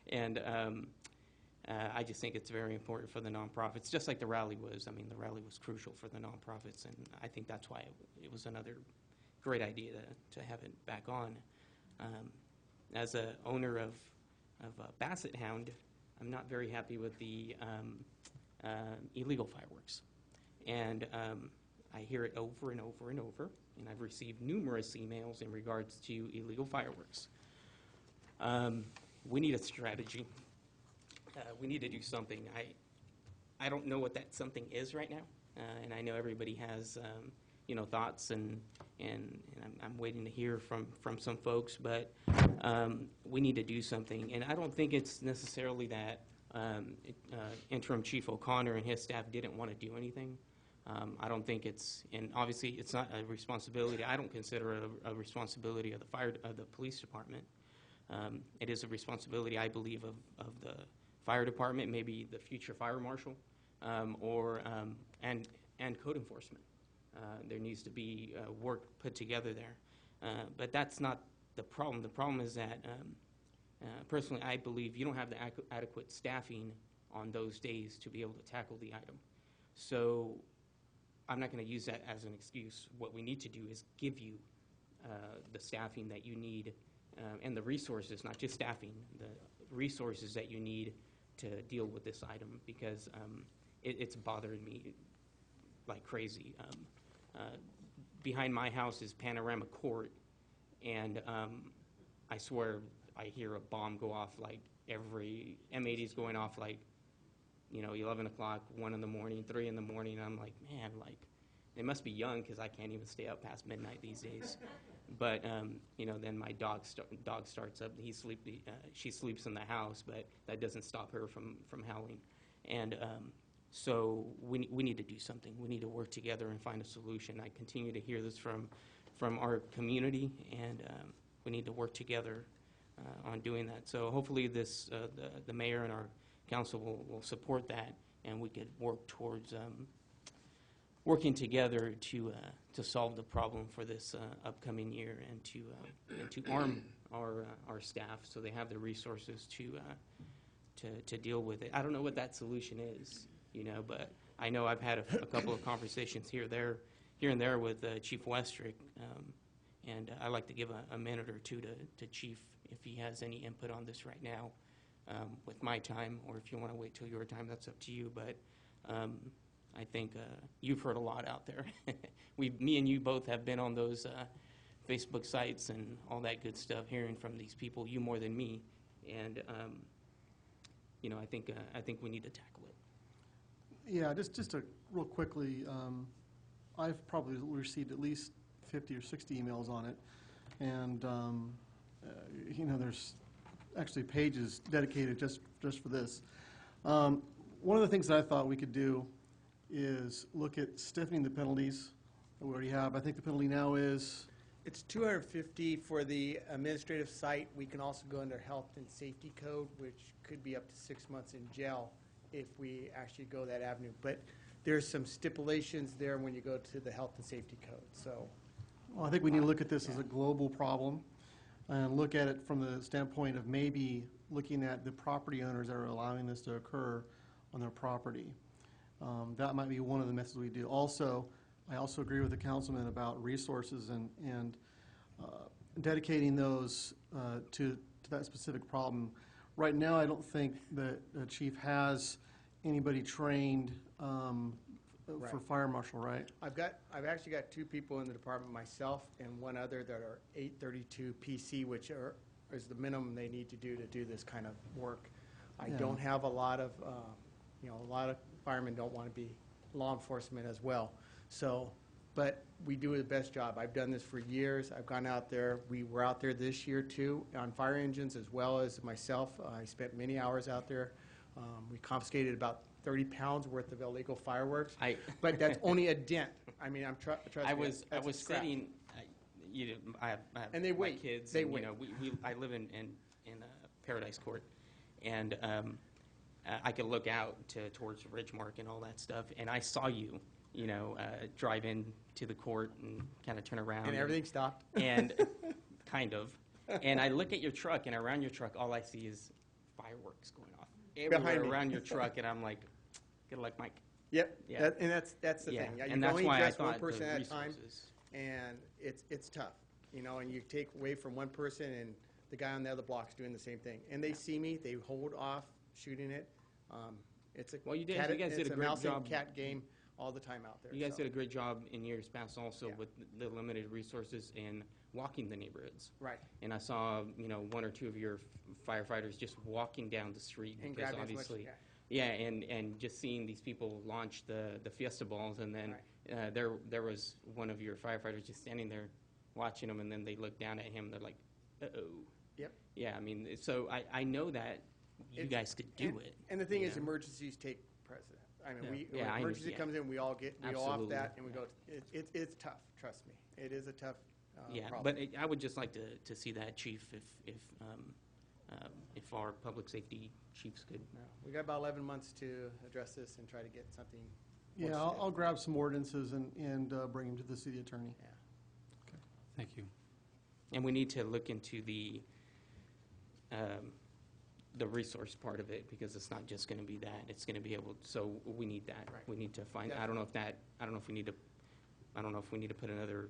And I just think it's very important for the nonprofits, just like the rally was. I mean, the rally was crucial for the nonprofits, and I think that's why it was another great idea to have it back on. As a owner of a Basset Hound, I'm not very happy with the illegal fireworks. And I hear it over and over and over, and I've received numerous emails in regards to illegal fireworks. We need a strategy. We need to do something. I don't know what that something is right now, and I know everybody has thoughts, and I'm waiting to hear from some folks, but we need to do something. And I don't think it's necessarily that Interim Chief O'Connor and his staff didn't want to do anything. I don't think and obviously it's not a responsibility. I don't consider it a responsibility of the police department. It is a responsibility, I believe, of the fire department, maybe the future fire marshal, and code enforcement. There needs to be work put together there. But that's not the problem. The problem is that, personally, I believe you don't have the adequate staffing on those days to be able to tackle the item. So I'm not going to use that as an excuse. What we need to do is give you the staffing that you need and the resources, not just staffing, the resources that you need to deal with this item, because it's bothering me like crazy. Behind my house is Panorama Court, and I swear I hear a bomb go off like every M80's going off like, 11 o'clock, 1 in the morning, 3 in the morning. I'm like, man, like, they must be young because I can't even stay up past midnight these days. But, then my dog starts up. She sleeps in the house, but that doesn't stop her from howling. And so we need to do something. We need to work together and find a solution. I continue to hear this from our community, and we need to work together on doing that. So hopefully the mayor and our council will support that, and we could work towards working together to solve the problem for this upcoming year, and to arm our staff so they have the resources to deal with it. I don't know what that solution is, but I know I've had a couple of conversations here and there with Chief Westrick, and I'd like to give a minute or two to Chief if he has any input on this right now with my time, or if you want to wait till your time, that's up to you. But I think you've heard a lot out there. Me and you both have been on those Facebook sites and all that good stuff, hearing from these people, you more than me, and I think we need to tackle it. Yeah, just real quickly, I've probably received at least 50 or 60 emails on it, and there's actually pages dedicated just for this. One of the things that I thought we could do is look at stiffening the penalties that we already have. I think the penalty now is... It's $250 for the administrative site. We can also go under health and safety code, which could be up to 6 months in jail if we actually go that avenue. But there's some stipulations there when you go to the health and safety code. So, well, I think we need to look at this as a global problem and look at it from the standpoint of maybe looking at the property owners that are allowing this to occur on their property. That might be one of the methods we do. Also, I also agree with the councilman about resources and dedicating those to that specific problem. Right now, I don't think that the chief has anybody trained for fire marshal, right? I've actually got 2 people in the department, myself and one other, that are 832 PC, which is the minimum they need to do this kind of work. I don't have a lot of firemen don't want to be law enforcement as well. So, but we do the best job. I've done this for years. I've gone out there. We were out there this year too on fire engines as well as myself. I spent many hours out there. We confiscated about 30 pounds worth of illegal fireworks, but that's only a dent. I mean, I was sitting. I have and they wait. My kids. They and, wait. I live in Paradise Court, and I could look out towards Ridgemark and all that stuff, and I saw you, drive in to the court and kind of turn around. And everything stopped. And kind of. And I look at your truck, and around your truck, all I see is fireworks going off everywhere around your truck, and I'm like, good luck, Mike. Yep. Yeah. And that's the thing. You And can that's only why I address thought one person the at a time, resources. and it's tough, and you take away from one person, and the guy on the other block's doing the same thing. And they see me, they hold off shooting it. It's a You guys did a great mouse and job. cat game all the time out there. You guys did a great job in years past also with the limited resources and walking the neighborhoods. Right. And I saw, 1 or 2 of your firefighters just walking down the street And because grabbing as much obviously, as and just seeing these people launch the Fiesta balls, and then there was one of your firefighters just standing there watching them, and then they look down at him, they're like, uh-oh. Yep. Yeah, I mean, so I know that you guys could do it. And the thing is, emergencies take precedent. I mean, when emergency comes in, we all go off that, and we go. It's tough. Trust me, it is a tough problem. But I would just like to see that, Chief, if if our public safety chiefs could. We got about 11 months to address this and try to get something. more Yeah, I'll stable. grab some ordinances and bring them to the city attorney. Yeah. Thank you. And we need to look into the resource part of it, because it's not just gonna be that, it's gonna be able, so we need that. Right. We need to find, I don't know if we need to put another,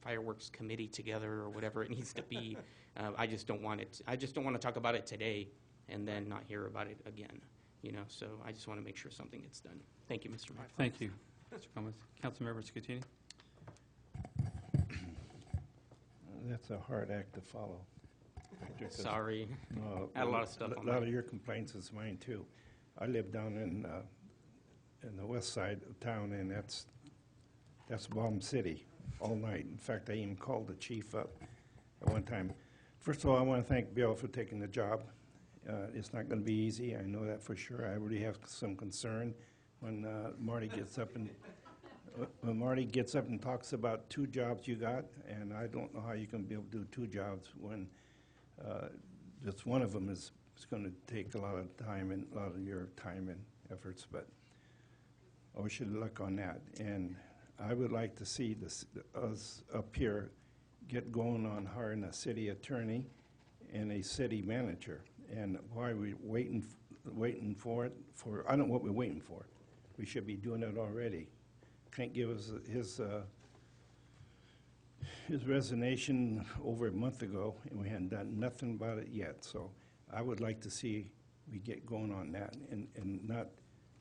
fireworks committee together or whatever it needs to be. I just don't want to talk about it today and then not hear about it again, so I just want to make sure something gets done. Thank you, Mr. Mayor. Thank you, Mr. Gomez. Councilmember Scutini? That's a hard act to follow. Sorry. I had a lot of stuff on A lot my- of your complaints is mine, too. I live down in the west side of town, and that's bomb city all night. In fact, I even called the chief up at one time. First of all, I want to thank Bill for taking the job. It's not going to be easy, I know that for sure. I really have some concern when Marty gets up and talks about 2 jobs you got, and I don't know how you can be able to do 2 jobs when just one of them is going to take a lot of time and a lot of your time and efforts, but I wish you luck on that. And I would like to see us up here get going on hiring a city attorney and a city manager. And why are we waiting for it? I don't know what we're waiting for. We should be doing it already. Clint gave us his resignation over a month ago, and we hadn't done nothing about it yet. So I would like to see we get going on that and not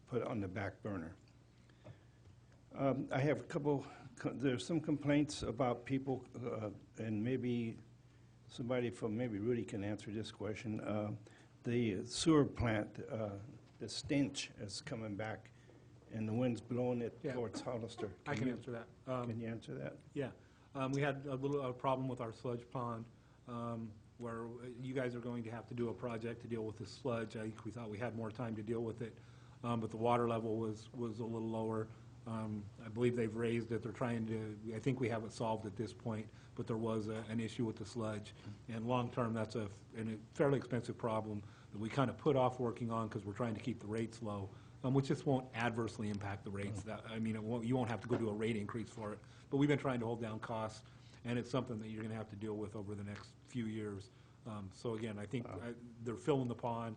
put it on the back burner. I have there's some complaints about people, and maybe somebody from, maybe Rudy can answer this question. The sewer plant, the stench is coming back, and the wind's blowing it Yeah. towards Hollister. I can answer that. Can you answer that? Yeah. We had a problem with our sludge pond, where you guys are going to have to do a project to deal with the sludge. I think we thought we had more time to deal with it, but the water level was a little lower. I believe they've raised it. They're trying to, I think we have it solved at this point, but there was an issue with the sludge. And long-term, that's a fairly expensive problem that we kind of put off working on because we're trying to keep the rates low, which just won't adversely impact the rates. You won't have to go do a rate increase for it. But we've been trying to hold down costs, and it's something that you're going to have to deal with over the next few years. So again, I think they're filling the pond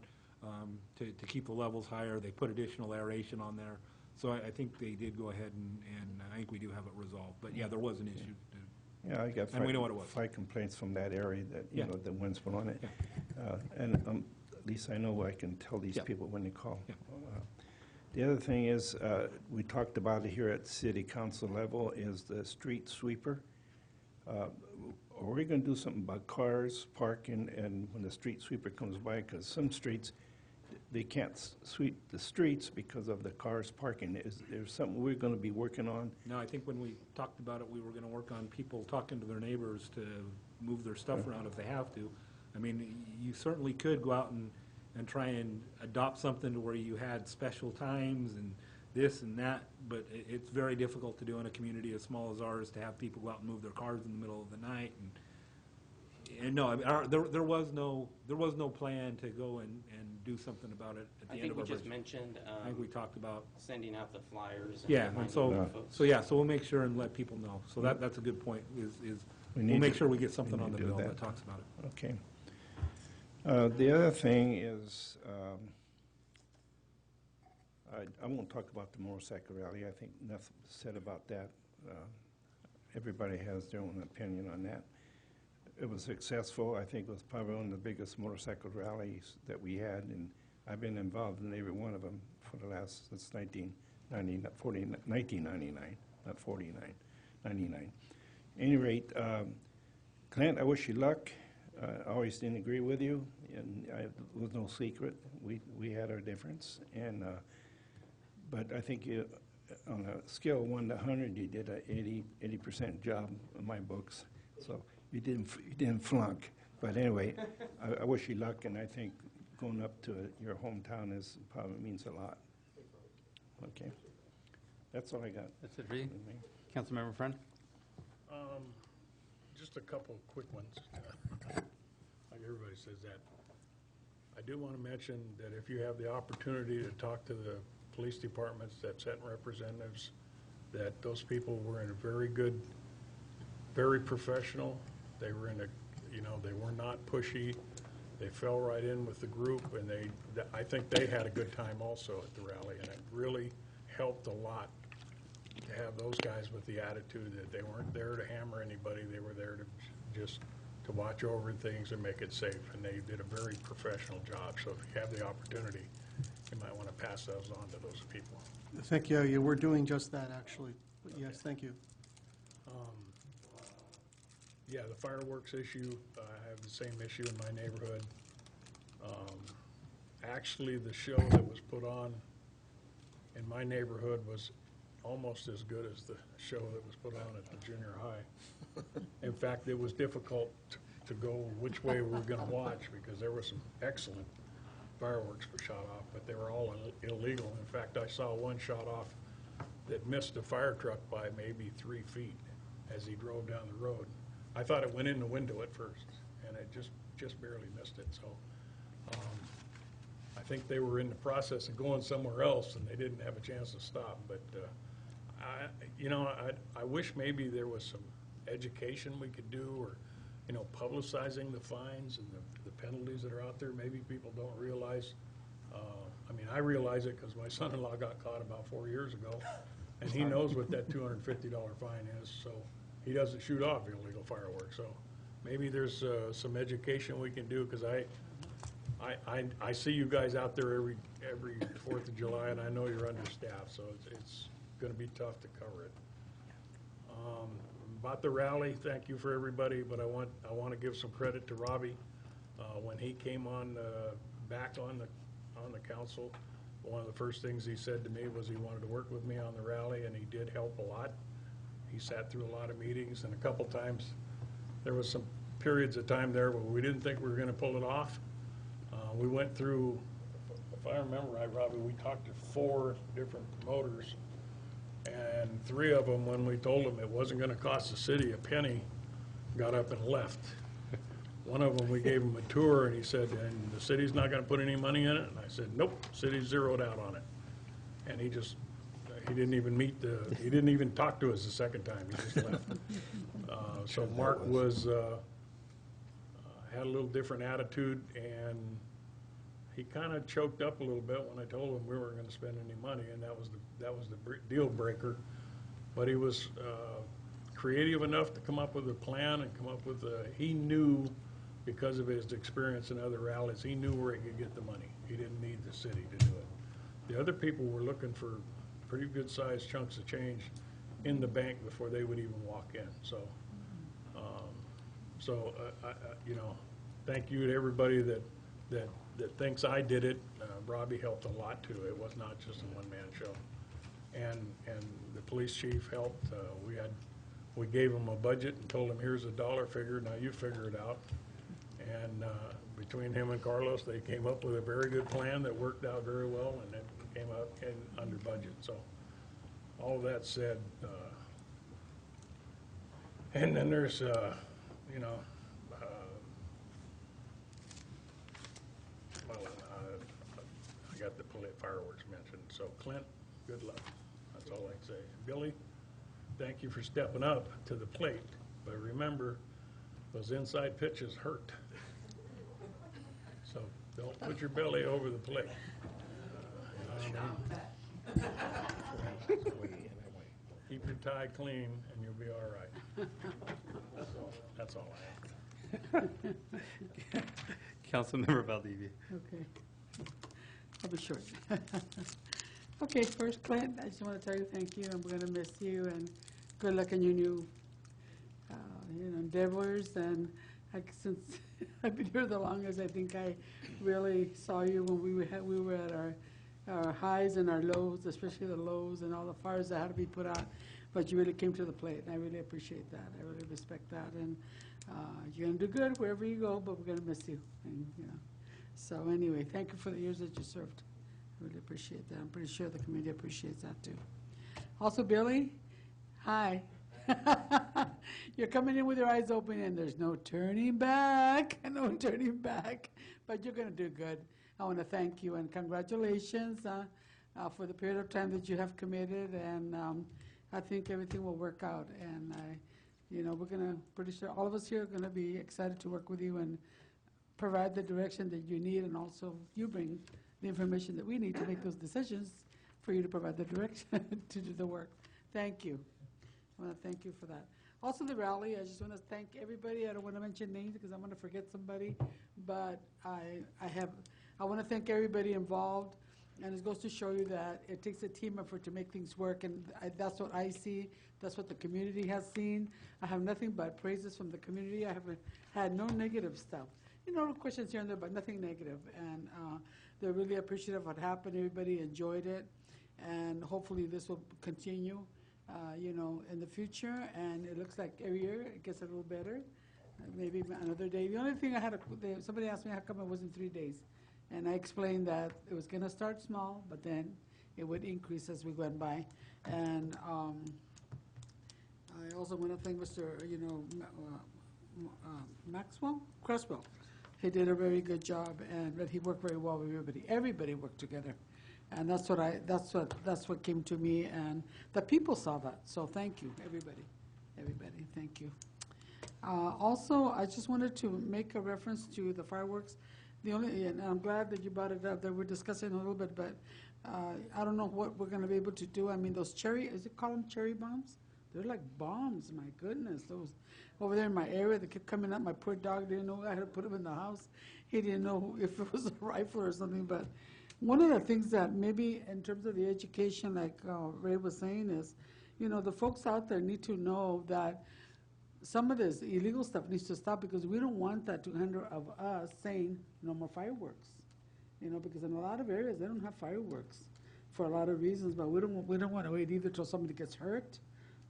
to keep the levels higher. They put additional aeration on there. So I think they did go ahead, and I think we do have it resolved. But yeah, there was an issue. Yeah, I got And we know what it was. 5 complaints from that area that, Yeah. the wind's blowing it. Yeah. And at least I know I can tell these Yeah. people when they call. Yeah. The other thing is, we talked about it here at city council level, is the street sweeper. Are we going to do something about cars parking and when the street sweeper comes by? Because some streets, they can't sweep the streets because of the cars parking. Is there something we're going to be working on? No, I think when we talked about it, we were going to work on people talking to their neighbors to move their stuff around if they have to. I mean, you certainly could go out and try and adopt something to where you had special times and this and that, but it's very difficult to do in a community as small as ours to have people go out and move their cars in the middle of the night. And no, I mean, there was no plan to go and do something about it at the end of our I think we just budget. mentioned I think we talked about. sending out the flyers. And Yeah, and reminding so, folks. so we'll make sure and let people know. So that's a good point, is We we'll need make to- sure we get something we on need the to do bill that. that talks about it. Okay. The other thing is, I won't talk about the motorcycle rally. I think enough said about that. Everybody has their own opinion on that. It was successful. I think it was probably one of the biggest motorcycle rallies that we had, and I've been involved in every one of them for the last, since 1999, not 49, 99. Any rate, Clint, I wish you luck. I always didn't agree with you, and it was no secret. We had our difference, and but I think you, on a scale of 1 to 100, you did a 80% job in my books. So you didn't flunk. But anyway, I wish you luck, and I think going up to your hometown probably means a lot. Okay, that's all I got. That's it for you. Councilmember Friend? Just a couple of quick ones. Like everybody says that. I do want to mention that if you have the opportunity to talk to the police departments that sent representatives, that those people were in a very good, very professional. They were in a, they were not pushy. They fell right in with the group, and I think they had a good time also at the rally, and it really helped a lot to have those guys with the attitude that they weren't there to hammer anybody. They were there to just to watch over things and make it safe, and they did a very professional job. So if you have the opportunity, you might want to pass those on to those people. Thank you. Yeah, we're doing just that, actually. But yes, thank you. Yeah, the fireworks issue, I have the same issue in my neighborhood. Actually, the show that was put on in my neighborhood was almost as good as the show that was put on at the junior high. In fact, it was difficult to go which way we were going to watch because there were some excellent fireworks were shot off, but they were all illegal. In fact, I saw one shot off that missed a fire truck by maybe 3 feet as he drove down the road. I thought it went in the window at first, and it just barely missed it. So I think they were in the process of going somewhere else, and they didn't have a chance to stop. But I wish maybe there was some education we could do, or publicizing the fines and the penalties that are out there. Maybe people don't realize. I mean, I realize it because my son-in-law got caught about 4 years ago, and he knows what that $250 fine is. So he doesn't shoot off illegal fireworks. So maybe there's some education we can do, because I see you guys out there every 4th of July, and I know you're understaffed, so it's going to be tough to cover it. About the rally, thank you for everybody, but I want to give some credit to Robbie. When he came on back on the council, one of the first things he said to me was he wanted to work with me on the rally, and he did help a lot. He sat through a lot of meetings, and a couple times there was some periods of time there where we didn't think we were going to pull it off. We went through, if I remember right, Robbie, we talked to 4 different promoters, and 3 of them, when we told them it wasn't going to cost the city a penny, got up and left. One of them, we gave him a tour, and he said, and the city's not going to put any money in it? And I said, nope, city's zeroed out on it. And he didn't even talk to us the second time, he just left. So Mark had a little different attitude, and he kind of choked up a little bit when I told him we weren't going to spend any money, and that was the deal breaker. But he was creative enough to come up with a plan and come up with he knew, because of his experience in other rallies, he knew where he could get the money. He didn't need the city to do it. The other people were looking for pretty good sized chunks of change in the bank before they would even walk in. So, thank you to everybody that thinks I did it. Robbie helped a lot too. It was not just a one-man show. And the police chief helped. We gave him a budget and told him, here's a dollar figure, now you figure it out. And between him and Carlos, they came up with a very good plan that worked out very well, and it came out under budget. So all of that said, and then there's, I got the fireworks mentioned. So Clint, good luck. That's all I can say. Billy, thank you for stepping up to the plate. But remember, those inside pitches hurt. So don't put your belly over the plate. Keep your tie clean, and you'll be all right. So that's all I have. Councilmember Valdivia. Okay. I'll be short. Okay, first, Clint, I just want to tell you thank you. I'm going to miss you, and good luck in your new endeavors. And since I've been here the longest, I think I really saw you when we were at our highs and our lows, especially the lows and all the fires that had to be put out. But you really came to the plate, and I really appreciate that. I really respect that. And you're going to do good wherever you go, but we're going to miss you. And, so anyway, thank you for the years that you served. I really appreciate that. I'm pretty sure the community appreciates that too. Also, Billy, hi. You're coming in with your eyes open, and there's no turning back, no turning back. But you're going to do good. I want to thank you and congratulations for the period of time that you have committed, and I think everything will work out. And we're going to, pretty sure all of us here are going to be excited to work with you and provide the direction that you need, and also you bring the information that we need to make those decisions for you to provide the direction to do the work. Thank you. I want to thank you for that. Also, the rally, I just want to thank everybody. I don't want to mention names because I'm going to forget somebody, but I want to thank everybody involved, and it goes to show you that it takes a team effort to make things work, and that's what I see. That's what the community has seen. I have nothing but praises from the community. I haven't had no negative stuff. Questions here and there, but nothing negative. And they're really appreciative of what happened. Everybody enjoyed it, and hopefully this will continue, in the future. And it looks like every year it gets a little better. Maybe another day. The only thing somebody asked me how come it wasn't 3 days, and I explained that it was going to start small, but then it would increase as we went by. And I also want to thank Mr. Cresswell. He did a very good job, and he worked very well with everybody. Everybody worked together, and that's what came to me, and the people saw that. So thank you, everybody, thank you. Also, I just wanted to make a reference to the fireworks. And I'm glad that you brought it up. That we're discussing a little bit, but I don't know what we're going to be able to do. I mean, those call them cherry bombs? They're like bombs, my goodness. Those over there in my area, they kept coming up. My poor dog didn't know I had to put him in the house. He didn't know if it was a rifle or something. But one of the things that maybe in terms of the education, like Ray was saying, is, the folks out there need to know that some of this illegal stuff needs to stop, because we don't want that 200 of us saying no more fireworks. Because in a lot of areas, they don't have fireworks for a lot of reasons, but we don't want to wait either till somebody gets hurt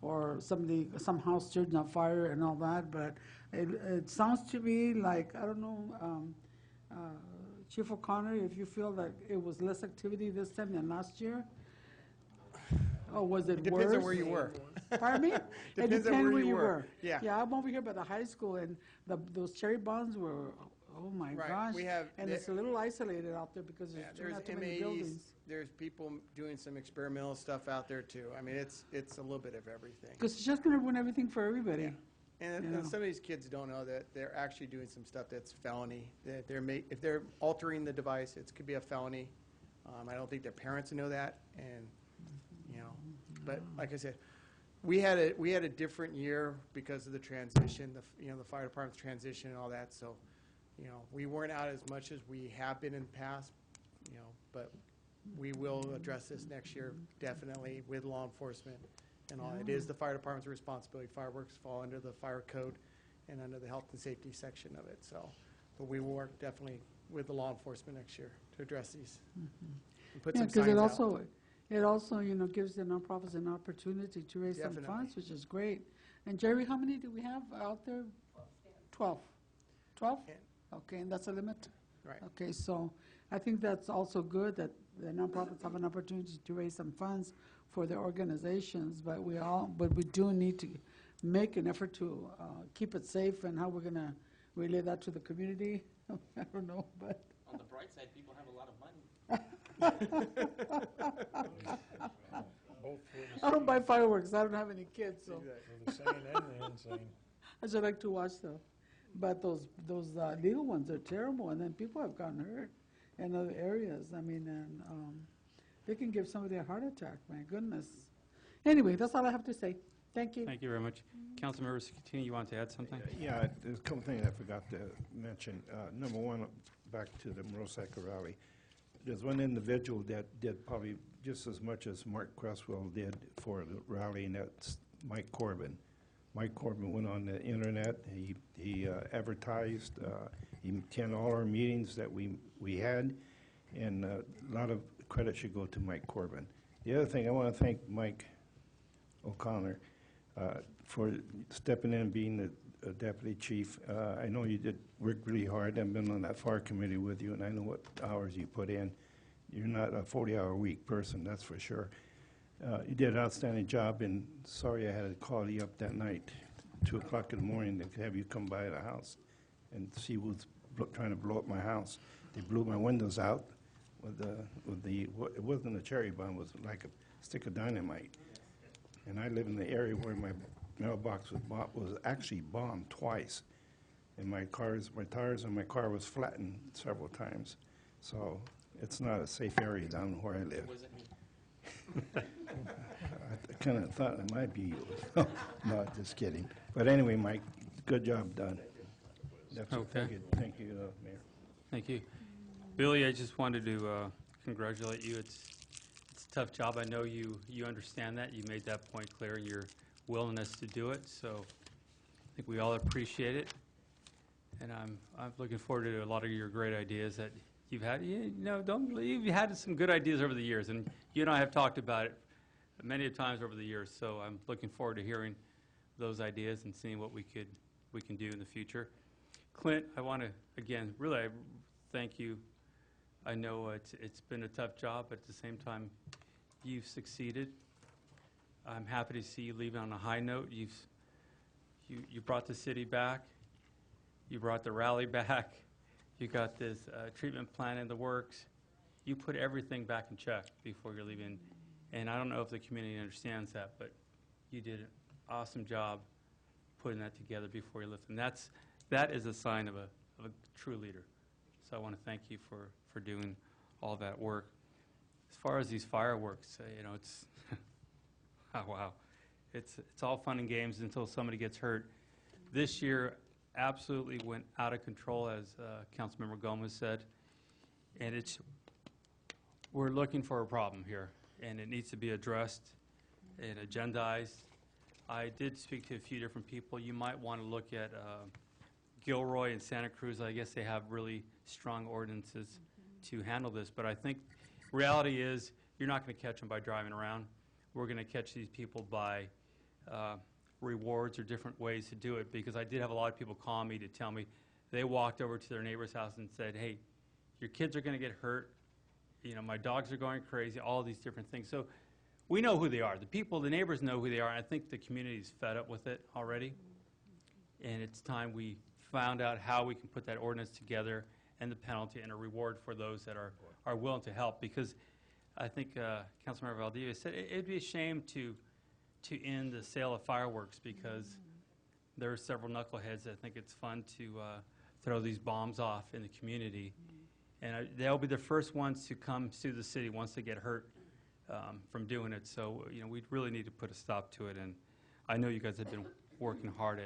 or some house turns on fire and all that. But it sounds to me like, I don't know, Chief O'Connor, if you feel that it was less activity this time than last year, or was it worse? Depends on where you were. Pardon me? Depends on where you were. Yeah, I'm over here by the high school, and those cherry bombs were, oh my gosh. And it's a little isolated out there because there's not too many buildings. There's people doing some experimental stuff out there too. I mean, it's a little bit of everything. Because it's just going to ruin everything for everybody. Yeah. And some of these kids don't know that they're actually doing some stuff that's felony. That if they're altering the device, it could be a felony. I don't think their parents know that, and but like I said, we had a different year because of the transition, the fire department's transition and all that. So, we weren't out as much as we have been in the past, but we will address this next year definitely with law enforcement and all. It is the fire department's responsibility. Fireworks fall under the fire code and under the health and safety section of it. So, but we will work definitely with the law enforcement next year to address these. And put some signs out. It also, gives the nonprofits an opportunity to raise some funds, which is great. And Jerry, how many do we have out there? 12. 12? Yeah. Okay, and that's a limit? Right. Okay, so I think that's also good that the nonprofits have an opportunity to raise some funds for their organizations, but we do need to make an effort to keep it safe, and how we're going to relay that to the community. I don't know, but. On the bright side, people have a lot of money. I don't buy fireworks. I don't have any kids, so. The saying and the insane. I just like to watch them. But those legal ones are terrible, and then people have gotten hurt in other areas. I mean, and they can give somebody a heart attack. My goodness. Anyway, that's all I have to say. Thank you. Thank you very much. Councilmember Scatini, you want to add something? Yeah, there's a couple things I forgot to mention. Number one, back to the Moroseca rally. There's one individual that did probably just as much as Mark Cresswell did for the rally, and that's Mike Corbin. Mike Corbin went on the internet. He advertised. He attended all our meetings that we had, and a lot of credit should go to Mike Corbin. The other thing, I want to thank Mike O'Connor for stepping in and being the deputy chief. I know you did work really hard. I've been on that fire committee with you, and I know what hours you put in. You're not a 40-hour-a-week person, that's for sure. You did an outstanding job, and sorry I had to call you up that night 2 o'clock in the morning, they have you come by the house and see who's trying to blow up my house. They blew my windows out with it wasn't a cherry bomb, it was like a stick of dynamite. And I live in the area where my mailbox was actually bombed twice. And my tires on my car was flattened several times. So it's not a safe area down where I live. Was it me? I kind of thought it might be you. No, just kidding. But anyway, Mike, good job done. That's Okay. Thank you, Mayor. Thank you. Billy, I just wanted to congratulate you. It's a tough job. I know you understand that. You made that point clear in your willingness to do it. So I think we all appreciate it. And I'm looking forward to a lot of your great ideas that you've had. You've had some good ideas over the years, and you and I have talked about it many times over the years. So I'm looking forward to hearing those ideas and seeing what we can do in the future. Clint, I want to again really thank you. I know it's been a tough job, but at the same time, you've succeeded. I'm happy to see you leaving on a high note. You brought the city back. You brought the rally back. You got this treatment plan in the works. You put everything back in check before you're leaving. And I don't know if the community understands that, but you did an awesome job putting that together before you left. And that is a sign of a true leader. So I want to thank you for doing all that work. As far as these fireworks, it's oh, wow. It's all fun and games until somebody gets hurt. This year absolutely went out of control, as Councilmember Gomez said. And we're looking for a problem here, and it needs to be addressed and agendized. I did speak to a few different people. You might want to look at Gilroy and Santa Cruz. I guess they have really strong ordinances to handle this. But I think reality is you're not going to catch them by driving around. We're going to catch these people by rewards or different ways to do it, because I did have a lot of people call me to tell me they walked over to their neighbor's house and said, hey, your kids are going to get hurt. My dogs are going crazy, all these different things. So we know who they are. The neighbors know who they are, and I think the community's fed up with it already. And it's time we found out how we can put that ordinance together and the penalty and a reward for those that are willing to help. Because I think Councilmember Valdivia said it'd be a shame to end the sale of fireworks, because there are several knuckleheads that think it's fun to throw these bombs off in the community. And they'll be the first ones to come sue the city once they get hurt from doing it. So, we really need to put a stop to it. And I know you guys have been working hard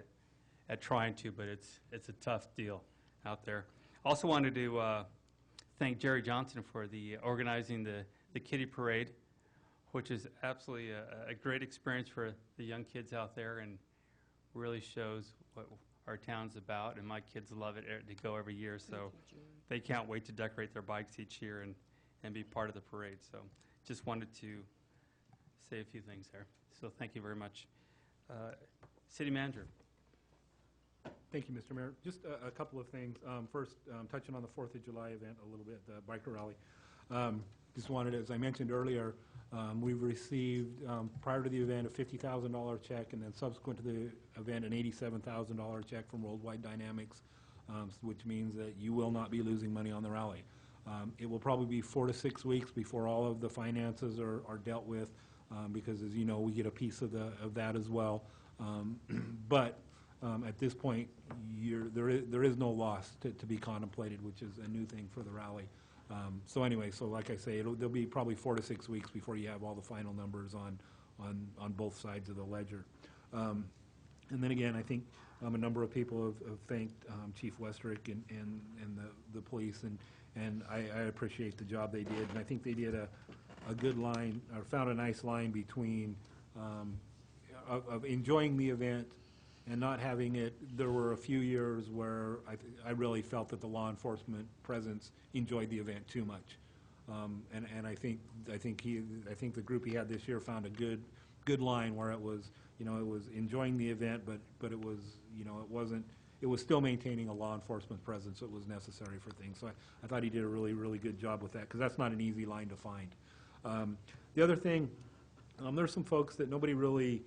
at trying to, but it's a tough deal out there. Also wanted to thank Jerry Johnson for organizing the Kitty Parade, which is absolutely a great experience for the young kids out there, and really shows what our town's about. And my kids love it to go every year, so they can't wait to decorate their bikes each year and be part of the parade. So just wanted to say a few things there. So thank you very much. City Manager. Thank you, Mr. Mayor. Just a couple of things. First, touching on the 4th of July event a little bit, the biker rally. Just wanted, as I mentioned earlier, we've received, prior to the event, a $50,000 check, and then subsequent to the event, an $87,000 check from Worldwide Dynamics, which means that you will not be losing money on the rally. It will probably be 4 to 6 weeks before all of the finances are dealt with, because, as you know, we get a piece of that as well. But at this point, there is no loss to be contemplated, which is a new thing for the rally. So anyway, so like I say, there'll be probably 4 to 6 weeks before you have all the final numbers on both sides of the ledger. And then again, I think a number of people have thanked Chief Westrick and the police, and I appreciate the job they did. And I think they did a good line, or found a nice line between of enjoying the event and not having it. There were a few years where I really felt that the law enforcement presence enjoyed the event too much, and I think the group he had this year found a good line where it was enjoying the event, but it was it was still maintaining a law enforcement presence that was necessary for things. So I thought he did a really good job with that, because that's not an easy line to find. The other thing, there's some folks that nobody really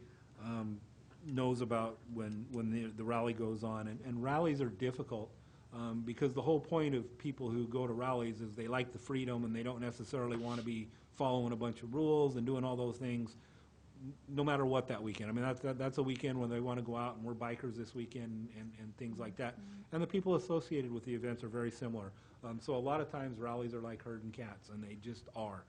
knows about when the rally goes on. And rallies are difficult because the whole point of people who go to rallies is they like the freedom and they don't necessarily want to be following a bunch of rules and doing all those things no matter what that weekend. I mean, that's a weekend when they want to go out, and we're bikers this weekend and things like that. And the people associated with the events are very similar. So a lot of times rallies are like herding cats, and they just are.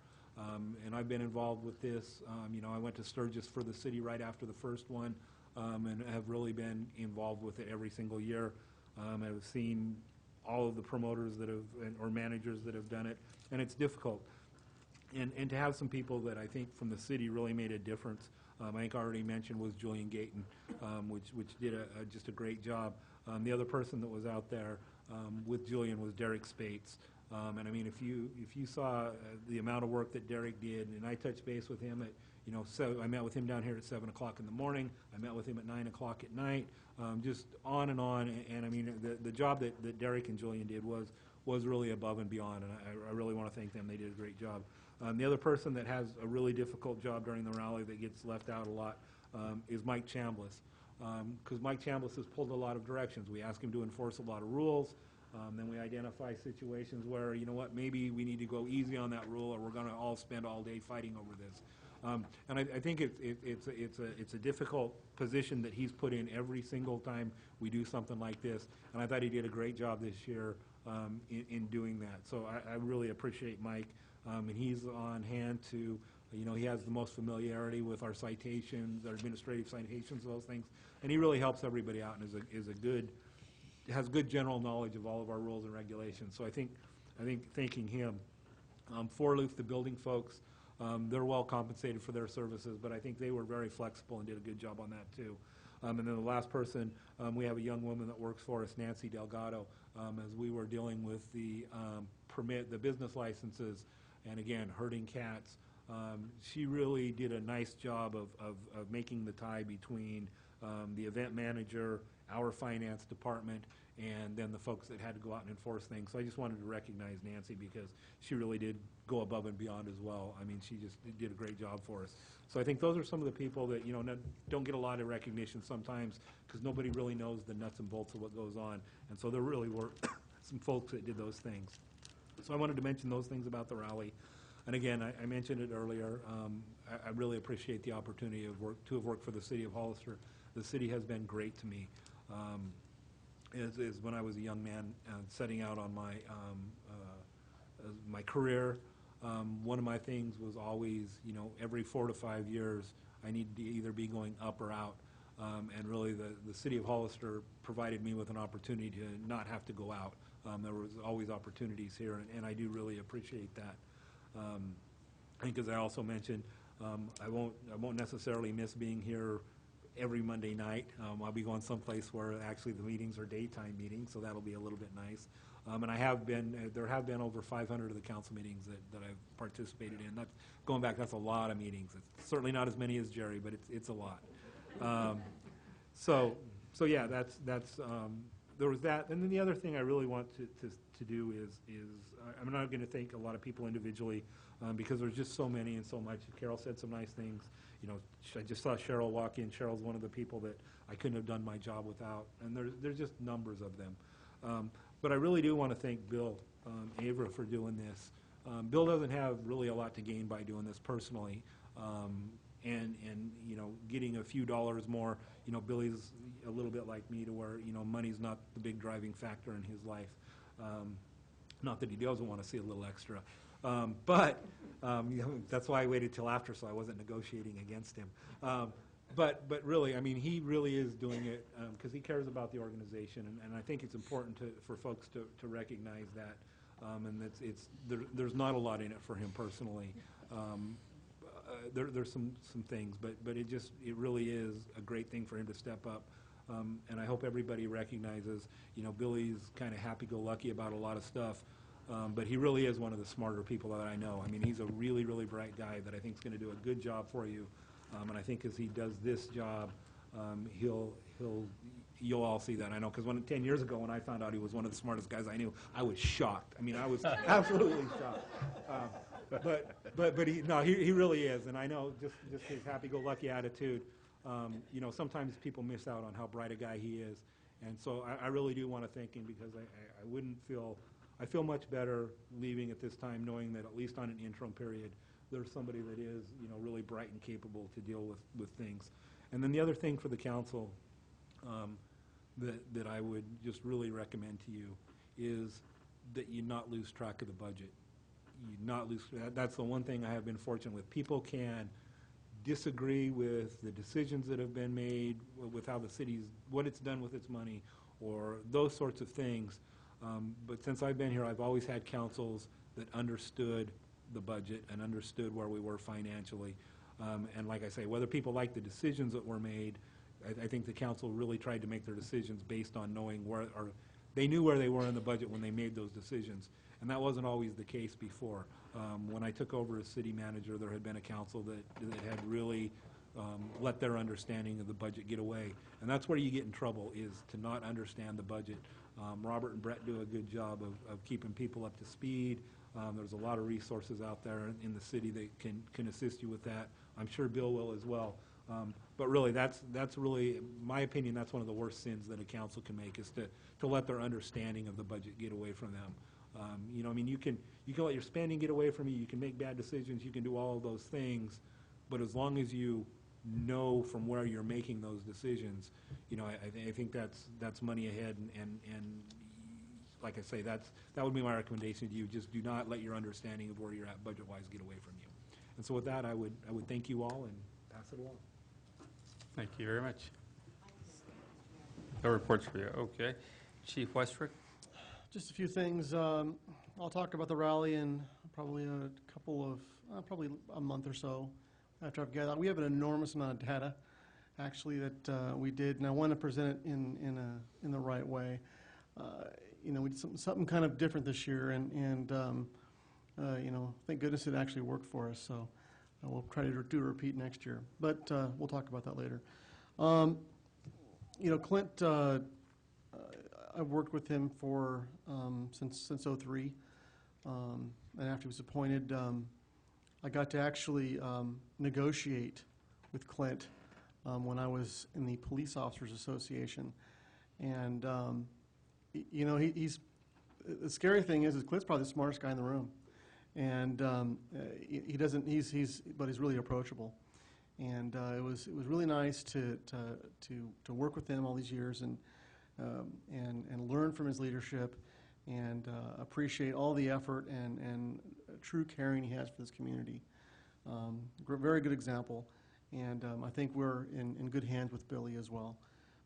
And I've been involved with this. You know, I went to Sturgis for the city right after the first one, and have really been involved with it every single year. I've seen all of the promoters that have, or managers that have done it, and it's difficult. And to have some people that I think from the city really made a difference, I think I already mentioned was Julian Gayton, which did just a great job. The other person that was out there with Julian was Derek Spates. And I mean, if you saw the amount of work that Derek did, and I touched base with him at, you know, so I met with him down here at 7 o'clock in the morning. I met with him at 9 o'clock at night, just on and on. And I mean, the job that Derek and Julian did was really above and beyond, and I really want to thank them. They did a great job. The other person that has a really difficult job during the rally that gets left out a lot is Mike Chambliss, because Mike Chambliss has pulled a lot of directions. We ask him to enforce a lot of rules. Then we identify situations where, you know what, maybe we need to go easy on that rule, or we're going to all spend all day fighting over this. And I think it's a difficult position that he's put in every single time we do something like this. And I thought he did a great job this year in doing that. So I really appreciate Mike. And he's on hand to, you know, he has the most familiarity with our citations, our administrative citations, those things. And he really helps everybody out and has good general knowledge of all of our rules and regulations. So I think thanking him. Forloof, the building folks, they're well compensated for their services, but I think they were very flexible and did a good job on that too. And then the last person, we have a young woman that works for us, Nancy Delgado, as we were dealing with the business licenses, and again, herding cats. She really did a nice job of making the tie between the event manager, our finance department, and then the folks that had to go out and enforce things. So I just wanted to recognize Nancy because she really did go above and beyond as well. I mean, she just did a great job for us. So I think those are some of the people that, you know, don't get a lot of recognition sometimes because nobody really knows the nuts and bolts of what goes on. And so there really were some folks that did those things. So I wanted to mention those things about the rally. And again, I mentioned it earlier, I really appreciate the opportunity to have worked for the city of Hollister. The city has been great to me. As when I was a young man setting out on my career, one of my things was always, you know, every 4 to 5 years, I needed to either be going up or out. And really, the city of Hollister provided me with an opportunity to not have to go out. There was always opportunities here, and I do really appreciate that. I think, as I also mentioned, I won't necessarily miss being here every Monday night. I'll be going someplace where actually the meetings are daytime meetings, so that'll be a little bit nice. And there have been over 500 of the council meetings that I've participated in. Going back, that's a lot of meetings. It's certainly not as many as Jerry, but it's a lot. So yeah, there was that. And then the other thing I really want to do is I'm not going to thank a lot of people individually because there's just so many and so much. Carol said some nice things. You know, I just saw Cheryl walk in. Cheryl's one of the people that I couldn't have done my job without, and there's just numbers of them. But I really do want to thank Bill Avra for doing this. Bill doesn't have really a lot to gain by doing this personally, and you know, getting a few dollars more. You know, Billy's a little bit like me to where, you know, money's not the big driving factor in his life. Not that he doesn't want to see a little extra. But you know, that's why I waited till after, so I wasn't negotiating against him. But really, I mean, he really is doing it because he cares about the organization, and I think it's important for folks to recognize that. And there's not a lot in it for him personally. There's some things, but it really is a great thing for him to step up. And I hope everybody recognizes, you know, Billy's kind of happy-go-lucky about a lot of stuff. But he really is one of the smarter people that I know. I mean, he's a really, really bright guy that I think is going to do a good job for you. And I think as he does this job, you'll all see that. I know, because 10 years ago when I found out he was one of the smartest guys I knew, I was shocked. I mean, I was absolutely shocked. But he really is. And I know just his happy-go-lucky attitude You know, sometimes people miss out on how bright a guy he is. And so I really do want to thank him, because I feel much better leaving at this time knowing that at least on an interim period, there's somebody that is, you know, really bright and capable to deal with things. And then the other thing for the council that I would just really recommend to you is that you not lose track of the budget. You not lose, that's the one thing I have been fortunate with. People can disagree with the decisions that have been made, with how the city's, what it's done with its money, or those sorts of things. But since I've been here, I've always had councils that understood the budget and understood where we were financially. And like I say, whether people like the decisions that were made, I think the council really tried to make their decisions based on knowing where, or they knew where they were in the budget when they made those decisions. And that wasn't always the case before. When I took over as city manager, there had been a council that had really let their understanding of the budget get away. And that's where you get in trouble, is to not understand the budget. Robert and Brett do a good job of keeping people up to speed. There's a lot of resources out there in the city that can assist you with that. I'm sure Bill will as well. But really, that's really, in my opinion, that's one of the worst sins that a council can make, is to let their understanding of the budget get away from them. You know, I mean, you can let your spending get away from you. You can make bad decisions. You can do all of those things. But as long as you know from where you're making those decisions, you know, I think that's money ahead. And like I say, that would be my recommendation to you. Just do not let your understanding of where you're at budget-wise get away from you. And so with that, I would thank you all and pass it along. Thank you very much. No reports for you. Okay. Chief Westrick? Just a few things. I'll talk about the rally in probably a couple of, probably a month or so after I've gathered. We have an enormous amount of data, actually, that we did, and I want to present it in the right way. You know, we did something kind of different this year, and you know, thank goodness it actually worked for us. So we'll try to do a repeat next year, but we'll talk about that later. You know, Clint, I've worked with him for since '03, and after he was appointed, I got to actually negotiate with Clint when I was in the Police Officers Association, and you know, he's the scary thing is Clint's probably the smartest guy in the room, and he doesn't but he's really approachable, and it was really nice to work with him all these years and learn from his leadership and appreciate all the effort and true caring he has for this community. Very good example, and I think we're in good hands with Billy as well.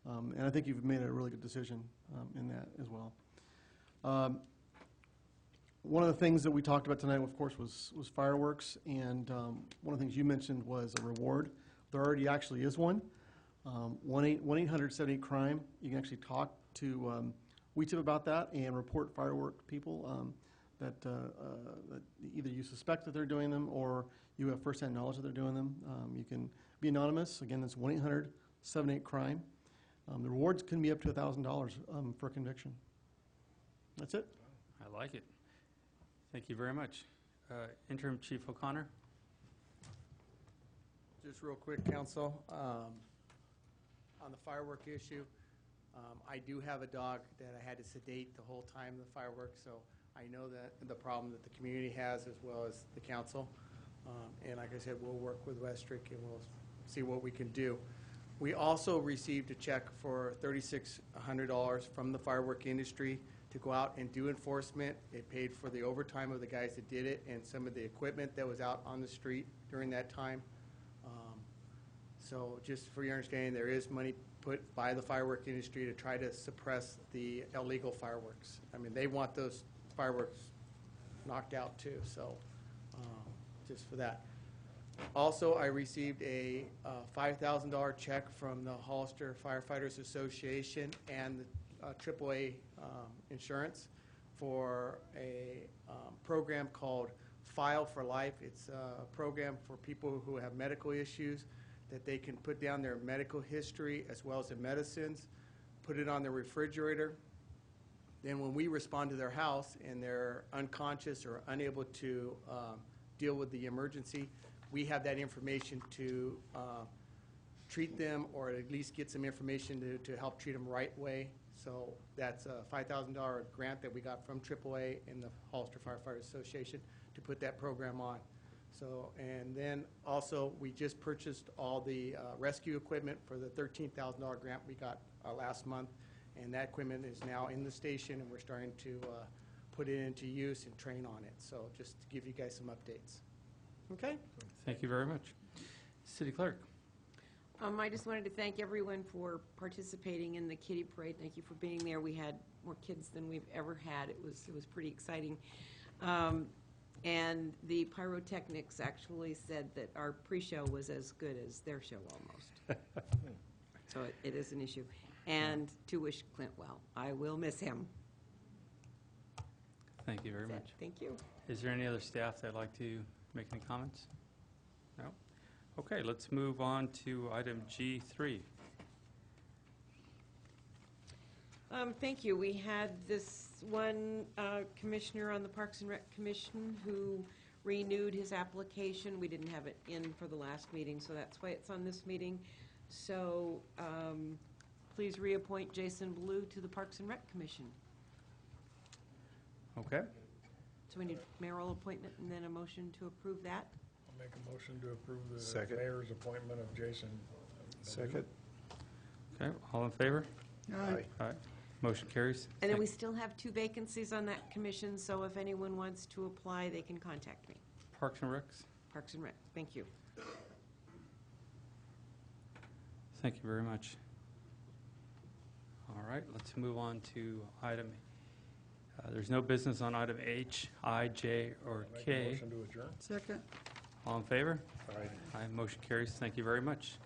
And I think you've made a really good decision in that as well. One of the things that we talked about tonight, of course, was fireworks, and one of the things you mentioned was a reward. There already actually is one. 1-800-78-CRIME. You can actually talk to WeTip about that and report firework people that either you suspect that they're doing them or you have firsthand knowledge that they're doing them. You can be anonymous. Again, that's 1-800-78-CRIME. The rewards can be up to $1,000 for conviction. That's it. I like it. Thank you very much. Interim Chief O'Connor? Just real quick, Council, on the firework issue, I do have a dog that I had to sedate the whole time of the fireworks, so I know that the problem that the community has as well as the council. And like I said, we'll work with Westrick and we'll see what we can do. We also received a check for $3,600 from the firework industry to go out and do enforcement. It paid for the overtime of the guys that did it and some of the equipment that was out on the street during that time. So just for your understanding, there is money put by the firework industry to try to suppress the illegal fireworks. I mean, they want those fireworks knocked out too, so just for that. Also, I received a $5,000 check from the Hollister Firefighters Association and the AAA insurance for a program called File for Life. It's a program for people who have medical issues that they can put down their medical history as well as their medicines, put it on their refrigerator. Then when we respond to their house and they're unconscious or unable to deal with the emergency, we have that information to treat them or at least get some information to help treat them right way. So that's a $5,000 grant that we got from AAA and the Hollister Firefighters Association to put that program on. So, and then also, we just purchased all the rescue equipment for the $13,000 grant we got last month, and that equipment is now in the station, and we're starting to put it into use and train on it. So just to give you guys some updates. Okay? Thank you very much. City Clerk. I just wanted to thank everyone for participating in the Kitty Parade. Thank you for being there. We had more kids than we've ever had. It was pretty exciting. And the pyrotechnics actually said that our pre-show was as good as their show almost. So it is an issue. And to wish Clint well. I will miss him. Thank you very That's it. much. Thank you. Is there any other staff that'd like to make any comments? No? Okay, let's move on to item G3. Thank you. We had this one commissioner on the Parks and Rec Commission who renewed his application. We didn't have it in for the last meeting, so that's why it's on this meeting. So please reappoint Jason Blue to the Parks and Rec Commission. Okay. So we need mayoral appointment and then a motion to approve that. I'll make a motion to approve the Second. mayor's appointment of Jason. Second? Okay, all in favor? Aye. Aye. Motion carries. And then we still have 2 vacancies on that commission, so if anyone wants to apply, they can contact me. Parks and Recs. Parks and Rec. Thank you. Thank you very much. All right, let's move on to item, there's no business on item H, I, J, or Make a K. motion to adjourn. Second. All in favor? Aye. Aye, motion carries. Thank you very much.